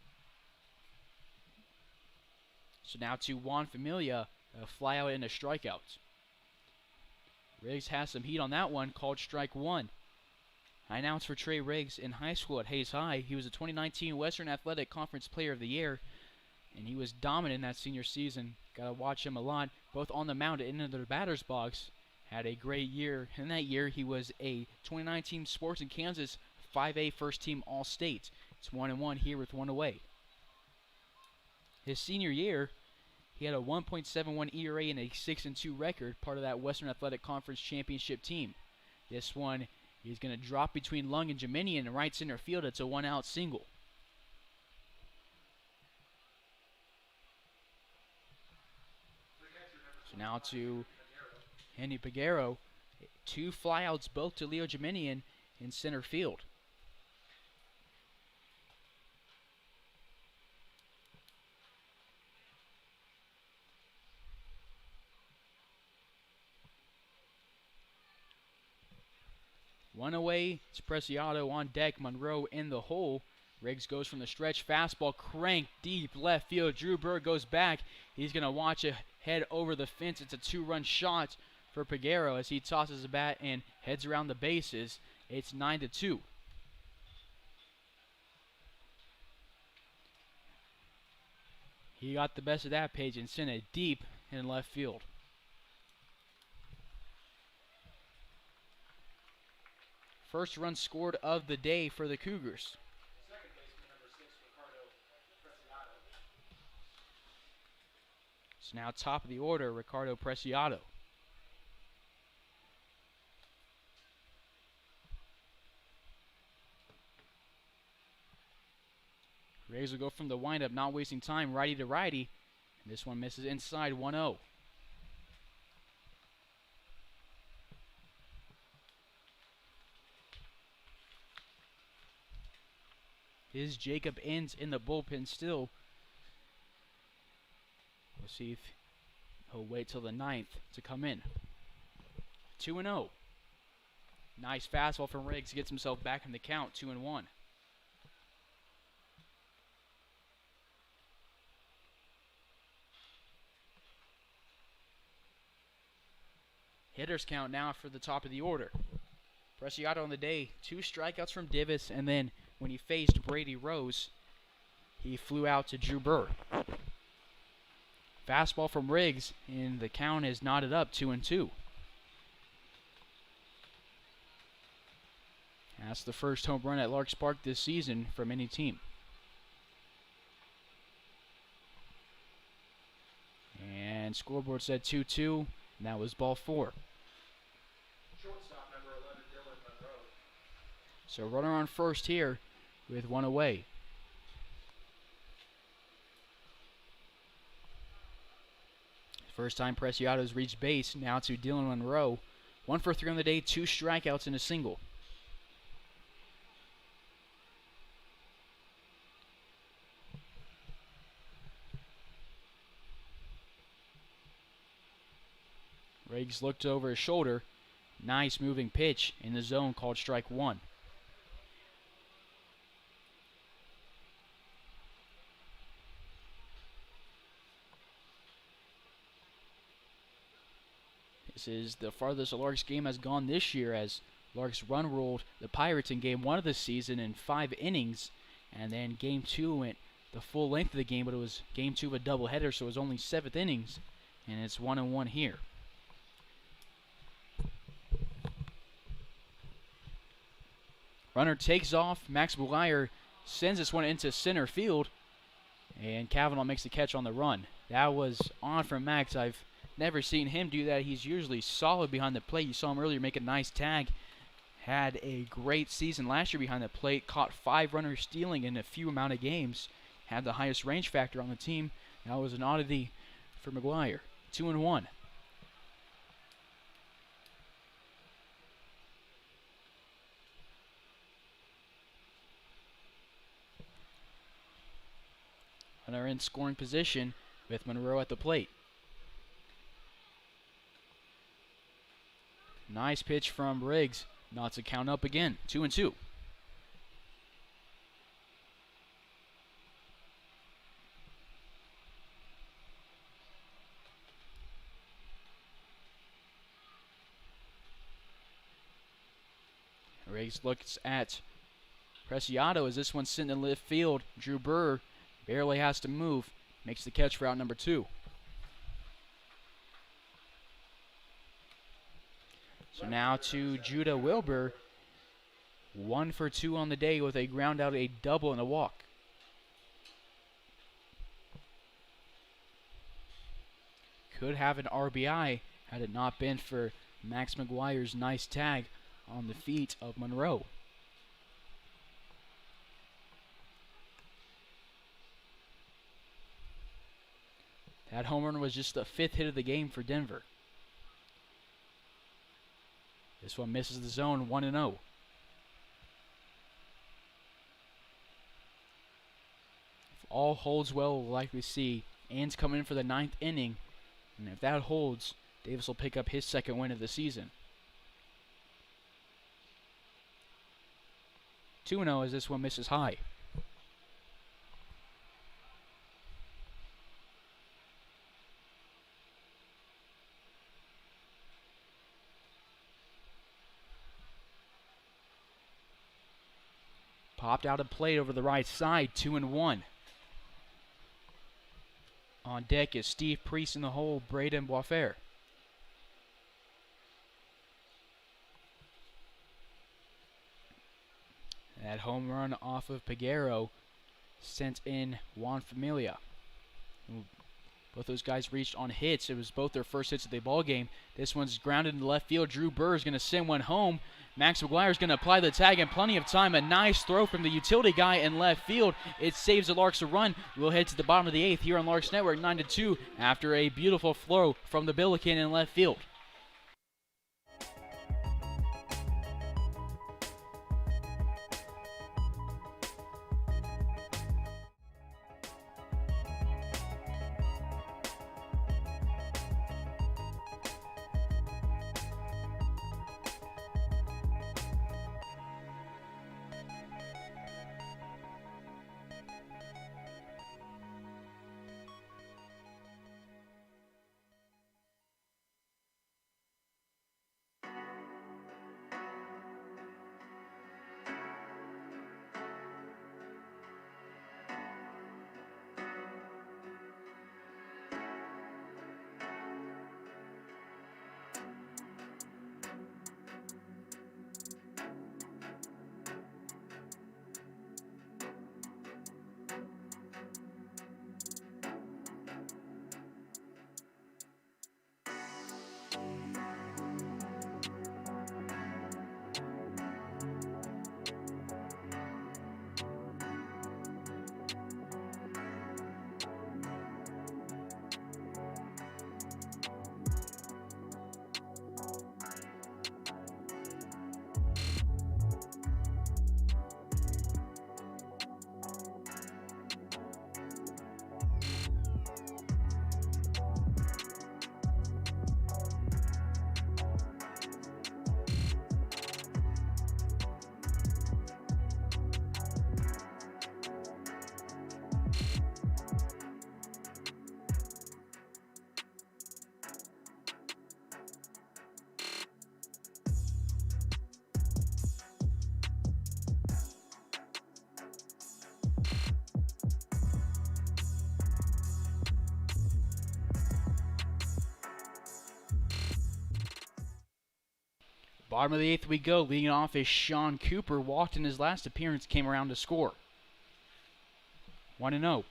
S2: So now to Juan Familia, a fly out and a strikeout. Riggs has some heat on that one, called strike 1. I announced for Trey Riggs in high school at Hayes High. He was the 2019 Western Athletic Conference Player of the Year, and he was dominant in that senior season. Got to watch him a lot, both on the mound and in the batter's box. Had a great year. In that year, he was a 2019 Sports in Kansas 5A First Team All-State. It's 1-1 here with 1 away. His senior year, He had a 1.71 ERA and a 6-2 record, part of that Western Athletic Conference championship team. This one is going to drop between Lung and Jeminian in right center field. It's a 1-out single. So now to Andy Peguero. 2 flyouts, both to Leo Jeminian in center field. One away, it's Preciado on deck, Monroe in the hole. Riggs goes from the stretch, fastball cranked deep left field. Drew Burr goes back. He's going to watch it head over the fence. It's a 2-run shot for Peguero as he tosses the bat and heads around the bases. It's 9-2. He got the best of that page and sent it deep in left field. First run scored of the day for the Cougars.
S5: Second baseman, number 6, Ricardo Preciado.
S2: So now top of the order, Ricardo Preciado. Rays will go from the windup, not wasting time, righty to righty. And this one misses inside, 1-0. Is Jacob Inns in the bullpen still? We'll see if he'll wait till the 9th to come in. 2-0. Nice fastball from Riggs. Gets himself back in the count. 2-1. Hitters count now for the top of the order. Preciado on the day, 2 strikeouts from Divis, and then when he faced Brady Rose, he flew out to Drew Burr. Fastball from Riggs, and the count is knotted up, 2-2. That's the first home run at Larks Park this season from any team. And scoreboard said 2-2, and that was ball 4.
S5: Shortstop, number 11, Dylan Monroe.
S2: So runner on first here with 1 away. First time Preciado's reached base. Now to Dylan Monroe. 1 for 3 on the day, 2 strikeouts and a single. Riggs looked over his shoulder. Nice moving pitch in the zone called strike 1. This is the farthest a Larks game has gone this year, as Larks run ruled the Pirates in game 1 of the season in 5 innings, and then game 2 went the full length of the game, but it was game 2 of a doubleheader, so it was only 7th innings, and it's 1-1 here. Runner takes off. Max Boulier sends this one into center field, and Cavanaugh makes the catch on the run. That was on from Max. I've never seen him do that. He's usually solid behind the plate. You saw him earlier make a nice tag. Had a great season last year behind the plate. Caught 5 runners stealing in a few amount of games. Had the highest range factor on the team. That was an oddity for McGuire. 2-1. Runner in scoring position with Monroe at the plate. Nice pitch from Riggs. Knots the count up again. 2-2. Riggs looks at Preciado as this one's sitting in left field. Drew Burr barely has to move. Makes the catch for out number 2. So now to Judah Wilbur. 1 for 2 on the day with a ground out, a double, and a walk. could have an RBI had it not been for Max McGuire's nice tag on the feet of Monroe. That home run was just the 5th hit of the game for Denver. This one misses the zone, 1-0. If all holds well, we'll likely see Ains come in for the 9th inning. And if that holds, Davis will pick up his 2nd win of the season. 2-0 as this one misses high. Popped out of play over the right side, 2-1. On deck is Steve Priest in the hole, Braden Boisfer. That home run off of Peguero sent in Juan Familia. Both those guys reached on hits. It was both their first hits of the ball game. This one's grounded in left field. Drew Burr is going to send one home. Max McGuire is going to apply the tag in plenty of time. A nice throw from the utility guy in left field. It saves the Larks a run. We'll head to the bottom of the 8th here on Larks Network, 9-2, after a beautiful throw from the Billiken in left field. Bottom of the 8th we go. Leading off is Sean Cooper. Walked in his last appearance, came around to score. 1-0.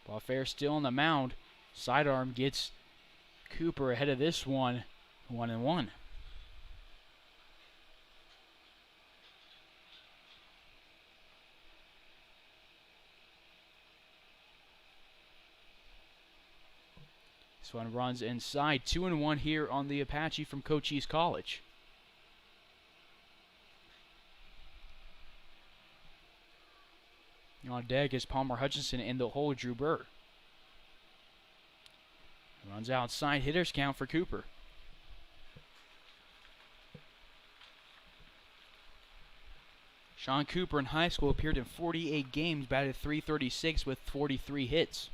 S2: Boisfer still on the mound. Sidearm gets Cooper ahead of this one. 1-1. This one runs inside. 2-1 here on the Apache from Cochise College. On deck is Palmer Hutchinson in the hole, Drew Burr. Runs outside, hitters count for Cooper. Sean Cooper in high school appeared in 48 games, batted .336 with 43 hits.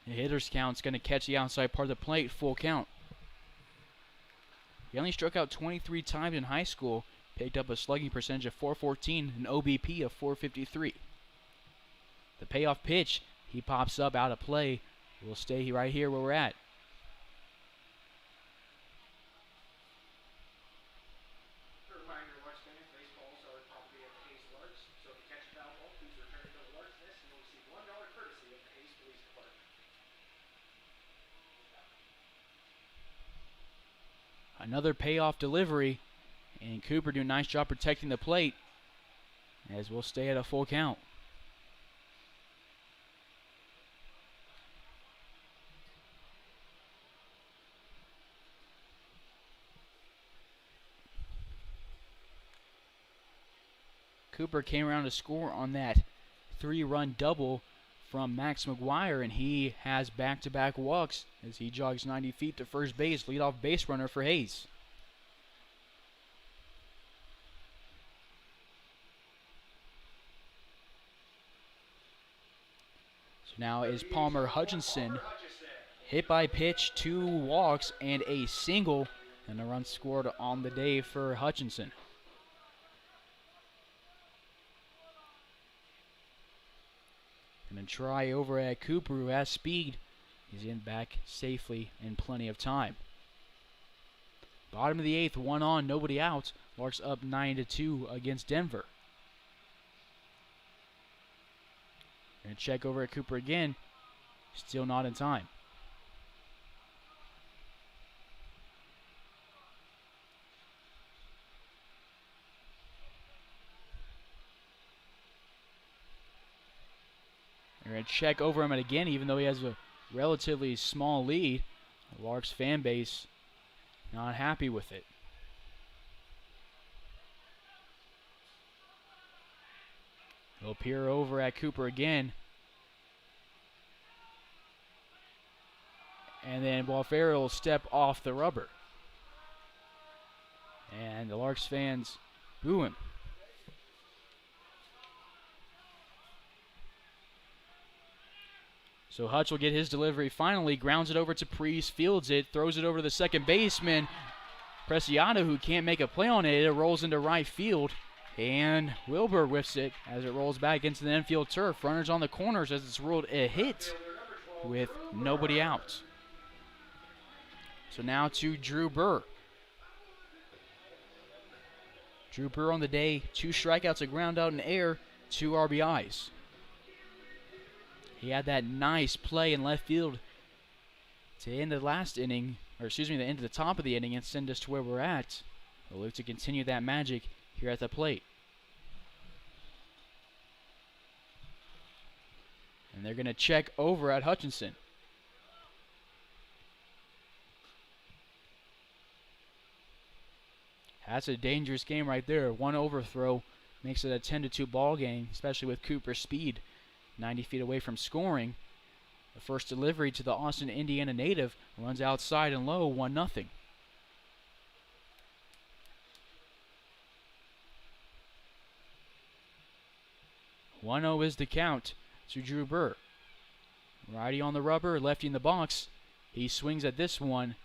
S2: The hitter's count's going to catch the outside part of the plate, full count. He only struck out 23 times in high school, picked up a slugging percentage of .414, an OBP of .453. The payoff pitch, he pops up out of play. We'll stay right here where we're at.
S5: A reminder, Larks fans, baseballs are property of the Hayes Larks, so $1 courtesy of the Hayes Police Department.
S2: Another payoff delivery, and Cooper doing a nice job protecting the plate as we'll stay at a full count. Cooper came around to score on that 3-run double from Max McGuire, and he has back-to-back walks as he jogs 90 feet to first base, leadoff base runner for Hayes. So now is Palmer Hutchinson, hit by pitch, 2 walks, and a single, and a run scored on the day for Hutchinson. And a try over at Cooper, who has speed. He's in back safely in plenty of time. Bottom of the 8th, 1 on, nobody out. Larks up 9-2 against Denver. Gonna check over at Cooper again. Still not in time. They're going to check over him again, even though he has a relatively small lead. The Larks fan base not happy with it. They'll peer over at Cooper again. And then Walfaro will step off the rubber. And the Larks fans boo him. So Hutch will get his delivery finally, grounds it over to Priest, fields it, throws it over to the second baseman, Preciado, who can't make a play on it. It rolls into right field, and Wilbur whiffs it as it rolls back into the infield turf. Runners on the corners as it's ruled a hit with nobody out. So now to Drew Burr. Drew Burr on the day, 2 strikeouts, a ground out, and air, 2 RBIs. He had that nice play in left field to end the last inning, or excuse me, the end of the top of the inning and send us to where we're at. We'll look to continue that magic here at the plate. And they're going to check over at Hutchinson. That's a dangerous game right there. One overthrow makes it a 10-2 ball game, especially with Cooper's speed 90 feet away from scoring. The first delivery to the Austin, Indiana native runs outside and low, 1-0. One-0 is the count to Drew Burr. Righty on the rubber, lefty in the box. He swings at this one,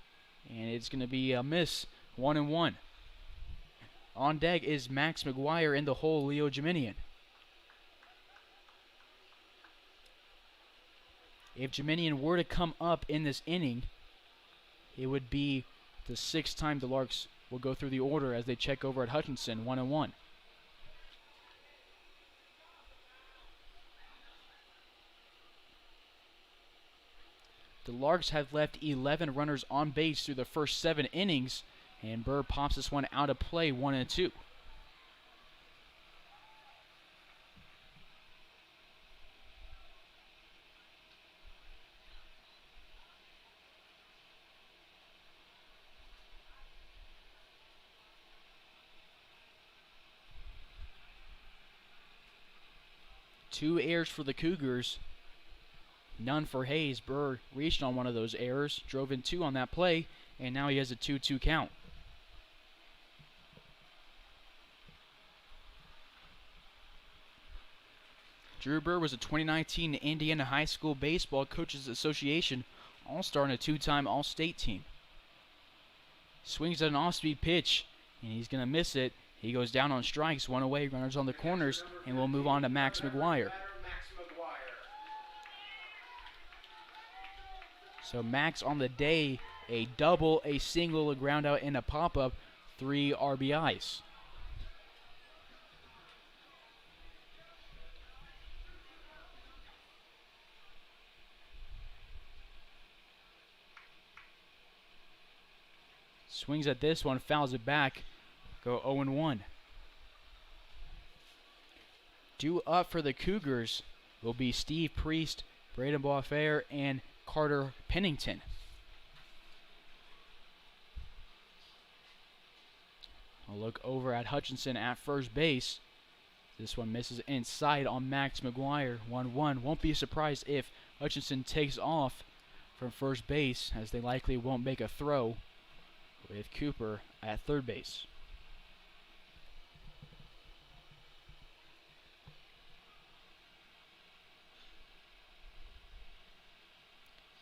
S2: and it's going to be a miss, 1-1. On deck is Max McGuire in the hole, Leo Geminian. If Geminian were to come up in this inning, it would be the 6th time the Larks will go through the order as they check over at Hutchinson, 1-1. The Larks have left 11 runners on base through the first 7 innings, and Burr pops this one out of play, 1-2. Two errors for the Cougars, none for Hayes. Burr reached on one of those errors, drove in 2 on that play, and now he has a 2-2 count. Drew Burr was a 2019 Indiana High School Baseball Coaches Association All-Star and a 2-time All-State team. Swings at an off-speed pitch, and he's going to miss it. He goes down on strikes, 1 away, runners on the corners, and we'll move on to Max McGuire. So Max on the day, a double, a single, a ground out, and a pop-up, 3 RBIs. Swings at this one, fouls it back. Go 0-1. Due up for the Cougars will be Steve Priest, Braden Boisfair, and Carter Pennington. A look over at Hutchinson at first base. This one misses inside on Max McGuire. 1-1. Won't be surprised if Hutchinson takes off from first base, as they likely won't make a throw with Cooper at third base.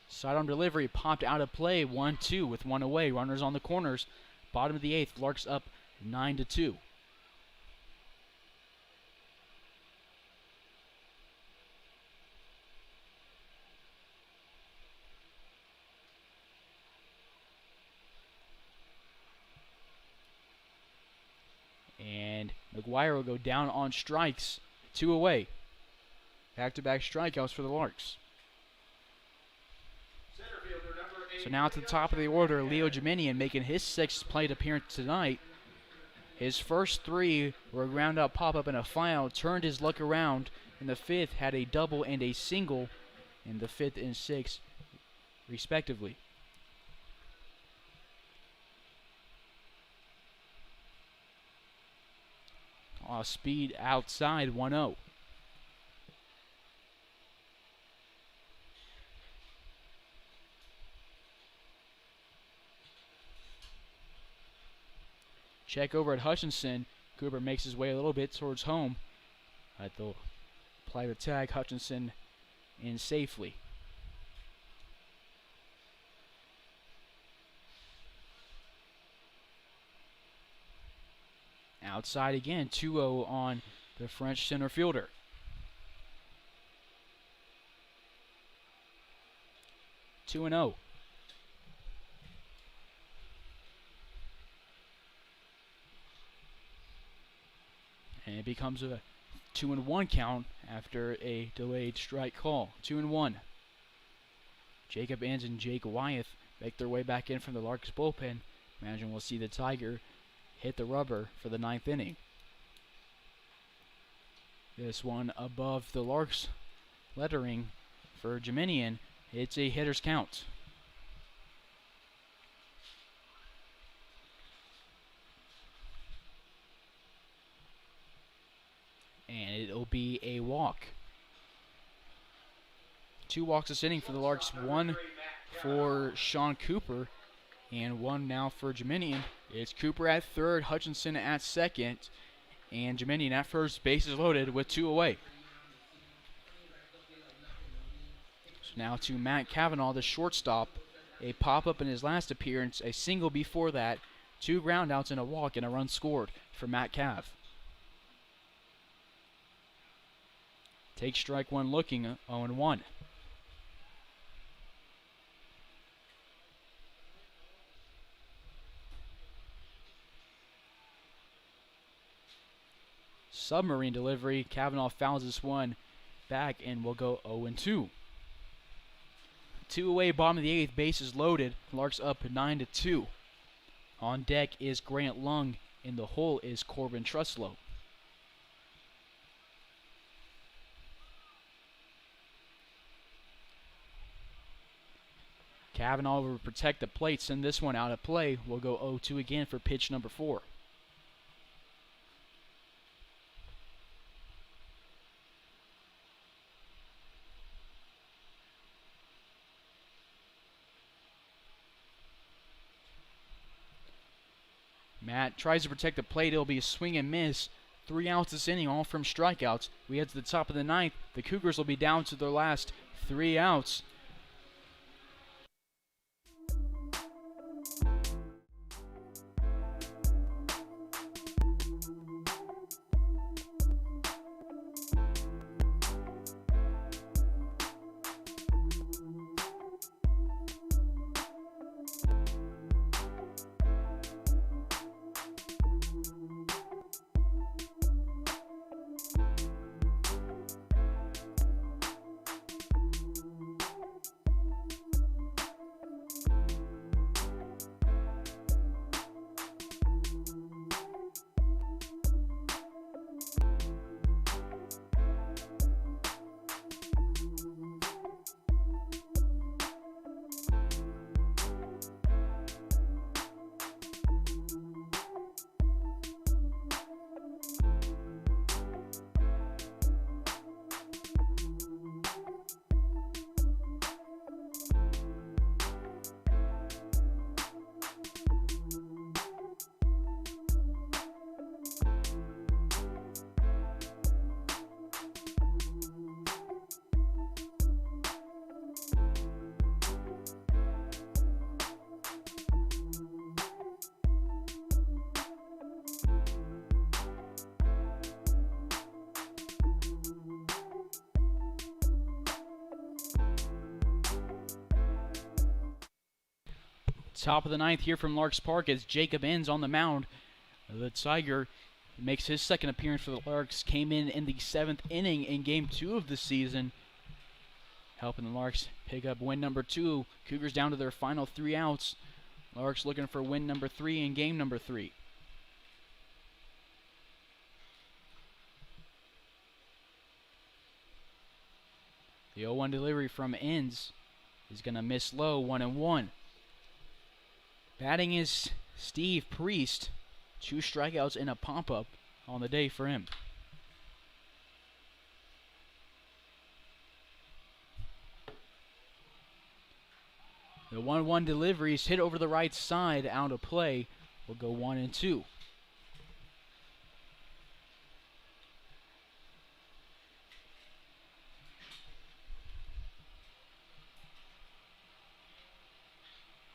S2: Sidearm delivery popped out of play. 1-2 with one away. Runners on the corners. Bottom of the eighth. Larks up 9-2. And McGuire will go down on strikes. 2 away. Back-to-back strikeouts for the Larks. So now to the top of the order, Leo Geminian making his 6th plate appearance tonight. His first 3 were a ground-out pop-up and a fly-out. Turned his luck around in the 5th, had a double and a single in the 5th and 6th, respectively. Speed outside, 1-0. Check over at Hutchinson. Cooper makes his way a little bit towards home. They'll apply the tag. Hutchinson in safely. Outside again, 2-0 on the French center fielder. Two and 0. And it becomes a 2-1 count after a delayed strike call. 2-1. Jacob Inns and Jake Wyeth make their way back in from the Larks bullpen. Imagine we'll see the Tiger hit the rubber for the 9th inning. This one above the Larks lettering for Geminian. It's a hitter's count. And it'll be a walk. 2 walks this inning for the Larks. 1 for Sean Cooper and 1 now for Geminian. It's Cooper at third, Hutchinson at second, and Geminian at first. Bases loaded with 2 away. So now to Matt Cavanaugh, the shortstop. A pop-up in his last appearance, a single before that, 2 groundouts and a walk, and a run scored for Matt Cav. Take strike 1 looking, 0-1. Submarine delivery. Cavanaugh fouls this one back and will go 0-2. 2 away, bottom of the 8th, bases loaded. Larks up 9-2. On deck is Grant Lung. In the hole is Corbin Truslow. Cavanaugh will protect the plate, send this one out of play. We'll go 0-2 again for pitch number 4. Matt tries to protect the plate. It'll be a swing and miss. 3 outs this inning, all from strikeouts. We head to the top of the 9th. The Cougars will be down to their last 3 outs. top of the ninth here from Larks Park as Jacob Enns on the mound. The Tiger makes his second appearance for the Larks. Came in the 7th inning in Game 2 of the season, helping the Larks pick up win number 2. Cougars down to their final 3 outs. Larks looking for win number 3 in game number 3. The 0-1 delivery from Enns is going to miss low, 1-1. Batting is Steve Priest. 2 strikeouts and a pop-up on the day for him. The 1-1 delivery is hit over the right side, out of play. Will go 1-2.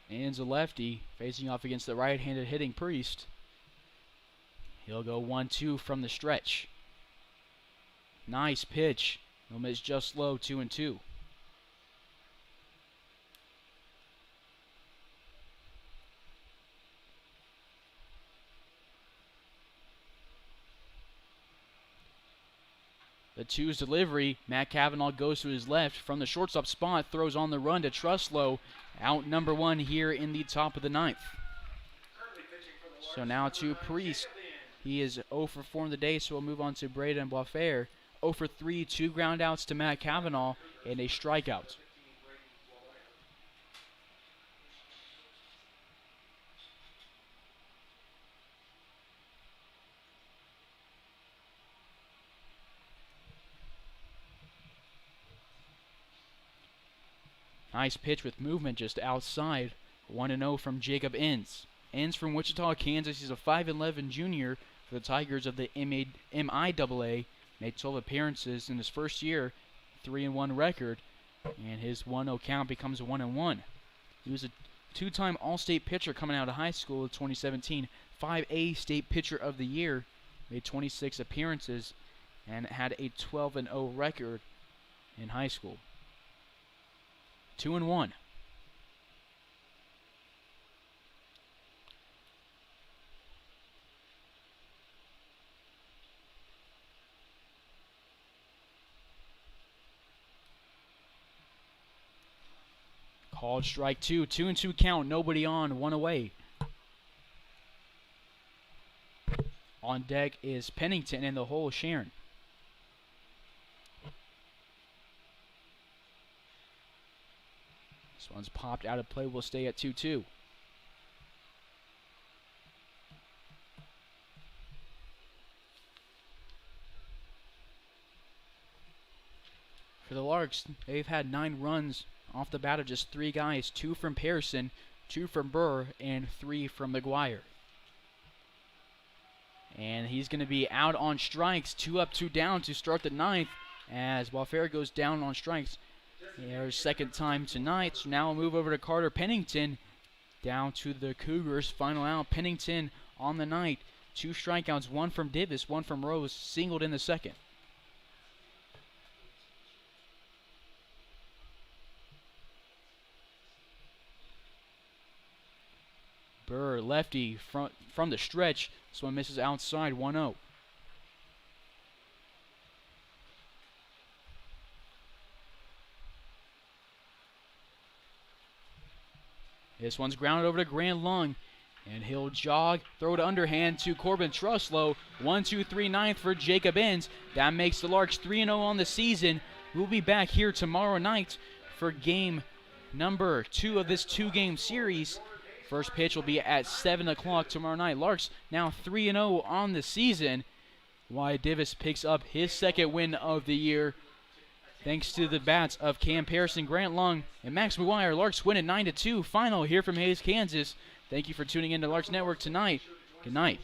S2: Enns a lefty, facing off against the right-handed hitting Priest. He'll go 1-2 from the stretch. Nice pitch. He'll miss just low, 2-2. The 2's delivery, Matt Cavanaugh goes to his left from the shortstop spot, throws on the run to Truslow. Out number 1 here in the top of the 9th. So now to Priest. He is 0 for 4 in the day, so we'll move on to Braden Boisfaire. 0 for 3, 2 ground outs to Matt Cavanaugh, and a strikeout. Nice pitch with movement just outside. 1-0 from Jacob Enns. Enns from Wichita, Kansas. He's a 5'11 junior for the Tigers of the MIAA. Made 12 appearances in his first year, 3-1 record, and his 1-0 count becomes a 1-1. He was a 2-time All-State pitcher coming out of high school in 2017, 5A State Pitcher of the Year, made 26 appearances, and had a 12-0 record in high school. 2-1. Called strike 2. 2-2 count. Nobody on. 1 away. On deck is Pennington and the hole Sharon. This one's popped out of play. Will stay at 2-2. For the Larks, they've had 9 runs off the bat of just 3 guys. 2 from Pearson, 2 from Burr, and 3 from McGuire. And he's going to be out on strikes. 2 up, 2 down to start the 9th as Boisfaire goes down on strikes. Their second time tonight. So now we'll move over to Carter Pennington. Down to the Cougars. Final out. Pennington on the night. 2 strikeouts. 1 from Divis, 1 from Rose. Singled in the second. Burr, lefty, from the stretch. This one misses outside, 1-0. This one's grounded over to Grant Lung, and he'll jog, throw it underhand to Corbin Truslow. 1-2-3 9th for Jacob Enns. That makes the Larks 3-0 on the season. We'll be back here tomorrow night for game number 2 of this 2-game series. First pitch will be at 7 o'clock tomorrow night. Larks now 3-0 on the season. Wyatt Divis picks up his second win of the year, thanks to the bats of Cam Pearson, Grant Lung, and Max McGuire. Larks win at 9-2. Final here from Hays, Kansas. Thank you for tuning in to Larks Network tonight. Good night.